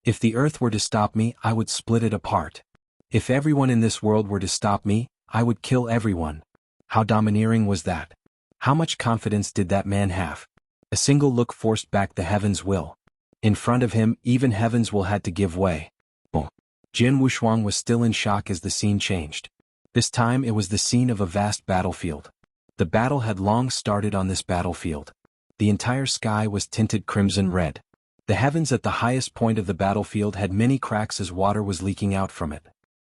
If the earth were to stop me, I would split it apart. If everyone in this world were to stop me, I would kill everyone. How domineering was that? How much confidence did that man have? A single look forced back the heavens' will. In front of him, even heaven's will had to give way. Boom. Jian Wushuang was still in shock as the scene changed. This time it was the scene of a vast battlefield. The battle had long started on this battlefield. The entire sky was tinted crimson red. The heavens at the highest point of the battlefield had many cracks as water was leaking out from it.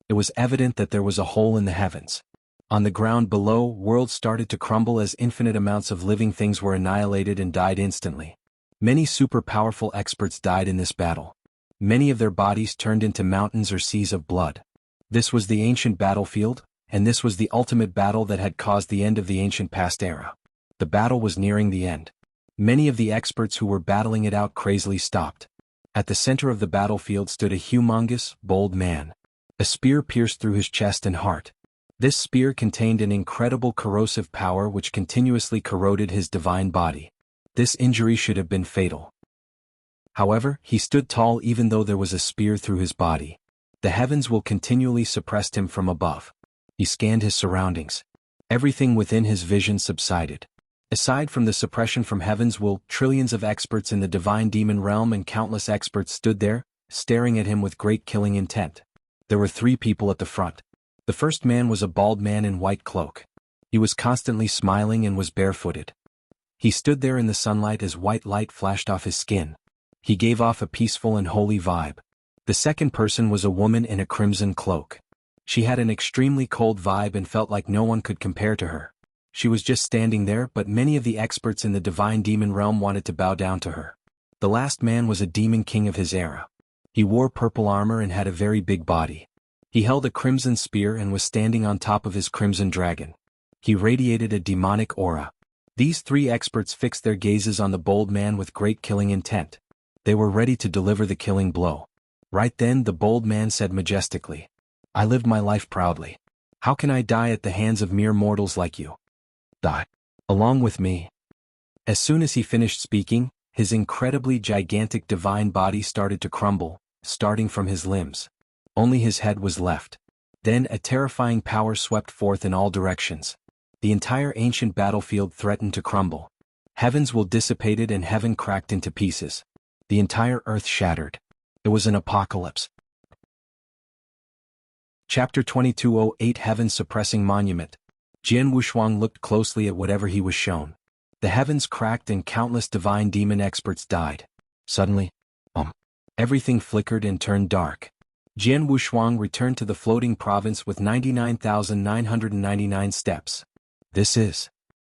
It was evident that there was a hole in the heavens. On the ground below, worlds started to crumble as infinite amounts of living things were annihilated and died instantly. Many super powerful experts died in this battle. Many of their bodies turned into mountains or seas of blood. This was the ancient battlefield, and this was the ultimate battle that had caused the end of the ancient past era. The battle was nearing the end. Many of the experts who were battling it out crazily stopped. At the center of the battlefield stood a humongous, bold man. A spear pierced through his chest and heart. This spear contained an incredible corrosive power which continuously corroded his divine body. This injury should have been fatal. However, he stood tall even though there was a spear through his body. The heavens will continually suppressed him from above. He scanned his surroundings. Everything within his vision subsided. Aside from the suppression from heaven's will, trillions of experts in the divine demon realm and countless experts stood there, staring at him with great killing intent. There were 3 people at the front. The first man was a bald man in white cloak. He was constantly smiling and was barefooted. He stood there in the sunlight as white light flashed off his skin. He gave off a peaceful and holy vibe. The second person was a woman in a crimson cloak. She had an extremely cold vibe and felt like no one could compare to her. She was just standing there, but many of the experts in the divine demon realm wanted to bow down to her. The last man was a demon king of his era. He wore purple armor and had a very big body. He held a crimson spear and was standing on top of his crimson dragon. He radiated a demonic aura. These 3 experts fixed their gazes on the bold man with great killing intent. They were ready to deliver the killing blow. Right then the bold man said majestically, "I lived my life proudly. How can I die at the hands of mere mortals like you? Die along with me." As soon as he finished speaking, his incredibly gigantic divine body started to crumble, starting from his limbs. Only his head was left. Then a terrifying power swept forth in all directions. The entire ancient battlefield threatened to crumble. Heavens will dissipated and heaven cracked into pieces. The entire earth shattered. It was an apocalypse. Chapter 2208 Heaven Suppressing Monument. Jianghu looked closely at whatever he was shown. The heavens cracked and countless divine demon experts died. Suddenly, everything flickered and turned dark. Jianghu returned to the floating province with 99,999 steps. This is.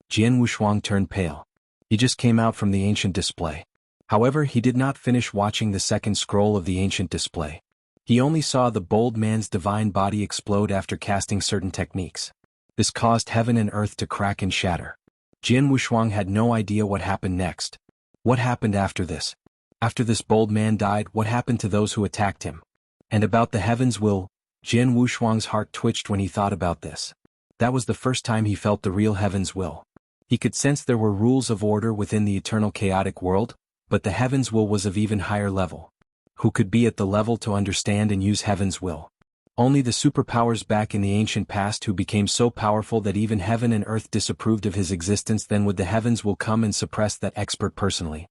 Jianghu turned pale. He just came out from the ancient display. However, he did not finish watching the second scroll of the ancient display. He only saw the bold man's divine body explode after casting certain techniques. This caused heaven and earth to crack and shatter. Jianghu had no idea what happened next. What happened after this? After this bold man died, what happened to those who attacked him? And about the heaven's will, Jianghu's heart twitched when he thought about this. That was the first time he felt the real heaven's will. He could sense there were rules of order within the eternal chaotic world, but the heaven's will was of even higher level. Who could be at the level to understand and use heaven's will? Only the superpowers back in the ancient past who became so powerful that even heaven and earth disapproved of his existence. Then would the heavens will come and suppress that expert personally.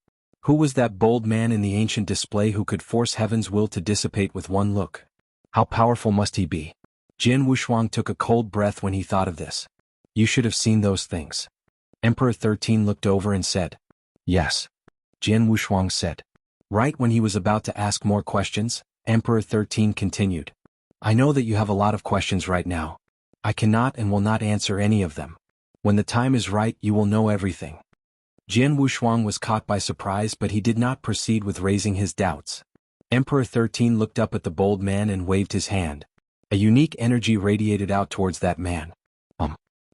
Who was that bold man in the ancient display who could force heaven's will to dissipate with one look? How powerful must he be? Jianghu took a cold breath when he thought of this. You should have seen those things. Emperor 13 looked over and said, "Yes." Jianghu said. Right when he was about to ask more questions, Emperor 13 continued. "I know that you have a lot of questions right now. I cannot and will not answer any of them. When the time is right, you will know everything." Jianghu was caught by surprise, but he did not proceed with raising his doubts. Emperor 13 looked up at the bold man and waved his hand. A unique energy radiated out towards that man.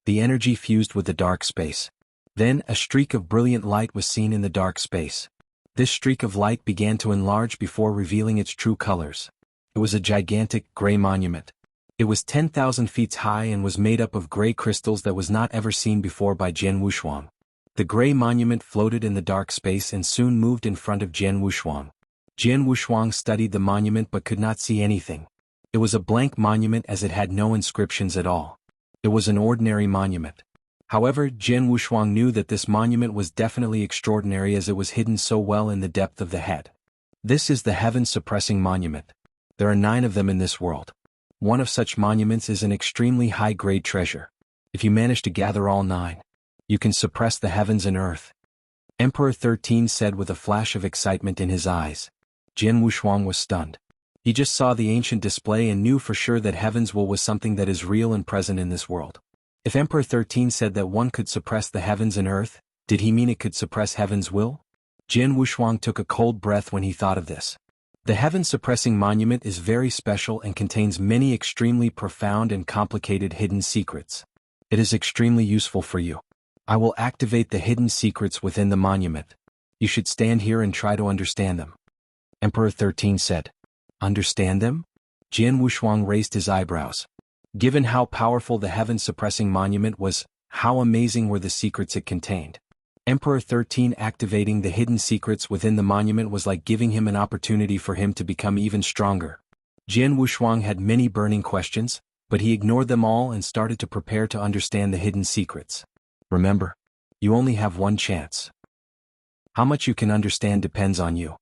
The energy fused with the dark space. Then a streak of brilliant light was seen in the dark space. This streak of light began to enlarge before revealing its true colors. It was a gigantic, gray monument. It was 10,000 feet high and was made up of gray crystals that was not ever seen before by Jianghu. The gray monument floated in the dark space and soon moved in front of Jianghu. Jianghu studied the monument but could not see anything. It was a blank monument as it had no inscriptions at all. It was an ordinary monument. However, Jianghu knew that this monument was definitely extraordinary as it was hidden so well in the depth of the head. This is the heaven-suppressing monument. There are 9 of them in this world. One of such monuments is an extremely high-grade treasure. If you manage to gather all 9, you can suppress the heavens and earth. Emperor 13 said with a flash of excitement in his eyes. Jianghu was stunned. He just saw the ancient display and knew for sure that heaven's will was something that is real and present in this world. If Emperor 13 said that one could suppress the heavens and earth, did he mean it could suppress heaven's will? Jianghu took a cold breath when he thought of this. The heaven-suppressing monument is very special and contains many extremely profound and complicated hidden secrets. It is extremely useful for you. I will activate the hidden secrets within the monument. You should stand here and try to understand them. Emperor 13 said. Understand them? Jianghu raised his eyebrows. Given how powerful the heaven-suppressing monument was, how amazing were the secrets it contained. Emperor 13 activating the hidden secrets within the monument was like giving him an opportunity for him to become even stronger. Jian Wushuang had many burning questions, but he ignored them all and started to prepare to understand the hidden secrets. Remember, you only have one chance. How much you can understand depends on you.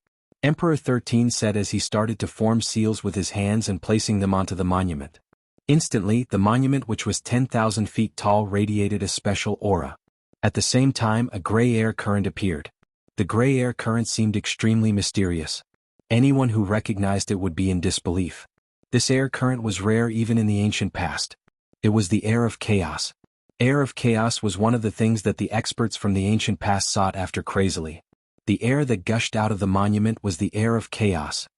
Emperor 13 said as he started to form seals with his hands and placing them onto the monument. Instantly, the monument, which was 10,000 feet tall, radiated a special aura. At the same time, a gray air current appeared. The gray air current seemed extremely mysterious. Anyone who recognized it would be in disbelief. This air current was rare even in the ancient past. It was the air of chaos. Air of chaos was one of the things that the experts from the ancient past sought after crazily. The air that gushed out of the monument was the air of chaos.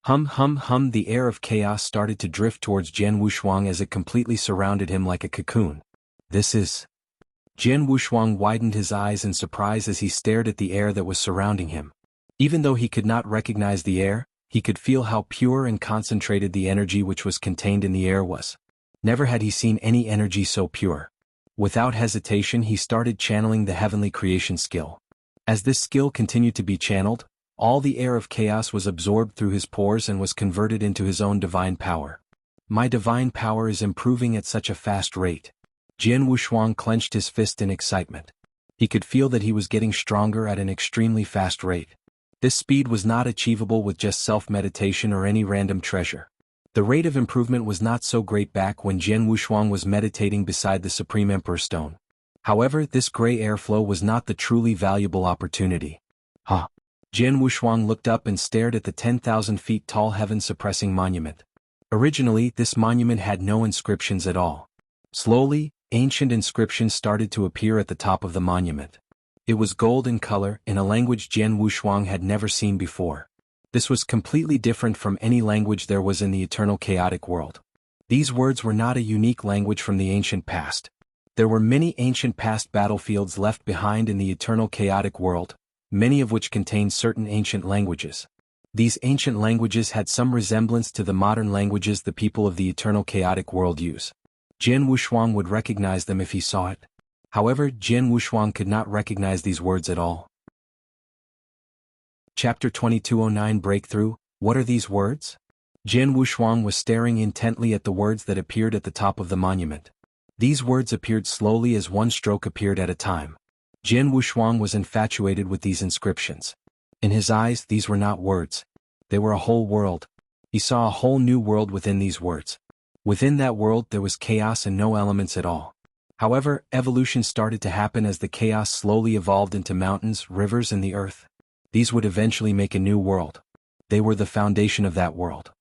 The air of chaos started to drift towards Jian Wushuang as it completely surrounded him like a cocoon. This is... Jian Wushuang widened his eyes in surprise as he stared at the air that was surrounding him. Even though he could not recognize the air, he could feel how pure and concentrated the energy which was contained in the air was. Never had he seen any energy so pure. Without hesitation, he started channeling the heavenly creation skill. As this skill continued to be channeled, all the air of chaos was absorbed through his pores and was converted into his own divine power. My divine power is improving at such a fast rate. Jian Wushuang clenched his fist in excitement. He could feel that he was getting stronger at an extremely fast rate. This speed was not achievable with just self-meditation or any random treasure. The rate of improvement was not so great back when Jian Wushuang was meditating beside the Supreme Emperor Stone. However, this gray airflow was not the truly valuable opportunity. Jian Wushuang looked up and stared at the 10,000 feet tall heaven-suppressing monument. Originally, this monument had no inscriptions at all. Slowly, ancient inscriptions started to appear at the top of the monument. It was gold in color, in a language Jian Wushuang had never seen before. This was completely different from any language there was in the eternal chaotic world. These words were not a unique language from the ancient past. There were many ancient past battlefields left behind in the eternal chaotic world, many of which contained certain ancient languages. These ancient languages had some resemblance to the modern languages the people of the eternal chaotic world use. Jian Wushuang would recognize them if he saw it. However, Jian Wushuang could not recognize these words at all. Chapter 2209 Breakthrough. What are these words? Jian Wushuang was staring intently at the words that appeared at the top of the monument. These words appeared slowly as one stroke appeared at a time. Jian Wushuang was infatuated with these inscriptions. In his eyes, these were not words. They were a whole world. He saw a whole new world within these words. Within that world there was chaos and no elements at all. However, evolution started to happen as the chaos slowly evolved into mountains, rivers, and the earth. These would eventually make a new world. They were the foundation of that world.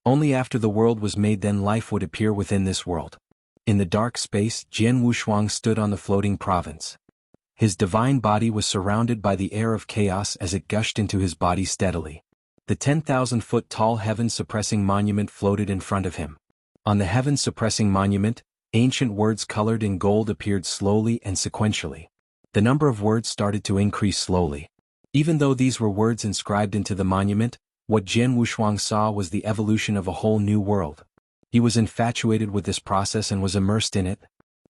Only after the world was made then life would appear within this world. In the dark space, Jian Wushuang stood on the floating province. His divine body was surrounded by the air of chaos as it gushed into his body steadily. The 10,000-foot tall heaven-suppressing monument floated in front of him. On the heaven-suppressing monument, ancient words colored in gold appeared slowly and sequentially. The number of words started to increase slowly. Even though these were words inscribed into the monument, what Jian Wushuang saw was the evolution of a whole new world. He was infatuated with this process and was immersed in it.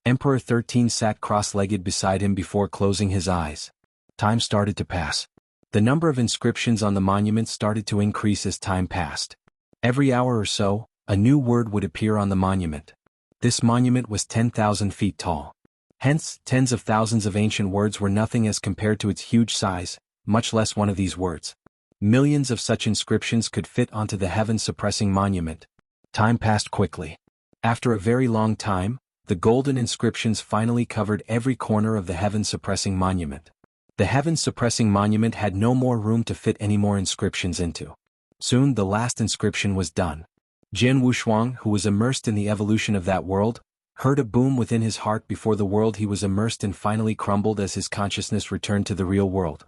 Emperor 13 sat cross-legged beside him before closing his eyes. Time started to pass. The number of inscriptions on the monument started to increase as time passed. Every hour or so, a new word would appear on the monument. This monument was 10,000 feet tall. Hence, tens of thousands of ancient words were nothing as compared to its huge size, much less one of these words. Millions of such inscriptions could fit onto the heaven-suppressing monument. Time passed quickly. After a very long time, the golden inscriptions finally covered every corner of the heaven-suppressing monument. The heaven-suppressing monument had no more room to fit any more inscriptions into. Soon the last inscription was done. Jian Wushuang, who was immersed in the evolution of that world, heard a boom within his heart before the world he was immersed in finally crumbled as his consciousness returned to the real world.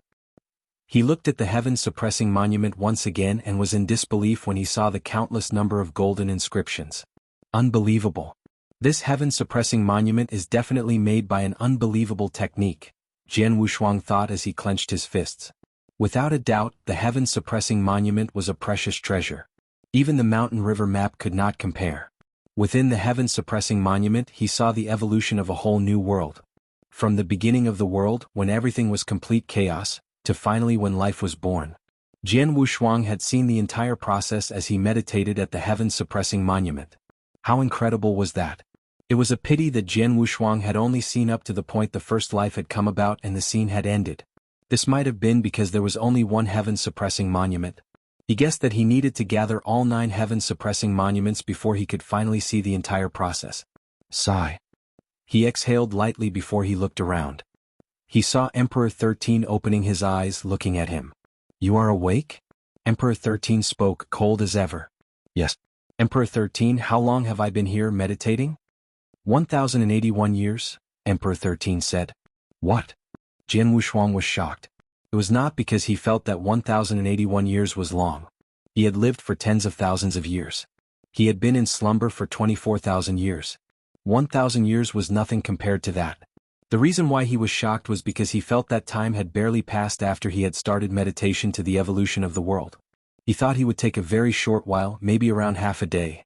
He looked at the heaven-suppressing monument once again and was in disbelief when he saw the countless number of golden inscriptions. Unbelievable. This heaven-suppressing monument is definitely made by an unbelievable technique, Jian Wushuang thought as he clenched his fists. Without a doubt, the heaven-suppressing monument was a precious treasure. Even the mountain river map could not compare. Within the heaven-suppressing monument he saw the evolution of a whole new world. From the beginning of the world, when everything was complete chaos, to finally when life was born. Jianghu Shuang had seen the entire process as he meditated at the heaven-suppressing monument. How incredible was that? It was a pity that Jianghu Shuang had only seen up to the point the first life had come about and the scene had ended. This might have been because there was only one heaven-suppressing monument. He guessed that he needed to gather all 9 heaven-suppressing monuments before he could finally see the entire process. Sigh. He exhaled lightly before he looked around. He saw Emperor 13 opening his eyes, looking at him. "You are awake?" Emperor 13 spoke, cold as ever. "Yes." "Emperor 13, how long have I been here meditating?" 1,081 years, Emperor 13 said. "What?" Jianghu Shuang was shocked. It was not because he felt that 1,081 years was long. He had lived for tens of thousands of years. He had been in slumber for 24,000 years. 1,000 years was nothing compared to that. The reason why he was shocked was because he felt that time had barely passed after he had started meditation to the evolution of the world. He thought he would take a very short while, maybe around half a day.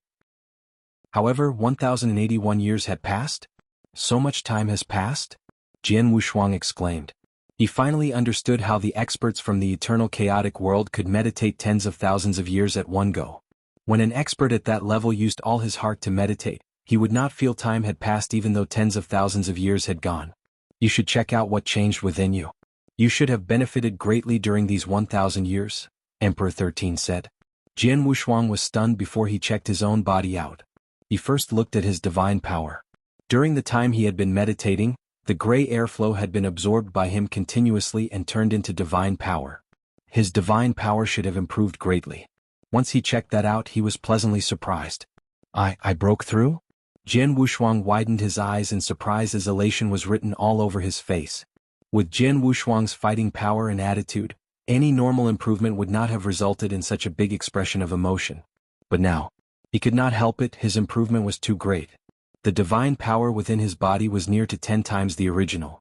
However, 1,081 years had passed? So much time has passed? Jianghu Shuang exclaimed. He finally understood how the experts from the eternal chaotic world could meditate tens of thousands of years at one go. When an expert at that level used all his heart to meditate, he would not feel time had passed even though tens of thousands of years had gone. You should check out what changed within you. You should have benefited greatly during these 1,000 years, Emperor 13 said. Jianghu Shuang was stunned before he checked his own body out. He first looked at his divine power. During the time he had been meditating, the gray airflow had been absorbed by him continuously and turned into divine power. His divine power should have improved greatly. Once he checked that out, he was pleasantly surprised. I broke through? Jianghu Shuang widened his eyes in surprise as elation was written all over his face. With Jianghu Shuang's fighting power and attitude, any normal improvement would not have resulted in such a big expression of emotion. But now, he could not help it, his improvement was too great. The divine power within his body was near to 10 times the original.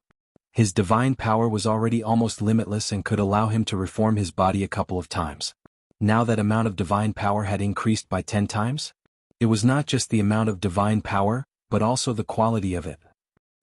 His divine power was already almost limitless and could allow him to reform his body a couple of times. Now that amount of divine power had increased by 10 times? It was not just the amount of divine power, but also the quality of it.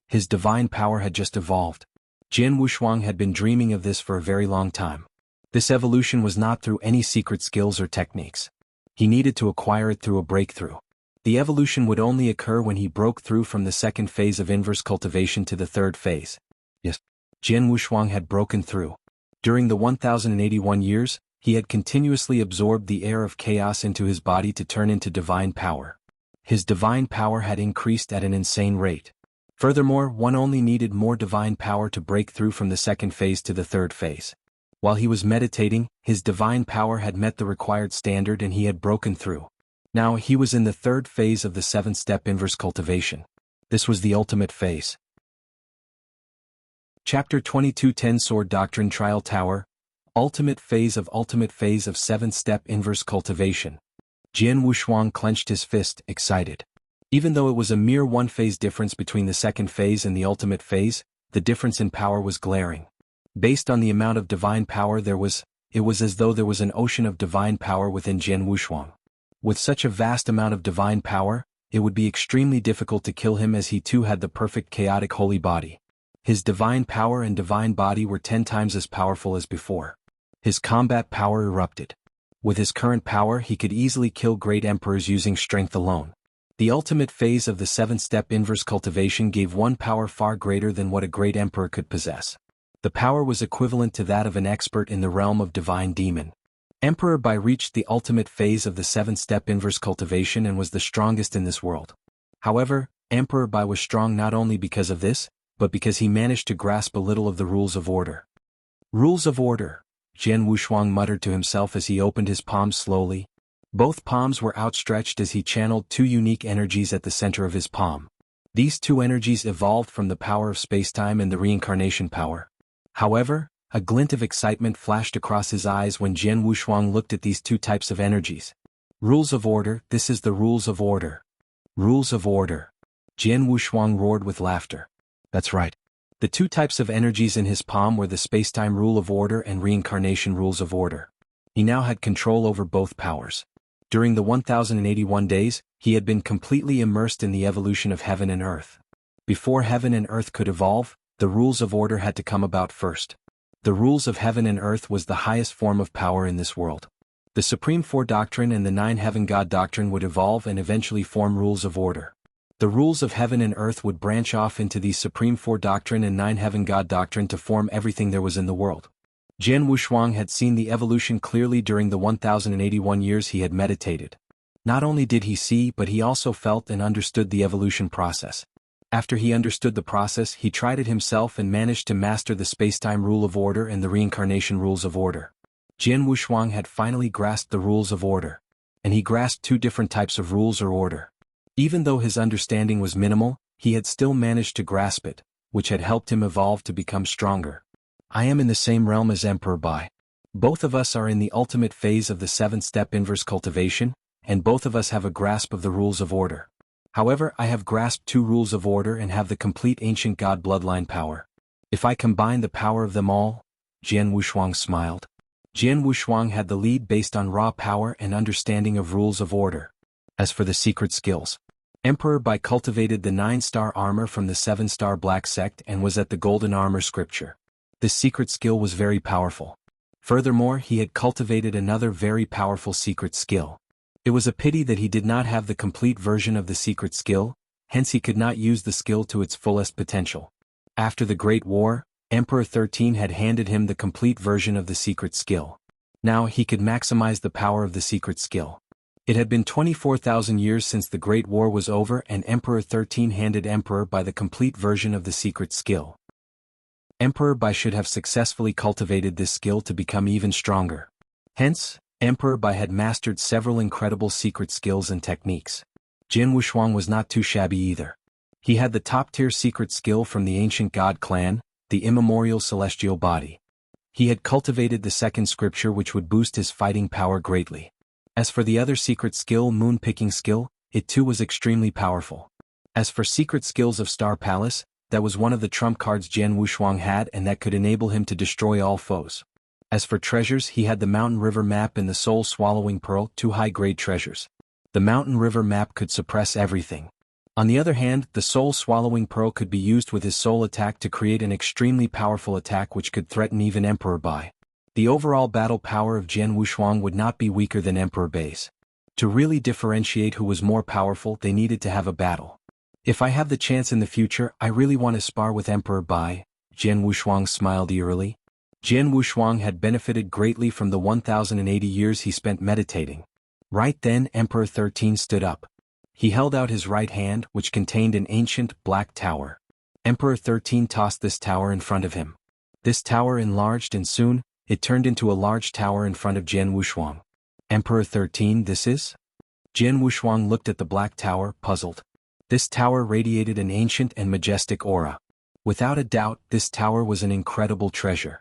His divine power had just evolved. Jianghu Shuang had been dreaming of this for a very long time. This evolution was not through any secret skills or techniques. He needed to acquire it through a breakthrough. The evolution would only occur when he broke through from the second phase of inverse cultivation to the third phase. Yes, Jianghu Shuang had broken through. During the 1,081 years, he had continuously absorbed the air of chaos into his body to turn into divine power. His divine power had increased at an insane rate. Furthermore, one only needed more divine power to break through from the second phase to the third phase. While he was meditating, his divine power had met the required standard and he had broken through. Now he was in the third phase of the 7-step inverse cultivation. This was the ultimate phase. Chapter 22:10 Sword Doctrine Trial Tower. Ultimate phase of 7-step inverse cultivation. Jianghu Shuang clenched his fist, excited. Even though it was a mere 1-phase difference between the second phase and the ultimate phase, the difference in power was glaring. Based on the amount of divine power it was as though there was an ocean of divine power within Jianghu Shuang. With such a vast amount of divine power, it would be extremely difficult to kill him as he too had the perfect chaotic holy body. His divine power and divine body were 10 times as powerful as before. His combat power erupted. With his current power he could easily kill great emperors using strength alone. The ultimate phase of the 7-step inverse cultivation gave one power far greater than what a great emperor could possess. The power was equivalent to that of an expert in the realm of divine demon. Emperor Bai reached the ultimate phase of the 7-step inverse cultivation and was the strongest in this world. However, Emperor Bai was strong not only because of this, but because he managed to grasp a little of the rules of order. Rules of order, Jianghu Shuang muttered to himself as he opened his palms slowly. Both palms were outstretched as he channeled 2 unique energies at the center of his palm. These 2 energies evolved from the power of spacetime and the reincarnation power. However, a glint of excitement flashed across his eyes when Jianghu Shuang looked at these 2 types of energies. Rules of order, this is the rules of order. Rules of order. Jianghu Shuang roared with laughter. That's right. The 2 types of energies in his palm were the spacetime rule of order and reincarnation rules of order. He now had control over both powers. During the 1,081 days, He had been completely immersed in the evolution of heaven and earth. Before heaven and earth could evolve, the rules of order had to come about first. The rules of heaven and earth was the highest form of power in this world. The Supreme Four Doctrine and the Nine Heaven God Doctrine would evolve and eventually form rules of order. The rules of heaven and earth would branch off into the Supreme Four Doctrine and Nine Heaven God Doctrine to form everything there was in the world. Jian Wushuang had seen the evolution clearly during the 1081 years he had meditated. Not only did he see, but he also felt and understood the evolution process. After he understood the process, he tried it himself and managed to master the spacetime rule of order and the reincarnation rules of order. Jian Wushuang had finally grasped the rules of order. And he grasped two different types of rules or order. Even though his understanding was minimal, he had still managed to grasp it, which had helped him evolve to become stronger. I am in the same realm as Emperor Bai. Both of us are in the ultimate phase of the 7-step inverse cultivation, and both of us have a grasp of the rules of order. However, I have grasped two rules of order and have the complete ancient god bloodline power. If I combine the power of them all, Jian Wushuang smiled. Jian Wushuang had the lead based on raw power and understanding of rules of order. As for the secret skills, Emperor Bai cultivated the 9-star armor from the 7-star black sect and was at the golden armor scripture. This secret skill was very powerful. Furthermore, he had cultivated another very powerful secret skill. It was a pity that he did not have the complete version of the secret skill, hence he could not use the skill to its fullest potential. After the Great War, Emperor 13 had handed him the complete version of the secret skill. Now he could maximize the power of the secret skill. It had been 24,000 years since the Great War was over and Emperor 13 handed Emperor Bai the complete version of the secret skill. Emperor Bai should have successfully cultivated this skill to become even stronger. Hence, Emperor Bai had mastered several incredible secret skills and techniques. Jian Wushuang was not too shabby either. He had the top-tier secret skill from the ancient god clan, the immemorial celestial body. He had cultivated the second scripture which would boost his fighting power greatly. As for the other secret skill, moon-picking skill, it too was extremely powerful. As for secret skills of Star Palace, that was one of the trump cards Jian Wushuang had and that could enable him to destroy all foes. As for treasures, he had the Mountain River Map and the Soul Swallowing Pearl, two high-grade treasures. The Mountain River Map could suppress everything. On the other hand, the Soul Swallowing Pearl could be used with his soul attack to create an extremely powerful attack which could threaten even Emperor Bai. The overall battle power of Jian Wushuang would not be weaker than Emperor Bai's. To really differentiate who was more powerful, they needed to have a battle. If I have the chance in the future, I really want to spar with Emperor Bai, Jian Wushuang smiled eerily. Jian Wushuang had benefited greatly from the 1080 years he spent meditating. Right then Emperor 13 stood up. He held out his right hand, which contained an ancient, black tower. Emperor 13 tossed this tower in front of him. This tower enlarged and soon, it turned into a large tower in front of Jian Wushuang. Emperor 13, this is? Jian Wushuang looked at the black tower, puzzled. This tower radiated an ancient and majestic aura. Without a doubt, this tower was an incredible treasure.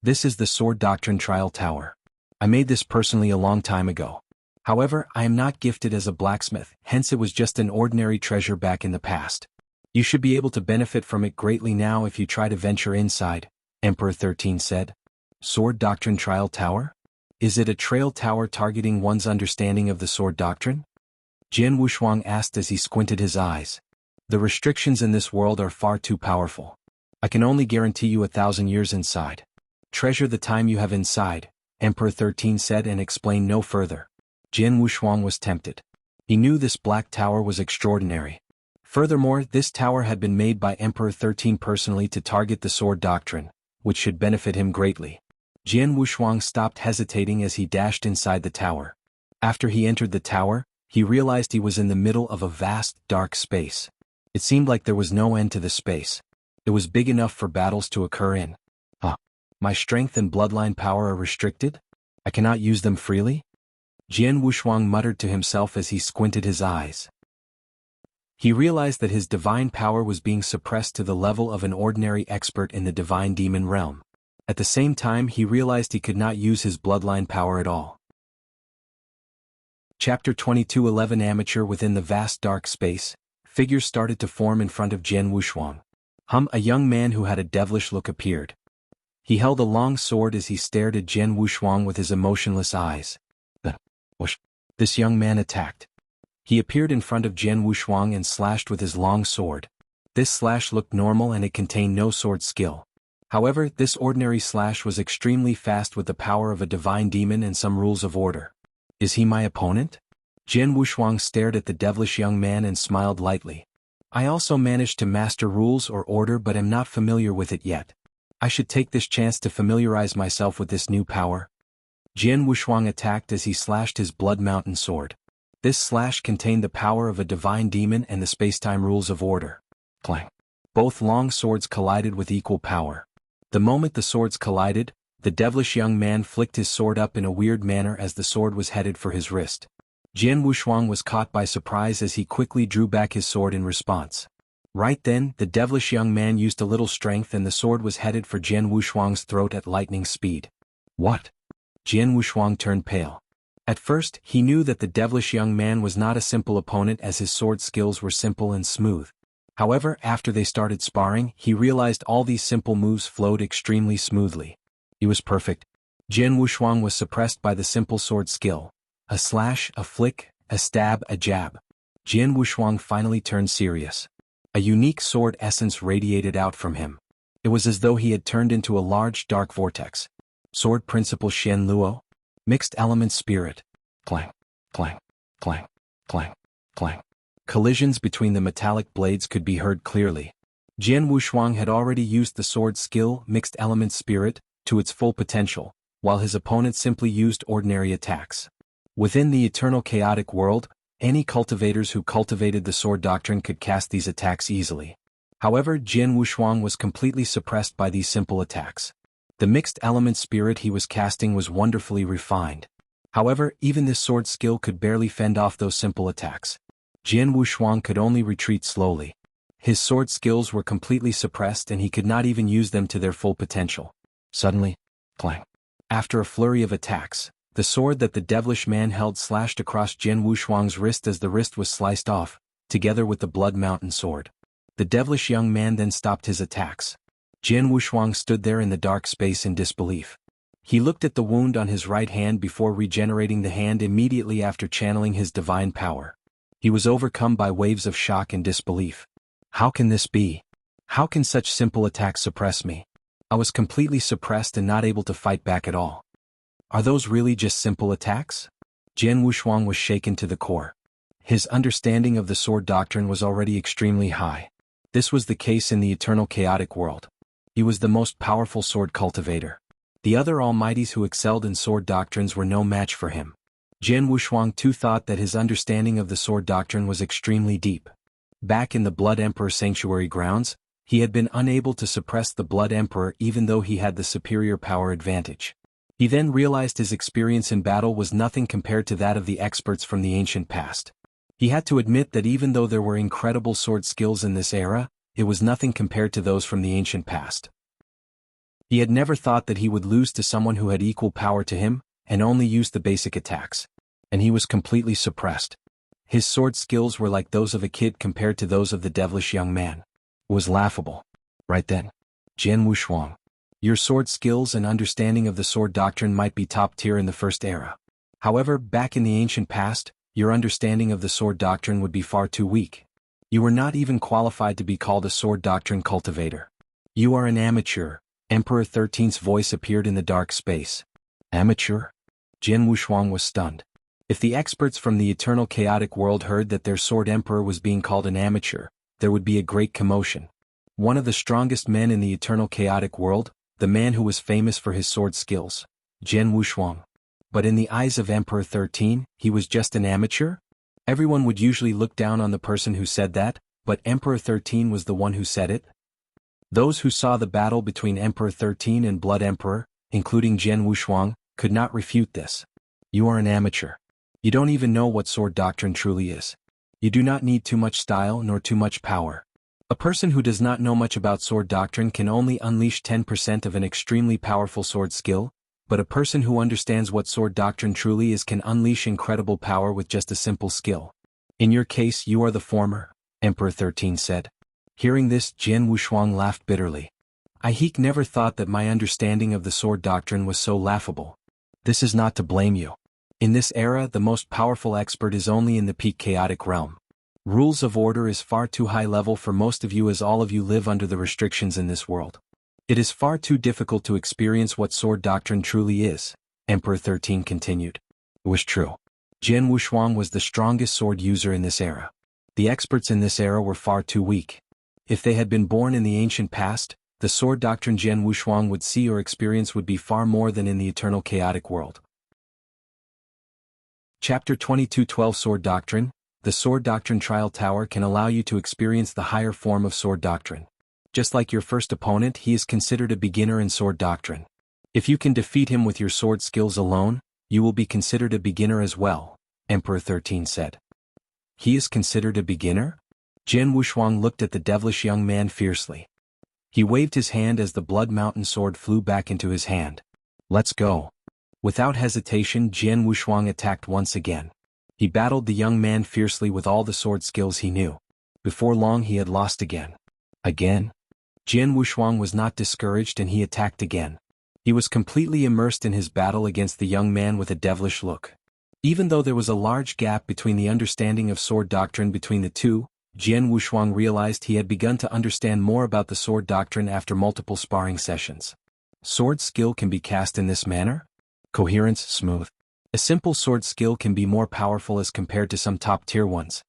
This is the Sword Doctrine Trial Tower. I made this personally a long time ago. However, I am not gifted as a blacksmith, hence it was just an ordinary treasure back in the past. You should be able to benefit from it greatly now if you try to venture inside, Emperor 13 said. Sword Doctrine Trial Tower? Is it a trail tower targeting one's understanding of the Sword Doctrine? Jian Wushuang asked as he squinted his eyes. The restrictions in this world are far too powerful. I can only guarantee you 1,000 years inside. Treasure the time you have inside, Emperor 13 said and explained no further. Jian Wushuang was tempted. He knew this black tower was extraordinary. Furthermore, this tower had been made by Emperor 13 personally to target the Sword Doctrine, which should benefit him greatly. Jian Wushuang stopped hesitating as he dashed inside the tower. After he entered the tower, he realized he was in the middle of a vast, dark space. It seemed like there was no end to the space. It was big enough for battles to occur in. My strength and bloodline power are restricted? I cannot use them freely? Jian Wushuang muttered to himself as he squinted his eyes. He realized that his divine power was being suppressed to the level of an ordinary expert in the divine demon realm. At the same time, he realized he could not use his bloodline power at all. Chapter 22:11 Amateur. Within the vast dark space, figures started to form in front of Jian Wushuang. A young man who had a devilish look appeared. He held a long sword as he stared at Jian Wushuang with his emotionless eyes. This young man attacked. He appeared in front of Jian Wushuang and slashed with his long sword. This slash looked normal and it contained no sword skill. However, this ordinary slash was extremely fast with the power of a divine demon and some rules of order. Is he my opponent? Jian Wushuang stared at the devilish young man and smiled lightly. I also managed to master rules or order but am not familiar with it yet. I should take this chance to familiarize myself with this new power. Jian Wushuang attacked as he slashed his blood mountain sword. This slash contained the power of a divine demon and the spacetime rules of order. Clang. Both long swords collided with equal power. The moment the swords collided, the devilish young man flicked his sword up in a weird manner as the sword was headed for his wrist. Jian Wushuang was caught by surprise as he quickly drew back his sword in response. Right then, the devilish young man used a little strength and the sword was headed for Jian Wushuang's throat at lightning speed. What? Jian Wushuang turned pale. At first, he knew that the devilish young man was not a simple opponent as his sword skills were simple and smooth. However, after they started sparring, he realized all these simple moves flowed extremely smoothly. He was perfect. Jian Wushuang was suppressed by the simple sword skill. A slash, a flick, a stab, a jab. Jian Wushuang finally turned serious. A unique sword essence radiated out from him. It was as though he had turned into a large dark vortex. Sword principle Shen Luo. Mixed element spirit. Clang, clang, clang, clang, clang. Collisions between the metallic blades could be heard clearly. Jian Wushuang had already used the sword skill Mixed element spirit to its full potential, while his opponent simply used ordinary attacks. Within the eternal chaotic world, any cultivators who cultivated the sword doctrine could cast these attacks easily. However, Jian Wushuang was completely suppressed by these simple attacks. The mixed element spirit he was casting was wonderfully refined. However, even this sword skill could barely fend off those simple attacks. Jian Wushuang could only retreat slowly. His sword skills were completely suppressed and he could not even use them to their full potential. Suddenly, clang. After a flurry of attacks, the sword that the devilish man held slashed across Jian Wushuang's wrist as the wrist was sliced off, together with the blood mountain sword. The devilish young man then stopped his attacks. Jian Wushuang stood there in the dark space in disbelief. He looked at the wound on his right hand before regenerating the hand immediately after channeling his divine power. He was overcome by waves of shock and disbelief. How can this be? How can such simple attacks suppress me? I was completely suppressed and not able to fight back at all. Are those really just simple attacks? Jian Wushuang was shaken to the core. His understanding of the sword doctrine was already extremely high. This was the case in the eternal chaotic world. He was the most powerful sword cultivator. The other almighties who excelled in sword doctrines were no match for him. Jian Wushuang too thought that his understanding of the sword doctrine was extremely deep. Back in the Blood Emperor sanctuary grounds, he had been unable to suppress the Blood Emperor even though he had the superior power advantage. He then realized his experience in battle was nothing compared to that of the experts from the ancient past. He had to admit that even though there were incredible sword skills in this era, it was nothing compared to those from the ancient past. He had never thought that he would lose to someone who had equal power to him, and only used the basic attacks. And he was completely suppressed. His sword skills were like those of a kid compared to those of the devilish young man. It was laughable. Right then. Jian Wushuang. Your sword skills and understanding of the sword doctrine might be top tier in the first era. However, back in the ancient past, your understanding of the sword doctrine would be far too weak. You were not even qualified to be called a sword doctrine cultivator. You are an amateur. Emperor 13's voice appeared in the dark space. Amateur? Jian Wushuang was stunned. If the experts from the eternal chaotic world heard that their sword emperor was being called an amateur, there would be a great commotion. One of the strongest men in the eternal chaotic world, the man who was famous for his sword skills, Jian Wushuang. But in the eyes of Emperor 13, he was just an amateur? Everyone would usually look down on the person who said that, but Emperor 13 was the one who said it. Those who saw the battle between Emperor 13 and Blood Emperor, including Jian Wushuang, could not refute this. You are an amateur. You don't even know what sword doctrine truly is. You do not need too much style nor too much power. A person who does not know much about sword doctrine can only unleash 10% of an extremely powerful sword skill, but a person who understands what sword doctrine truly is can unleash incredible power with just a simple skill. In your case, you are the former, Emperor 13 said. Hearing this, Jian Wushuang laughed bitterly. I never thought that my understanding of the sword doctrine was so laughable. This is not to blame you. In this era, the most powerful expert is only in the peak chaotic realm. Rules of order is far too high level for most of you, as all of you live under the restrictions in this world. It is far too difficult to experience what sword doctrine truly is, Emperor 13 continued. It was true. Jian Wushuang was the strongest sword user in this era. The experts in this era were far too weak. If they had been born in the ancient past, the sword doctrine Jian Wushuang would see or experience would be far more than in the eternal chaotic world. Chapter 22:12 Sword Doctrine. The Sword Doctrine Trial Tower can allow you to experience the higher form of sword doctrine. Just like your first opponent, he is considered a beginner in sword doctrine. If you can defeat him with your sword skills alone, you will be considered a beginner as well, Emperor 13 said. He is considered a beginner? Jian Wushuang looked at the devilish young man fiercely. He waved his hand as the Blood Mountain sword flew back into his hand. Let's go. Without hesitation, Jian Wushuang attacked once again. He battled the young man fiercely with all the sword skills he knew. Before long he had lost again. Again? Jian Wushuang was not discouraged and he attacked again. He was completely immersed in his battle against the young man with a devilish look. Even though there was a large gap between the understanding of sword doctrine between the two, Jian Wushuang realized he had begun to understand more about the sword doctrine after multiple sparring sessions. Sword skill can be cast in this manner? Coherence, smooth. A simple sword skill can be more powerful as compared to some top-tier ones.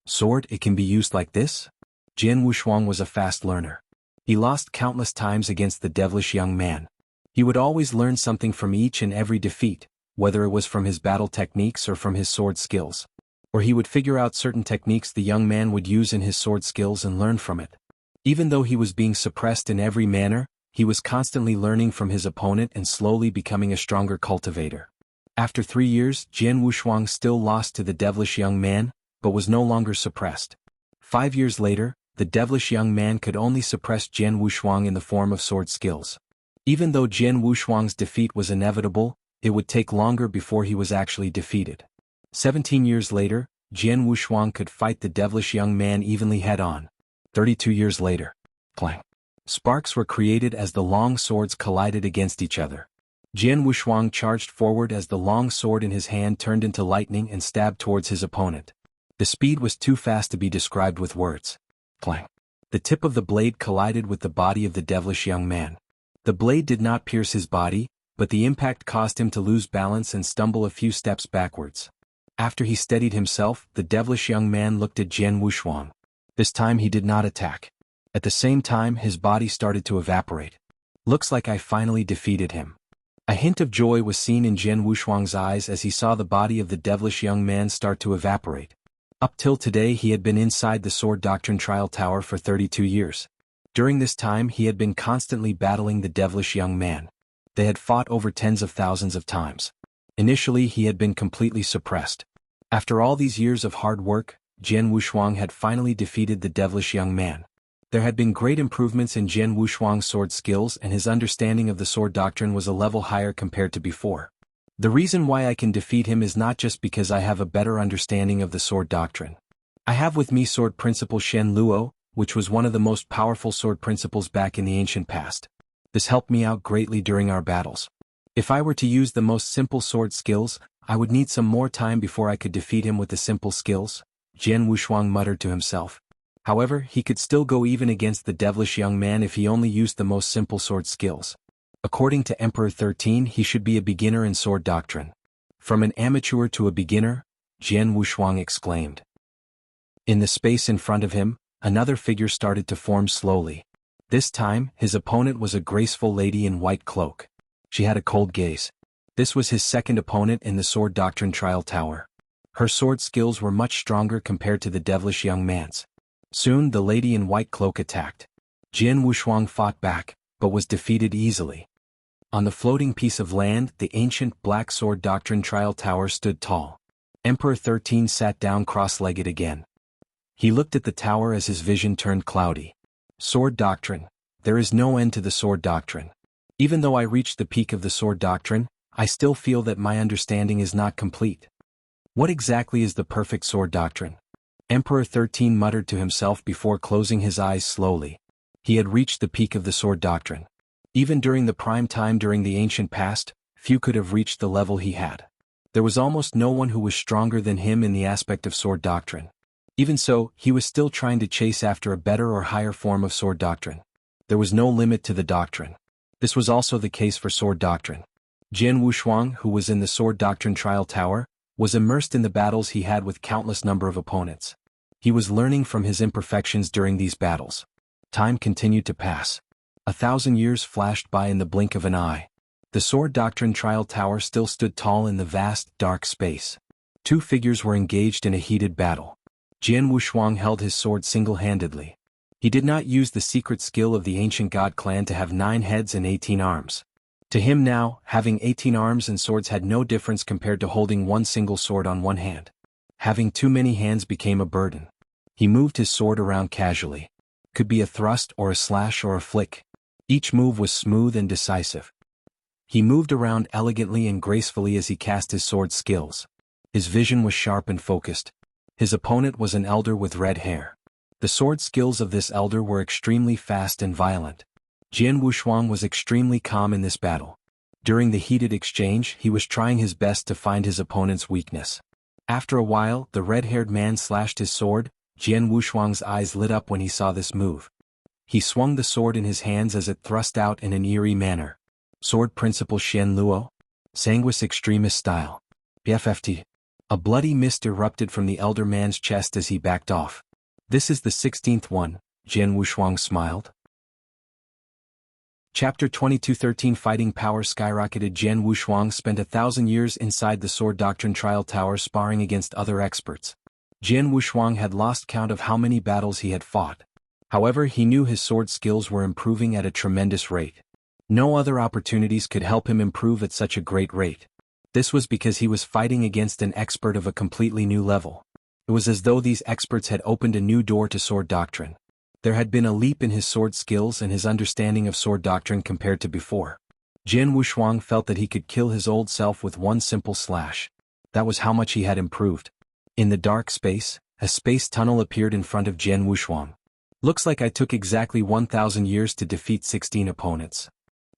Sword, it can be used like this? Jian Wushuang was a fast learner. He lost countless times against the devilish young man. He would always learn something from each and every defeat, whether it was from his battle techniques or from his sword skills. Or he would figure out certain techniques the young man would use in his sword skills and learn from it. Even though he was being suppressed in every manner, he was constantly learning from his opponent and slowly becoming a stronger cultivator. After 3 years, Jian Wushuang still lost to the devilish young man, but was no longer suppressed. 5 years later, the devilish young man could only suppress Jian Wushuang in the form of sword skills. Even though Jian Wushuang's defeat was inevitable, it would take longer before he was actually defeated. 17 years later, Jian Wushuang could fight the devilish young man evenly head-on. 32 years later. Clang. Sparks were created as the long swords collided against each other. Jian Wushuang charged forward as the long sword in his hand turned into lightning and stabbed towards his opponent. The speed was too fast to be described with words. Clang. The tip of the blade collided with the body of the devilish young man. The blade did not pierce his body, but the impact caused him to lose balance and stumble a few steps backwards. After he steadied himself, the devilish young man looked at Jian Wushuang. This time he did not attack. At the same time, his body started to evaporate. Looks like I finally defeated him. A hint of joy was seen in Jian Wushuang's eyes as he saw the body of the devilish young man start to evaporate. Up till today he had been inside the Sword Doctrine Trial Tower for 32 years. During this time he had been constantly battling the devilish young man. They had fought over tens of thousands of times. Initially he had been completely suppressed. After all these years of hard work, Jian Wushuang had finally defeated the devilish young man. There had been great improvements in Jian Wushuang's sword skills and his understanding of the sword doctrine was a level higher compared to before. The reason why I can defeat him is not just because I have a better understanding of the sword doctrine. I have with me sword principle Shen Luo, which was one of the most powerful sword principles back in the ancient past. This helped me out greatly during our battles. If I were to use the most simple sword skills, I would need some more time before I could defeat him with the simple skills, Jian Wushuang muttered to himself. However, he could still go even against the devilish young man if he only used the most simple sword skills. According to Emperor 13, he should be a beginner in sword doctrine. From an amateur to a beginner, Jian Wushuang exclaimed. In the space in front of him, another figure started to form slowly. This time, his opponent was a graceful lady in white cloak. She had a cold gaze. This was his second opponent in the Sword Doctrine Trial Tower. Her sword skills were much stronger compared to the devilish young man's. Soon the lady in white cloak attacked. Jian Wushuang fought back, but was defeated easily. On the floating piece of land, the ancient Black Sword Doctrine Trial Tower stood tall. Emperor 13 sat down cross-legged again. He looked at the tower as his vision turned cloudy. Sword Doctrine. There is no end to the Sword Doctrine. Even though I reached the peak of the Sword Doctrine, I still feel that my understanding is not complete. What exactly is the perfect Sword Doctrine? Emperor 13 muttered to himself before closing his eyes slowly. He had reached the peak of the Sword Doctrine. Even during the prime time during the ancient past, few could have reached the level he had. There was almost no one who was stronger than him in the aspect of sword doctrine. Even so, he was still trying to chase after a better or higher form of sword doctrine. There was no limit to the doctrine. This was also the case for sword doctrine. Jian Wushuang, who was in the sword doctrine trial tower, was immersed in the battles he had with countless number of opponents. He was learning from his imperfections during these battles. Time continued to pass. 1,000 years flashed by in the blink of an eye. The sword doctrine trial tower still stood tall in the vast, dark space. Two figures were engaged in a heated battle. Jian Wushuang held his sword single-handedly. He did not use the secret skill of the ancient god clan to have 9 heads and 18 arms. To him now, having 18 arms and swords had no difference compared to holding one single sword on one hand. Having too many hands became a burden. He moved his sword around casually. Could be a thrust or a slash or a flick. Each move was smooth and decisive. He moved around elegantly and gracefully as he cast his sword skills. His vision was sharp and focused. His opponent was an elder with red hair. The sword skills of this elder were extremely fast and violent. Jian Wushuang was extremely calm in this battle. During the heated exchange, he was trying his best to find his opponent's weakness. After a while, the red-haired man slashed his sword. Jian Wushuang's eyes lit up when he saw this move. He swung the sword in his hands as it thrust out in an eerie manner. Sword Principle Shen Luo? Sanguis Extremis Style. BFFT. A bloody mist erupted from the elder man's chest as he backed off. This is the 16th one, Jian Wushuang smiled. Chapter 22:13 Fighting power skyrocketed. Jian Wushuang spent 1,000 years inside the sword doctrine trial tower sparring against other experts. Jian Wushuang had lost count of how many battles he had fought. However, he knew his sword skills were improving at a tremendous rate. No other opportunities could help him improve at such a great rate. This was because he was fighting against an expert of a completely new level. It was as though these experts had opened a new door to sword doctrine. There had been a leap in his sword skills and his understanding of sword doctrine compared to before. Jian Wushuang felt that he could kill his old self with one simple slash. That was how much he had improved. In the dark space, a space tunnel appeared in front of Jian Wushuang. Looks like I took exactly 1,000 years to defeat 16 opponents.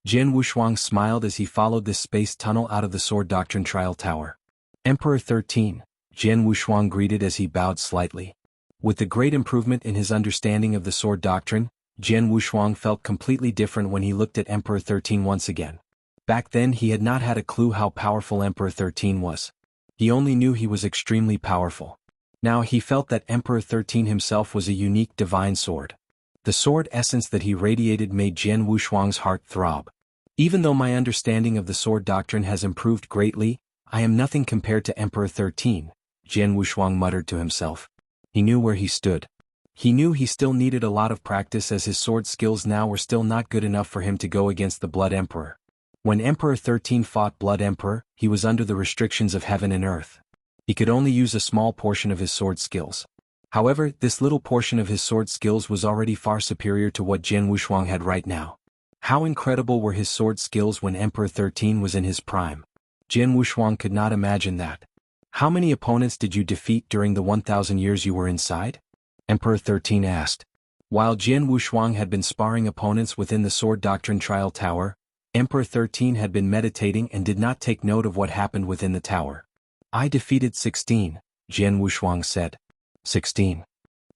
Jian Wushuang smiled as he followed this space tunnel out of the sword doctrine trial tower. Emperor 13, Jian Wushuang greeted as he bowed slightly. With the great improvement in his understanding of the sword doctrine, Jian Wushuang felt completely different when he looked at Emperor 13 once again. Back then he had not had a clue how powerful Emperor 13 was. He only knew he was extremely powerful. Now he felt that Emperor 13 himself was a unique divine sword. The sword essence that he radiated made Jian Wushuang's heart throb. Even though my understanding of the sword doctrine has improved greatly, I am nothing compared to Emperor 13, Jian Wushuang muttered to himself. He knew where he stood. He knew he still needed a lot of practice as his sword skills now were still not good enough for him to go against the Blood Emperor. When Emperor 13 fought Blood Emperor, he was under the restrictions of heaven and earth. He could only use a small portion of his sword skills. However, this little portion of his sword skills was already far superior to what Jian Wushuang had right now. How incredible were his sword skills when Emperor 13 was in his prime. Jian Wushuang could not imagine that. How many opponents did you defeat during the 1,000 years you were inside? Emperor 13 asked. While Jian Wushuang had been sparring opponents within the sword doctrine trial tower, Emperor 13 had been meditating and did not take note of what happened within the tower. I defeated 16, Jian Wushuang said. 16.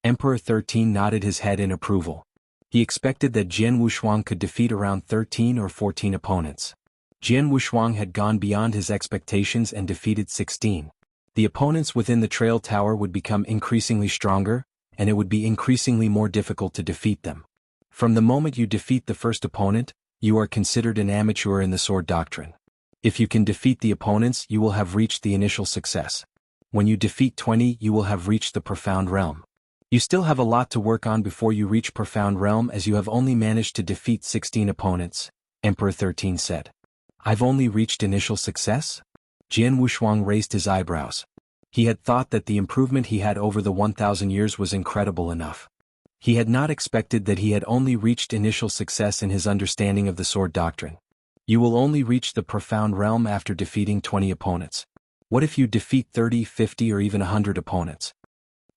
Emperor 13 nodded his head in approval. He expected that Jian Wushuang could defeat around 13 or 14 opponents. Jian Wushuang had gone beyond his expectations and defeated 16. The opponents within the trail tower would become increasingly stronger, and it would be increasingly more difficult to defeat them. From the moment you defeat the first opponent, you are considered an amateur in the sword doctrine. If you can defeat the opponents, you will have reached the initial success. When you defeat 20, you will have reached the profound realm. You still have a lot to work on before you reach profound realm as you have only managed to defeat 16 opponents, Emperor 13 said. I've only reached initial success? Jian Wushuang raised his eyebrows. He had thought that the improvement he had over the 1,000 years was incredible enough. He had not expected that he had only reached initial success in his understanding of the sword doctrine. You will only reach the profound realm after defeating 20 opponents. What if you defeat 30, 50 or even 100 opponents?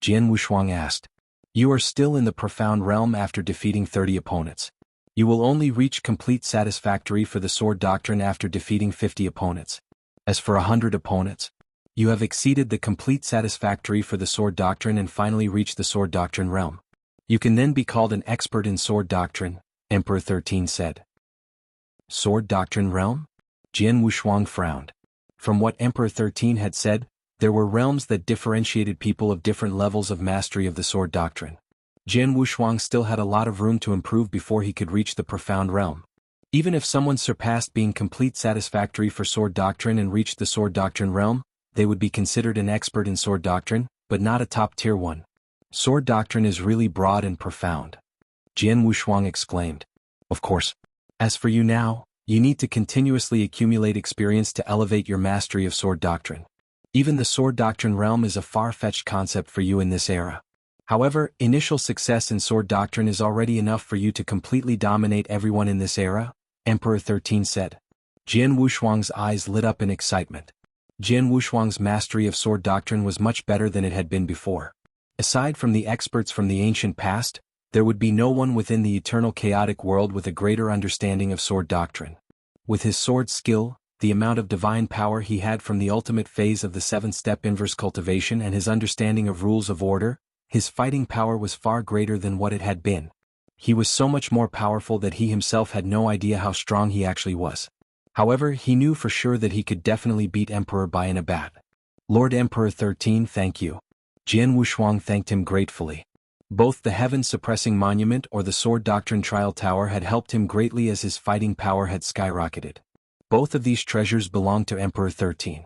Jian Wushuang asked. You are still in the profound realm after defeating 30 opponents. You will only reach complete satisfactory for the sword doctrine after defeating 50 opponents. As for 100 opponents, you have exceeded the complete satisfactory for the sword doctrine and finally reached the sword doctrine realm. You can then be called an expert in sword doctrine, Emperor 13 said. Sword doctrine realm? Jian Wushuang frowned. From what Emperor 13 had said, there were realms that differentiated people of different levels of mastery of the sword doctrine. Jian Wushuang still had a lot of room to improve before he could reach the profound realm. Even if someone surpassed being complete satisfactory for sword doctrine and reached the sword doctrine realm, they would be considered an expert in sword doctrine, but not a top-tier one. Sword doctrine is really broad and profound. Jian Wushuang exclaimed. Of course. As for you now, you need to continuously accumulate experience to elevate your mastery of sword doctrine. Even the sword doctrine realm is a far-fetched concept for you in this era. However, initial success in sword doctrine is already enough for you to completely dominate everyone in this era, Emperor 13 said. Jian Wushuang's eyes lit up in excitement. Jian Wushuang's mastery of sword doctrine was much better than it had been before. Aside from the experts from the ancient past, there would be no one within the eternal chaotic world with a greater understanding of sword doctrine. With his sword skill, the amount of divine power he had from the ultimate phase of the 7-step inverse cultivation and his understanding of rules of order, his fighting power was far greater than what it had been. He was so much more powerful that he himself had no idea how strong he actually was. However, he knew for sure that he could definitely beat Emperor by an abat. Lord Emperor 13, thank you. Jian Wushuang thanked him gratefully. Both the heaven-suppressing monument or the sword doctrine trial tower had helped him greatly as his fighting power had skyrocketed. Both of these treasures belonged to Emperor 13.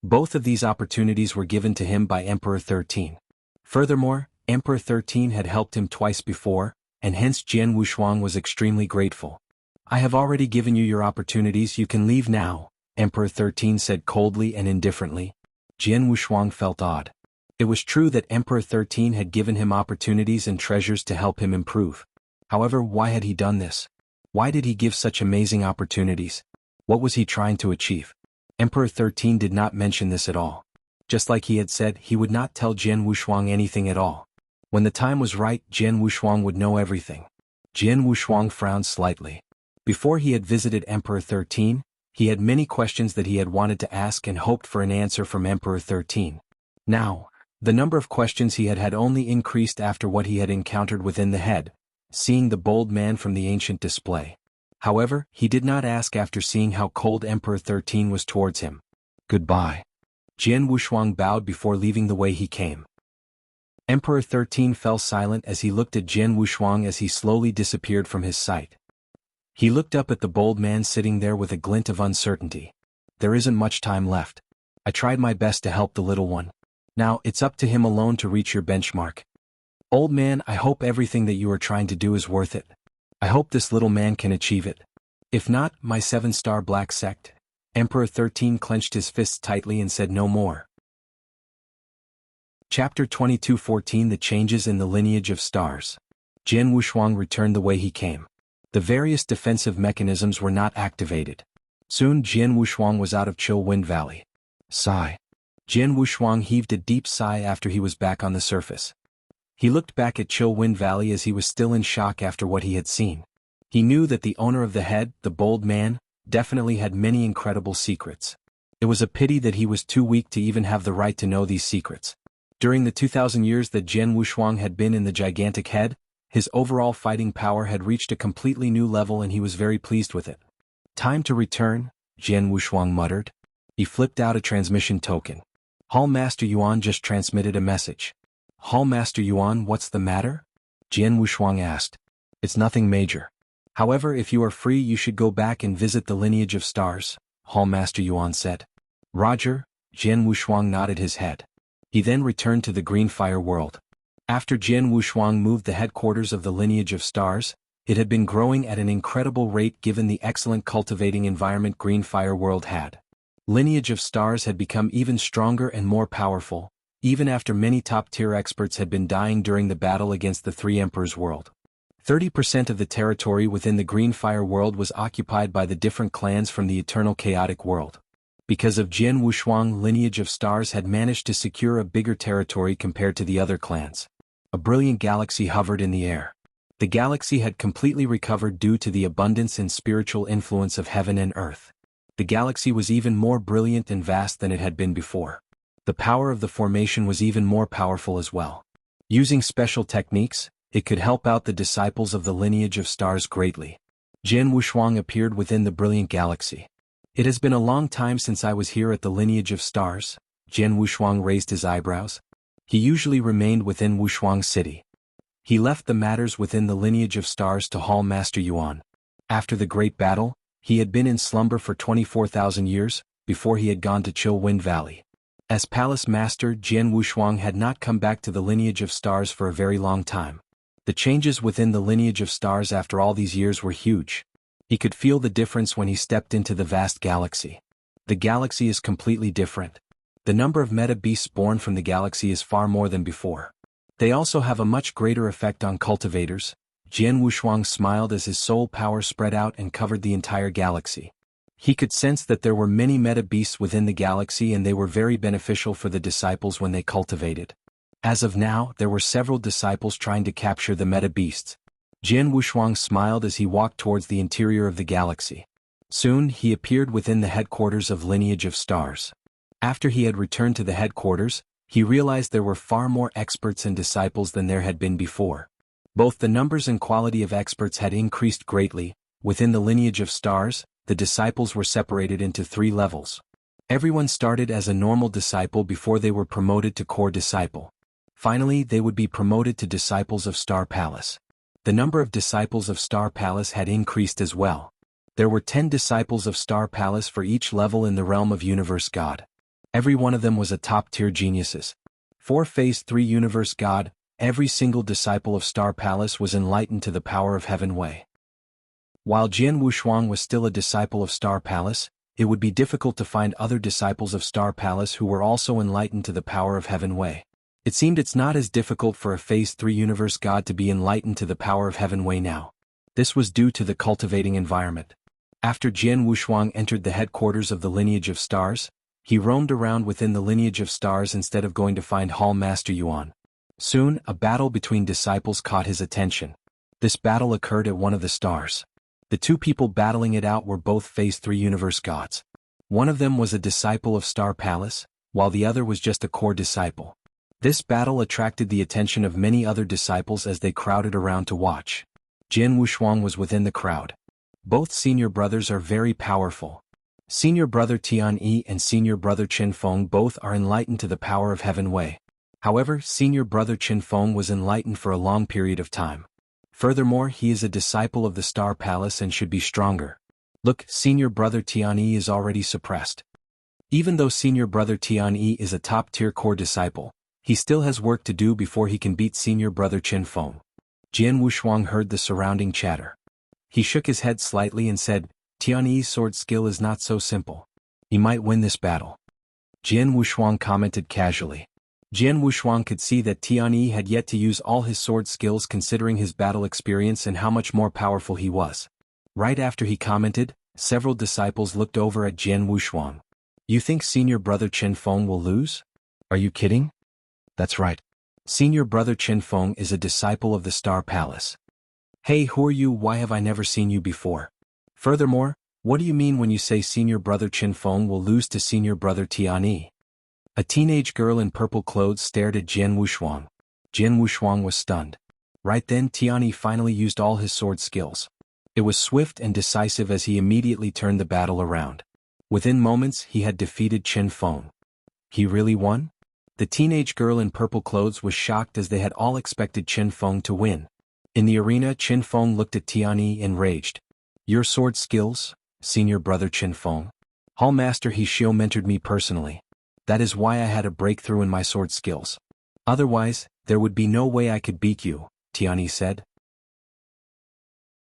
Both of these opportunities were given to him by Emperor 13. Furthermore, Emperor 13 had helped him twice before, and hence Jian Wushuang was extremely grateful. I have already given you your opportunities, you can leave now, Emperor 13 said coldly and indifferently. Jian Wushuang felt odd. It was true that Emperor 13 had given him opportunities and treasures to help him improve. However, why had he done this? Why did he give such amazing opportunities? What was he trying to achieve? Emperor 13 did not mention this at all. Just like he had said, he would not tell Jian Wushuang anything at all. When the time was right, Jian Wushuang would know everything. Jian Wushuang frowned slightly. Before he had visited Emperor 13, he had many questions that he had wanted to ask and hoped for an answer from Emperor 13. Now, the number of questions he had had only increased after what he had encountered within the head, seeing the bold man from the ancient display. However, he did not ask after seeing how cold Emperor 13 was towards him. Goodbye. Jian Wushuang bowed before leaving the way he came. Emperor 13 fell silent as he looked at Jian Wushuang as he slowly disappeared from his sight. He looked up at the bold man sitting there with a glint of uncertainty. There isn't much time left. I tried my best to help the little one. Now it's up to him alone to reach your benchmark. Old man, I hope everything that you are trying to do is worth it. I hope this little man can achieve it. If not, my 7-star black sect. Emperor 13 clenched his fists tightly and said no more. Chapter 22:14 The Changes in the Lineage of Stars. Jian Wushuang returned the way he came. The various defensive mechanisms were not activated. Soon Jian Wushuang was out of Chill Wind Valley. Sigh. Jian Wushuang heaved a deep sigh after he was back on the surface. He looked back at Chill Wind Valley as he was still in shock after what he had seen. He knew that the owner of the head, the bold man, definitely had many incredible secrets. It was a pity that he was too weak to even have the right to know these secrets. During the 2,000 years that Jian Wushuang had been in the gigantic head, his overall fighting power had reached a completely new level and he was very pleased with it. Time to return, Jian Wushuang muttered. He flipped out a transmission token. Hall Master Yuan just transmitted a message. Hall Master Yuan, what's the matter? Jian Wushuang asked. It's nothing major. However, if you are free you should go back and visit the lineage of stars, Hall Master Yuan said. Roger, Jian Wushuang nodded his head. He then returned to the Green Fire world. After Jian Wushuang moved the headquarters of the lineage of stars, it had been growing at an incredible rate given the excellent cultivating environment Green Fire world had. Lineage of stars had become even stronger and more powerful, even after many top-tier experts had been dying during the battle against the Three Emperors world. 30% of the territory within the Green Fire world was occupied by the different clans from the Eternal Chaotic world. Because of Jian Wushuang, lineage of stars had managed to secure a bigger territory compared to the other clans. A brilliant galaxy hovered in the air. The galaxy had completely recovered due to the abundance and spiritual influence of heaven and earth. The galaxy was even more brilliant and vast than it had been before. The power of the formation was even more powerful as well. Using special techniques, it could help out the disciples of the lineage of stars greatly. Jian Wushuang appeared within the brilliant galaxy. It has been a long time since I was here at the lineage of stars. Jian Wushuang raised his eyebrows. He usually remained within Wushuang City. He left the matters within the lineage of stars to Hall Master Yuan. After the great battle, he had been in slumber for 24,000 years, before he had gone to Chill Wind Valley. As Palace Master, Jian Wushuang had not come back to the lineage of stars for a very long time. The changes within the lineage of stars after all these years were huge. He could feel the difference when he stepped into the vast galaxy. The galaxy is completely different. The number of meta beasts born from the galaxy is far more than before. They also have a much greater effect on cultivators. Jian Wushuang smiled as his soul power spread out and covered the entire galaxy. He could sense that there were many meta beasts within the galaxy and they were very beneficial for the disciples when they cultivated. As of now, there were several disciples trying to capture the meta beasts. Jian Wushuang smiled as he walked towards the interior of the galaxy. Soon, he appeared within the headquarters of Lineage of Stars. After he had returned to the headquarters, he realized there were far more experts and disciples than there had been before. Both the numbers and quality of experts had increased greatly. Within the Lineage of Stars, the disciples were separated into 3 levels. Everyone started as a normal disciple before they were promoted to core disciple. Finally, they would be promoted to disciples of Star Palace. The number of disciples of Star Palace had increased as well. There were 10 disciples of Star Palace for each level in the realm of Universe God. Every one of them was a top-tier geniuses. For Phase 3 Universe God, every single disciple of Star Palace was enlightened to the power of Heaven Way. While Jian Wushuang was still a disciple of Star Palace, it would be difficult to find other disciples of Star Palace who were also enlightened to the power of Heaven Way. It seemed it's not as difficult for a Phase 3 Universe God to be enlightened to the power of Heaven Way now. This was due to the cultivating environment. After Jian Wushuang entered the headquarters of the Lineage of Stars, he roamed around within the Lineage of Stars instead of going to find Hall Master Yuan. Soon, a battle between disciples caught his attention. This battle occurred at one of the stars. The 2 people battling it out were both Phase 3 Universe Gods. One of them was a disciple of Star Palace, while the other was just a core disciple. This battle attracted the attention of many other disciples as they crowded around to watch. Jian Wushuang was within the crowd. Both senior brothers are very powerful. Senior brother Tianyi and senior brother Qin Feng both are enlightened to the power of Heaven Way. However, senior brother Qin Feng was enlightened for a long period of time. Furthermore, he is a disciple of the Star Palace and should be stronger. Look, senior brother Tianyi is already suppressed. Even though senior brother Tianyi is a top-tier core disciple, he still has work to do before he can beat senior brother Qin Feng. Jian Wushuang heard the surrounding chatter. He shook his head slightly and said, Tianyi's sword skill is not so simple. He might win this battle. Jian Wushuang commented casually. Jian Wushuang could see that Tianyi had yet to use all his sword skills considering his battle experience and how much more powerful he was. Right after he commented, several disciples looked over at Jian Wushuang. You think senior brother Qin Feng will lose? Are you kidding? That's right. Senior brother Qin Feng is a disciple of the Star Palace. Hey, who are you? Why have I never seen you before? Furthermore, what do you mean when you say senior brother Qin Feng will lose to senior brother Tianyi? A teenage girl in purple clothes stared at Jian Wushuang. Jian Wushuang was stunned. Right then Tianyi finally used all his sword skills. It was swift and decisive as he immediately turned the battle around. Within moments he had defeated Qin Feng. He really won? The teenage girl in purple clothes was shocked as they had all expected Qin Feng to win. In the arena Qin Feng looked at Tianyi enraged. Your sword skills, senior brother Qin Feng? Hall Master Hishio mentored me personally. That is why I had a breakthrough in my sword skills. Otherwise, there would be no way I could beat you, Tianyi said.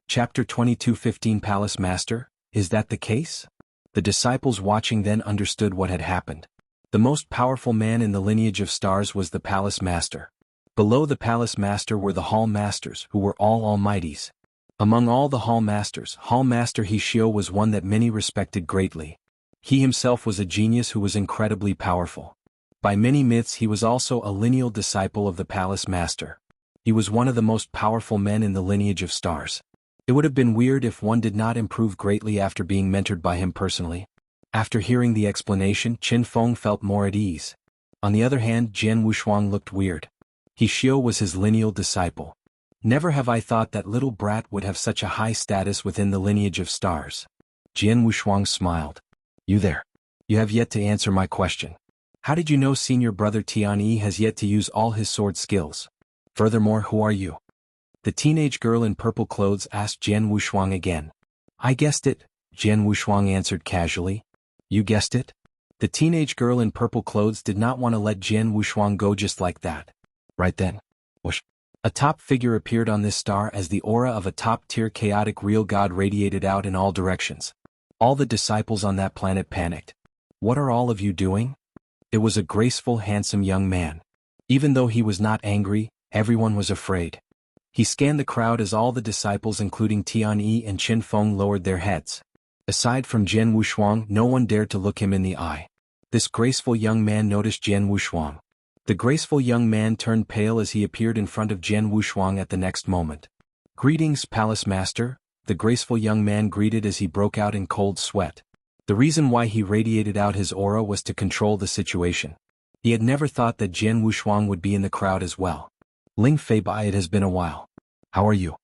Chapter 22:15 Palace Master, is that the case? The disciples watching then understood what had happened. The most powerful man in the Lineage of Stars was the Palace Master. Below the Palace Master were the Hall Masters who were all almighties. Among all the Hall Masters, Hall Master Hishio was one that many respected greatly. He himself was a genius who was incredibly powerful. By many myths he was also a lineal disciple of the Palace Master. He was one of the most powerful men in the Lineage of Stars. It would have been weird if one did not improve greatly after being mentored by him personally. After hearing the explanation, Qin Feng felt more at ease. On the other hand, Jian Wushuang looked weird. He Xiao was his lineal disciple. Never have I thought that little brat would have such a high status within the lineage of stars. Jian Wushuang smiled. You there? You have yet to answer my question. How did you know senior brother Tianyi has yet to use all his sword skills? Furthermore, who are you? The teenage girl in purple clothes asked Jian Wushuang again. I guessed it, Jian Wushuang answered casually. You guessed it? The teenage girl in purple clothes did not want to let Jian Wushuang go just like that. Right then. Whoosh. A top figure appeared on this star as the aura of a top-tier chaotic real god radiated out in all directions. All the disciples on that planet panicked. What are all of you doing? It was a graceful, handsome young man. Even though he was not angry, everyone was afraid. He scanned the crowd as all the disciples including Tianyi and Qin Feng lowered their heads. Aside from Jian Wushuang, no one dared to look him in the eye. This graceful young man noticed Jian Wushuang. The graceful young man turned pale as he appeared in front of Jian Wushuang at the next moment. Greetings, Palace Master, the graceful young man greeted as he broke out in cold sweat. The reason why he radiated out his aura was to control the situation. He had never thought that Jian Wushuang would be in the crowd as well. Ling Feibai, it has been a while. How are you?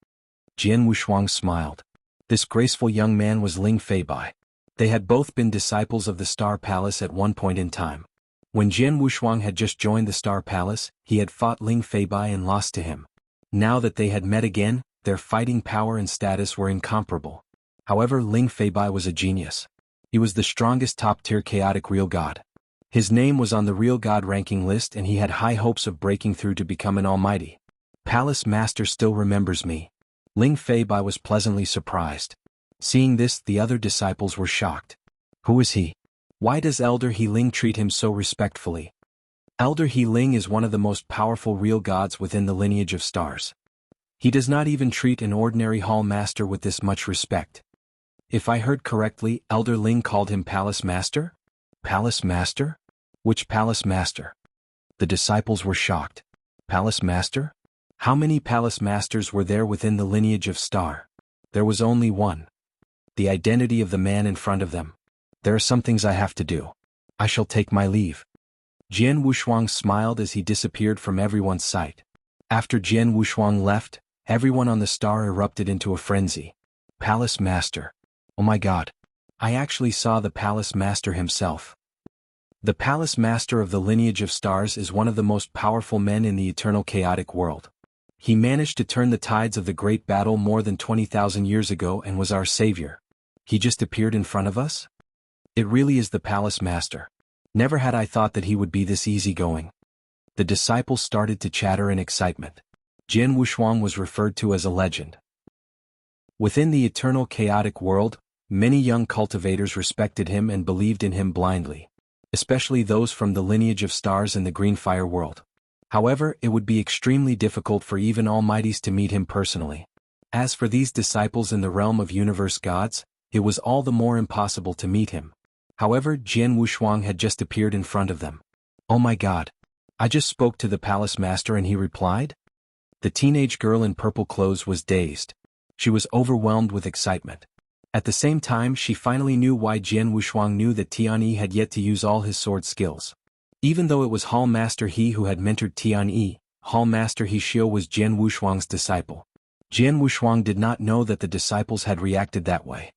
Jian Wushuang smiled. This graceful young man was Ling Feibai. They had both been disciples of the Star Palace at one point in time. When Jian Wushuang had just joined the Star Palace, he had fought Ling Feibai and lost to him. Now that they had met again, their fighting power and status were incomparable. However, Ling Feibai was a genius. He was the strongest top-tier chaotic real god. His name was on the real god ranking list and he had high hopes of breaking through to become an almighty. Palace Master still remembers me. Ling Feibai was pleasantly surprised. Seeing this, the other disciples were shocked. Who is he? Why does Elder He Ling treat him so respectfully? Elder He Ling is one of the most powerful real gods within the lineage of stars. He does not even treat an ordinary hall master with this much respect. If I heard correctly, Elder Ling called him Palace Master? Palace Master? Which Palace Master? The disciples were shocked. Palace Master? How many Palace Masters were there within the lineage of Star? There was only one. The identity of the man in front of them. There are some things I have to do. I shall take my leave. Jian Wushuang smiled as he disappeared from everyone's sight. After Jian Wushuang left, everyone on the star erupted into a frenzy. Palace Master. Oh my god. I actually saw the Palace Master himself. The Palace Master of the lineage of stars is one of the most powerful men in the eternal chaotic world. He managed to turn the tides of the great battle more than 20,000 years ago and was our savior. He just appeared in front of us? It really is the Palace Master. Never had I thought that he would be this easygoing. The disciples started to chatter in excitement. Jian Wushuang was referred to as a legend. Within the eternal chaotic world, many young cultivators respected him and believed in him blindly, especially those from the lineage of stars in the green fire world. However, it would be extremely difficult for even almighties to meet him personally. As for these disciples in the realm of universe gods, it was all the more impossible to meet him. However, Jian Wushuang had just appeared in front of them. Oh my god. I just spoke to the Palace Master and he replied? The teenage girl in purple clothes was dazed. She was overwhelmed with excitement. At the same time, she finally knew why Jian Wushuang knew that Tianyi had yet to use all his sword skills. Even though it was Hall Master He who had mentored Tianyi, Hall Master He Xiao was Jian Wushuang's disciple. Jian Wushuang did not know that the disciples had reacted that way.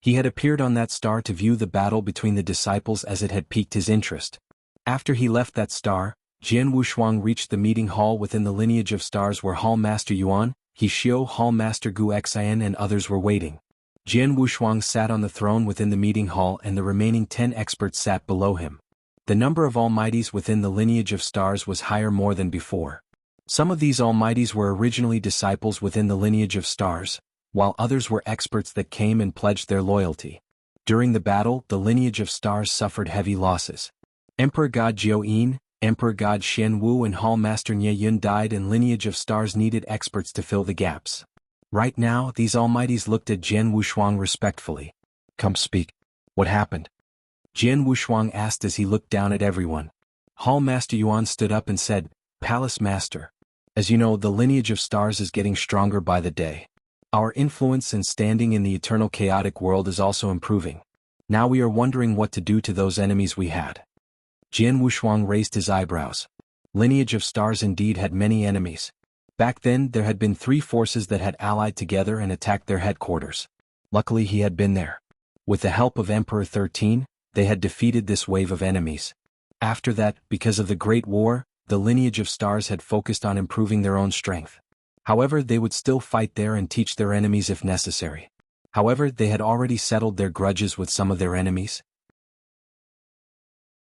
He had appeared on that star to view the battle between the disciples as it had piqued his interest. After he left that star, Jian Wushuang reached the meeting hall within the lineage of stars where Hall Master Yuan, He Xiao, Hall Master Gu Xian and others were waiting. Jian Wushuang sat on the throne within the meeting hall and the remaining 10 experts sat below him. The number of almighties within the lineage of stars was higher more than before. Some of these almighties were originally disciples within the lineage of stars, while others were experts that came and pledged their loyalty. During the battle, the lineage of stars suffered heavy losses. Emperor God Jiao Yin, Emperor God Shen Wu and Hall Master Nye Yun died and lineage of stars needed experts to fill the gaps. Right now, these almighties looked at Jian Wushuang respectfully. Come speak. What happened? Jian Wushuang asked as he looked down at everyone. Hall Master Yuan stood up and said, Palace Master. As you know, the lineage of stars is getting stronger by the day. Our influence and standing in the eternal chaotic world is also improving. Now we are wondering what to do to those enemies we had. Jian Wushuang raised his eyebrows. Lineage of Stars indeed had many enemies. Back then there had been 3 forces that had allied together and attacked their headquarters. Luckily he had been there. With the help of Emperor 13, they had defeated this wave of enemies. After that, because of the Great War, the lineage of Stars had focused on improving their own strength. However, they would still fight there and teach their enemies if necessary. However, they had already settled their grudges with some of their enemies.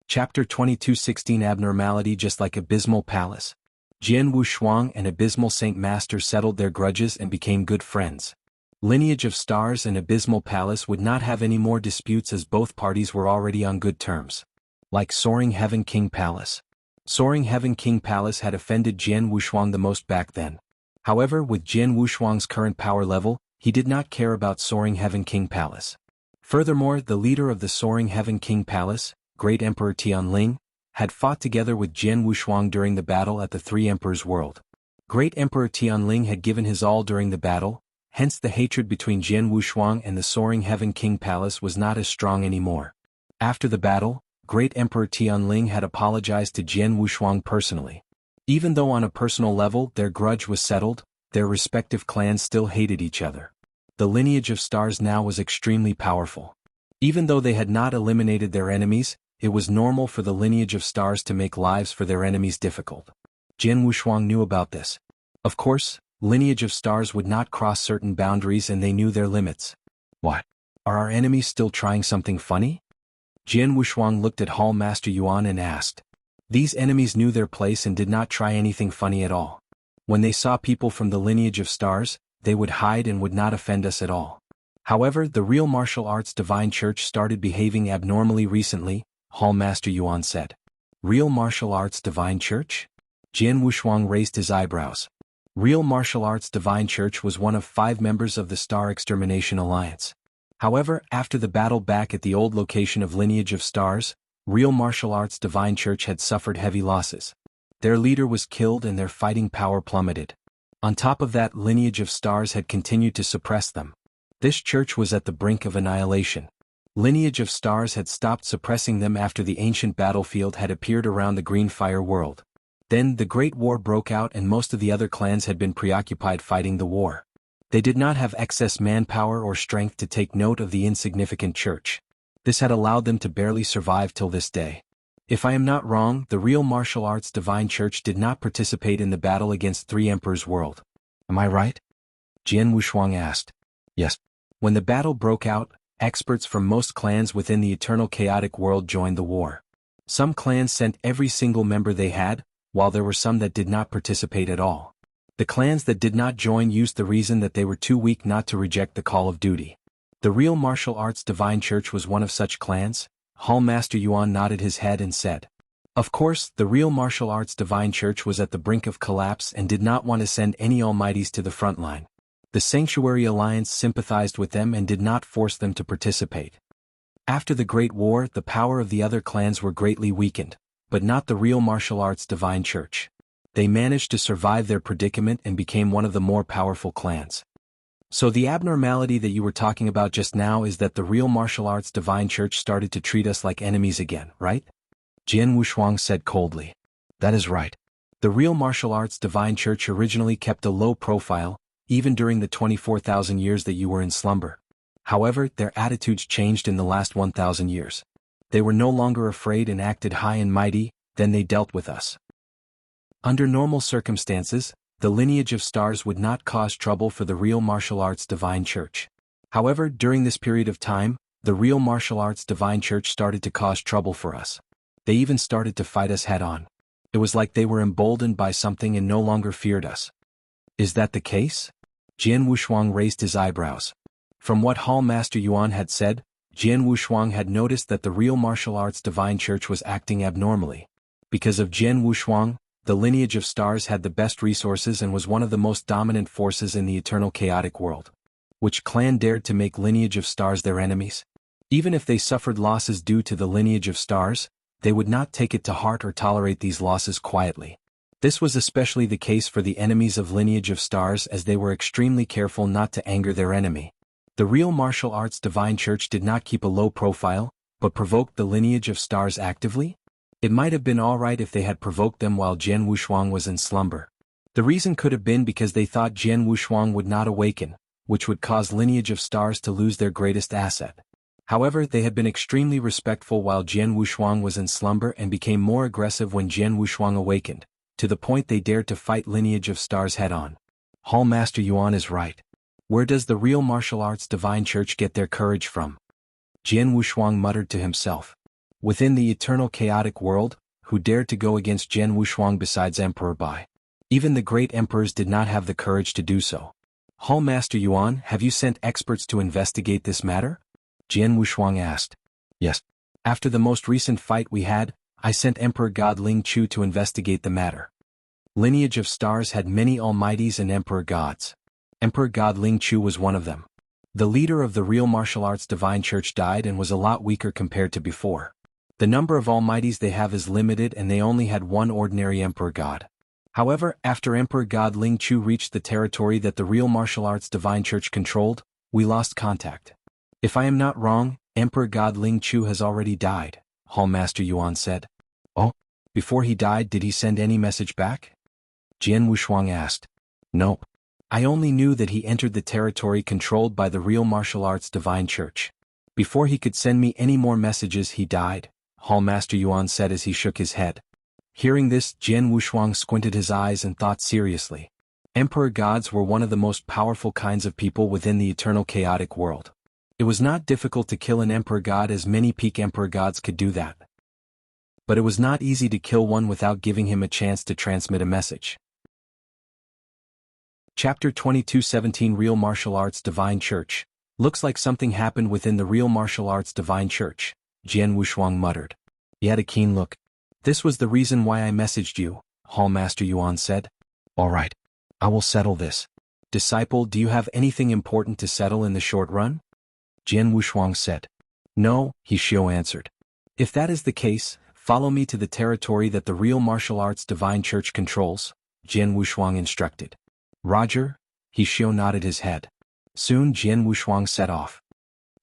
Chapter 22:16 Abnormality. Just like Abysmal Palace, Jian Wushuang and Abysmal Saint Master settled their grudges and became good friends. Lineage of Stars and Abysmal Palace would not have any more disputes as both parties were already on good terms. Like Soaring Heaven King Palace. Soaring Heaven King Palace had offended Jian Wushuang the most back then. However, with Jian Wushuang's current power level, he did not care about Soaring Heaven King Palace. Furthermore, the leader of the Soaring Heaven King Palace, Great Emperor Tianling, had fought together with Jian Wushuang during the battle at the Three Emperors World. Great Emperor Tianling had given his all during the battle, hence the hatred between Jian Wushuang and the Soaring Heaven King Palace was not as strong anymore. After the battle, Great Emperor Tianling had apologized to Jian Wushuang personally. Even though on a personal level their grudge was settled, their respective clans still hated each other. The lineage of Stars now was extremely powerful. Even though they had not eliminated their enemies, it was normal for the lineage of Stars to make lives for their enemies difficult. Jian Wushuang knew about this. Of course, lineage of Stars would not cross certain boundaries and they knew their limits. What? Are our enemies still trying something funny? Jian Wushuang looked at Hall Master Yuan and asked. These enemies knew their place and did not try anything funny at all. When they saw people from the lineage of Stars, they would hide and would not offend us at all. However, the real martial arts Divine Church started behaving abnormally recently, Hall Master Yuan said. Real martial arts Divine Church? Jian Wushuang raised his eyebrows. Real martial arts Divine Church was one of 5 members of the Star Extermination Alliance. However, after the battle back at the old location of Lineage of Stars, Real Martial Arts Divine Church had suffered heavy losses. Their leader was killed and their fighting power plummeted. On top of that, Lineage of Stars had continued to suppress them. This church was at the brink of annihilation. Lineage of Stars had stopped suppressing them after the ancient battlefield had appeared around the Green Fire world. Then the Great War broke out and most of the other clans had been preoccupied fighting the war. They did not have excess manpower or strength to take note of the insignificant church. This had allowed them to barely survive till this day. If I am not wrong, the Real Martial Arts Divine Church did not participate in the battle against Three Emperors World. Am I right? Jian Wushuang asked. Yes. When the battle broke out, experts from most clans within the Eternal Chaotic World joined the war. Some clans sent every single member they had, while there were some that did not participate at all. The clans that did not join used the reason that they were too weak not to reject the call of duty. The Real Martial Arts Divine Church was one of such clans. Hall Master Yuan nodded his head and said. Of course, the Real Martial Arts Divine Church was at the brink of collapse and did not want to send any almighties to the front line. The Sanctuary Alliance sympathized with them and did not force them to participate. After the Great War, the power of the other clans were greatly weakened, but not the Real Martial Arts Divine Church. They managed to survive their predicament and became one of the more powerful clans. So the abnormality that you were talking about just now is that the Real Martial Arts Divine Church started to treat us like enemies again, right? Jian Wushuang said coldly. That is right. The Real Martial Arts Divine Church originally kept a low profile, even during the 24,000 years that you were in slumber. However, their attitudes changed in the last 1,000 years. They were no longer afraid and acted high and mighty, then they dealt with us. Under normal circumstances, the Lineage of Stars would not cause trouble for the Real Martial Arts Divine Church. However, during this period of time, the Real Martial Arts Divine Church started to cause trouble for us. They even started to fight us head-on. It was like they were emboldened by something and no longer feared us. Is that the case? Jian Wushuang raised his eyebrows. From what Hall Master Yuan had said, Jian Wushuang had noticed that the Real Martial Arts Divine Church was acting abnormally. Because of Jian Wushuang, the Lineage of Stars had the best resources and was one of the most dominant forces in the Eternal Chaotic World. Which clan dared to make Lineage of Stars their enemies? Even if they suffered losses due to the Lineage of Stars, they would not take it to heart or tolerate these losses quietly. This was especially the case for the enemies of Lineage of Stars as they were extremely careful not to anger their enemy. The real martial arts divine church did not keep a low profile, but provoked the lineage of stars actively? It might have been alright if they had provoked them while Jian Wushuang was in slumber. The reason could have been because they thought Jian Wushuang would not awaken, which would cause lineage of stars to lose their greatest asset. However, they had been extremely respectful while Jian Wushuang was in slumber and became more aggressive when Jian Wushuang awakened, to the point they dared to fight lineage of stars head-on. Hall Master Yuan is right. Where does the real martial arts divine church get their courage from? Jian Wushuang muttered to himself. Within the eternal chaotic world, who dared to go against Jian Wushuang besides Emperor Bai? Even the great emperors did not have the courage to do so. Hall Master Yuan, have you sent experts to investigate this matter? Jian Wushuang asked. Yes. After the most recent fight we had, I sent Emperor God Ling Chu to investigate the matter. Lineage of stars had many almighties and emperor gods. Emperor God Ling Chu was one of them. The leader of the real martial arts divine church died and was a lot weaker compared to before. The number of almighties they have is limited and they only had one ordinary emperor god. However, after Emperor God Ling Chu reached the territory that the real martial arts divine church controlled, we lost contact. If I am not wrong, Emperor God Ling Chu has already died, Hall Master Yuan said. Oh? Before he died, did he send any message back? Jian Wushuang asked. Nope. I only knew that he entered the territory controlled by the real martial arts divine church. Before he could send me any more messages, he died, Hall Master Yuan said as he shook his head. Hearing this, Jian Wushuang squinted his eyes and thought seriously. Emperor gods were one of the most powerful kinds of people within the eternal chaotic world. It was not difficult to kill an emperor god as many peak emperor gods could do that. But it was not easy to kill one without giving him a chance to transmit a message. Chapter 22:17 Real Martial Arts Divine Church. Looks like something happened within the Real Martial Arts Divine Church, Jian Wushuang muttered. He had a keen look. This was the reason why I messaged you, Hall Master Yuan said. Alright. I will settle this. Disciple, do you have anything important to settle in the short run? Jian Wushuang said. No, He Xiu answered. If that is the case, follow me to the territory that the Real Martial Arts Divine Church controls, Jian Wushuang instructed. Roger, He Xiu nodded his head. Soon Jian Wushuang set off.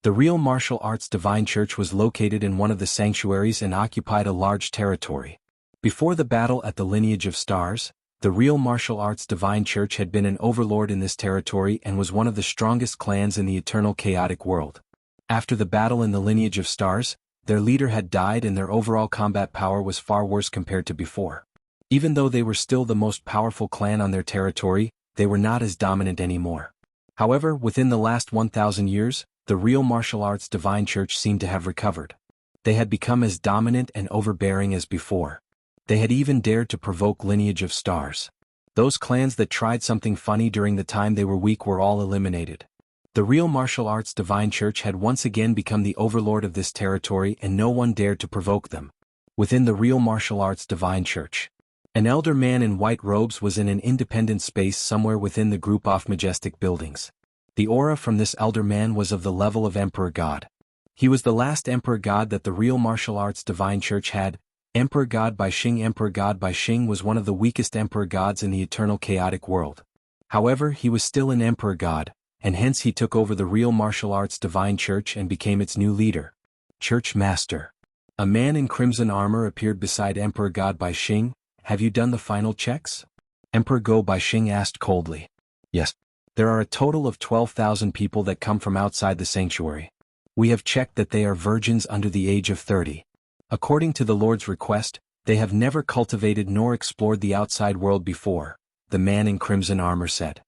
The Real Martial Arts Divine Church was located in one of the sanctuaries and occupied a large territory. Before the battle at the Lineage of Stars, the Real Martial Arts Divine Church had been an overlord in this territory and was one of the strongest clans in the eternal chaotic world. After the battle in the Lineage of Stars, their leader had died and their overall combat power was far worse compared to before. Even though they were still the most powerful clan on their territory, they were not as dominant anymore. However, within the last 1,000 years, the Real Martial Arts Divine Church seemed to have recovered. They had become as dominant and overbearing as before. They had even dared to provoke Lineage of Stars. Those clans that tried something funny during the time they were weak were all eliminated. The Real Martial Arts Divine Church had once again become the overlord of this territory and no one dared to provoke them. Within the Real Martial Arts Divine Church, an elder man in white robes was in an independent space somewhere within the group of majestic buildings. The aura from this elder man was of the level of Emperor God. He was the last Emperor God that the Real Martial Arts Divine Church had. Emperor God Bai Xing. Emperor God Bai Xing was one of the weakest Emperor Gods in the eternal chaotic world. However, he was still an Emperor God, and hence he took over the Real Martial Arts Divine Church and became its new leader. Church Master. A man in crimson armor appeared beside Emperor God Bai Xing. Have you done the final checks? Emperor Go Bai Xing asked coldly. Yes. There are a total of 12,000 people that come from outside the sanctuary. We have checked that they are virgins under the age of 30. According to the Lord's request, they have never cultivated nor explored the outside world before, the man in crimson armor said.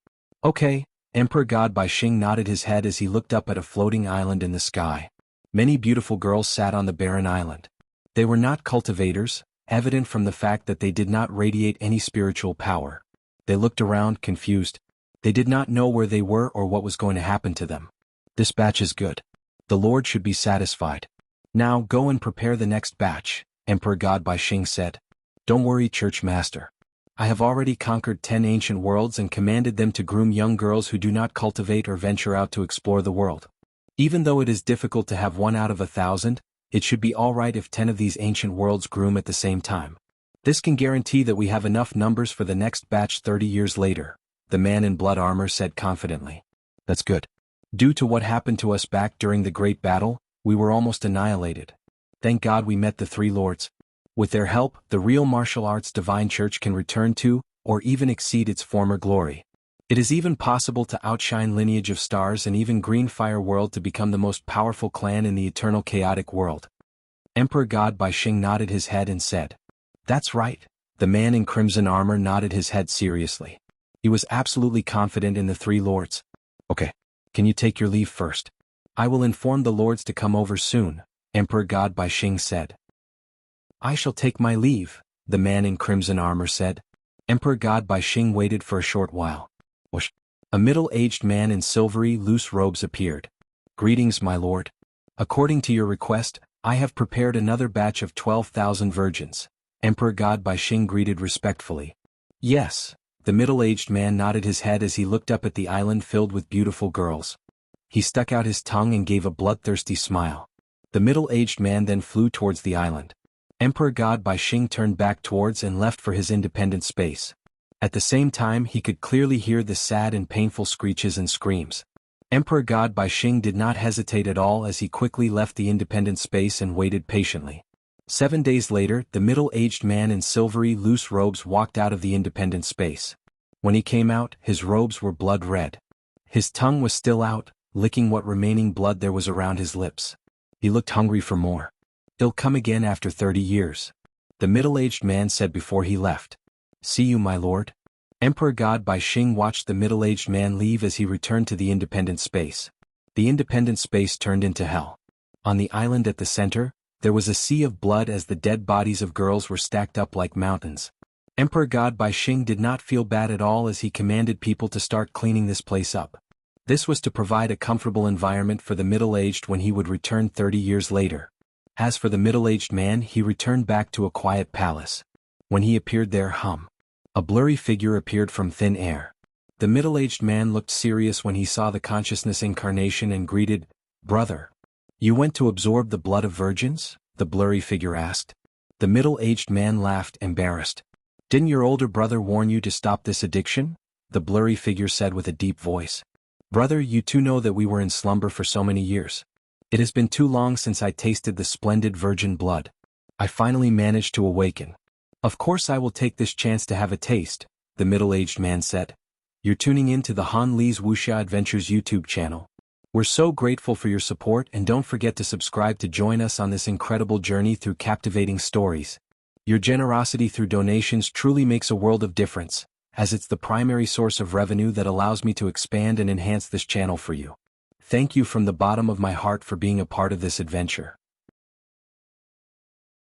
Okay, Emperor God Bai Xing nodded his head as he looked up at a floating island in the sky. Many beautiful girls sat on the barren island. They were not cultivators, evident from the fact that they did not radiate any spiritual power. They looked around, confused. They did not know where they were or what was going to happen to them. This batch is good. The Lord should be satisfied. Now go and prepare the next batch, Emperor God Bai Xing said. Don't worry, Church Master. I have already conquered 10 ancient worlds and commanded them to groom young girls who do not cultivate or venture out to explore the world. Even though it is difficult to have 1 out of 1,000, it should be alright if 10 of these ancient worlds groom at the same time. This can guarantee that we have enough numbers for the next batch 30 years later, the man in blood armor said confidently. That's good. Due to what happened to us back during the Great Battle, we were almost annihilated. Thank God we met the three lords. With their help, the real martial arts divine church can return to, or even exceed its former glory. It is even possible to outshine Lineage of Stars and even Green Fire World to become the most powerful clan in the eternal chaotic world. Emperor God Bai Xing nodded his head and said, "That's right." The man in crimson armor nodded his head seriously. He was absolutely confident in the three lords. "Okay. Can you take your leave first? I will inform the lords to come over soon," Emperor God Bai Xing said. "I shall take my leave," the man in crimson armor said. Emperor God Bai Xing waited for a short while. Whoosh! A middle-aged man in silvery, loose robes appeared. "Greetings, my lord. According to your request, I have prepared another batch of 12,000 virgins." Emperor God Bai Xing greeted respectfully. "Yes." The middle-aged man nodded his head as he looked up at the island filled with beautiful girls. He stuck out his tongue and gave a bloodthirsty smile. The middle-aged man then flew towards the island. Emperor God Bai Xing turned back towards and left for his independent space. At the same time he could clearly hear the sad and painful screeches and screams. Emperor God Bai Xing did not hesitate at all as he quickly left the independent space and waited patiently. 7 days later, the middle-aged man in silvery, loose robes walked out of the independent space. When he came out, his robes were blood red. His tongue was still out, licking what remaining blood there was around his lips. He looked hungry for more. "He'll come again after 30 years. The middle-aged man said before he left. "See you, my lord." Emperor God Bai Xing watched the middle-aged man leave as he returned to the independent space. The independent space turned into hell. On the island at the center, there was a sea of blood as the dead bodies of girls were stacked up like mountains. Emperor God Bai Xing did not feel bad at all as he commanded people to start cleaning this place up. This was to provide a comfortable environment for the middle-aged when he would return 30 years later. As for the middle-aged man, he returned back to a quiet palace. When he appeared there, a blurry figure appeared from thin air. The middle-aged man looked serious when he saw the consciousness incarnation and greeted, "Brother. You went to absorb the blood of virgins?" the blurry figure asked. The middle-aged man laughed, embarrassed. "Didn't your older brother warn you to stop this addiction?" the blurry figure said with a deep voice. "Brother, you too know that we were in slumber for so many years. It has been too long since I tasted the splendid virgin blood. I finally managed to awaken. Of course I will take this chance to have a taste," the middle-aged man said. "You're tuning in to the Han Li's Wuxia Adventures YouTube channel. We're so grateful for your support and don't forget to subscribe to join us on this incredible journey through captivating stories. Your generosity through donations truly makes a world of difference, as it's the primary source of revenue that allows me to expand and enhance this channel for you. Thank you from the bottom of my heart for being a part of this adventure."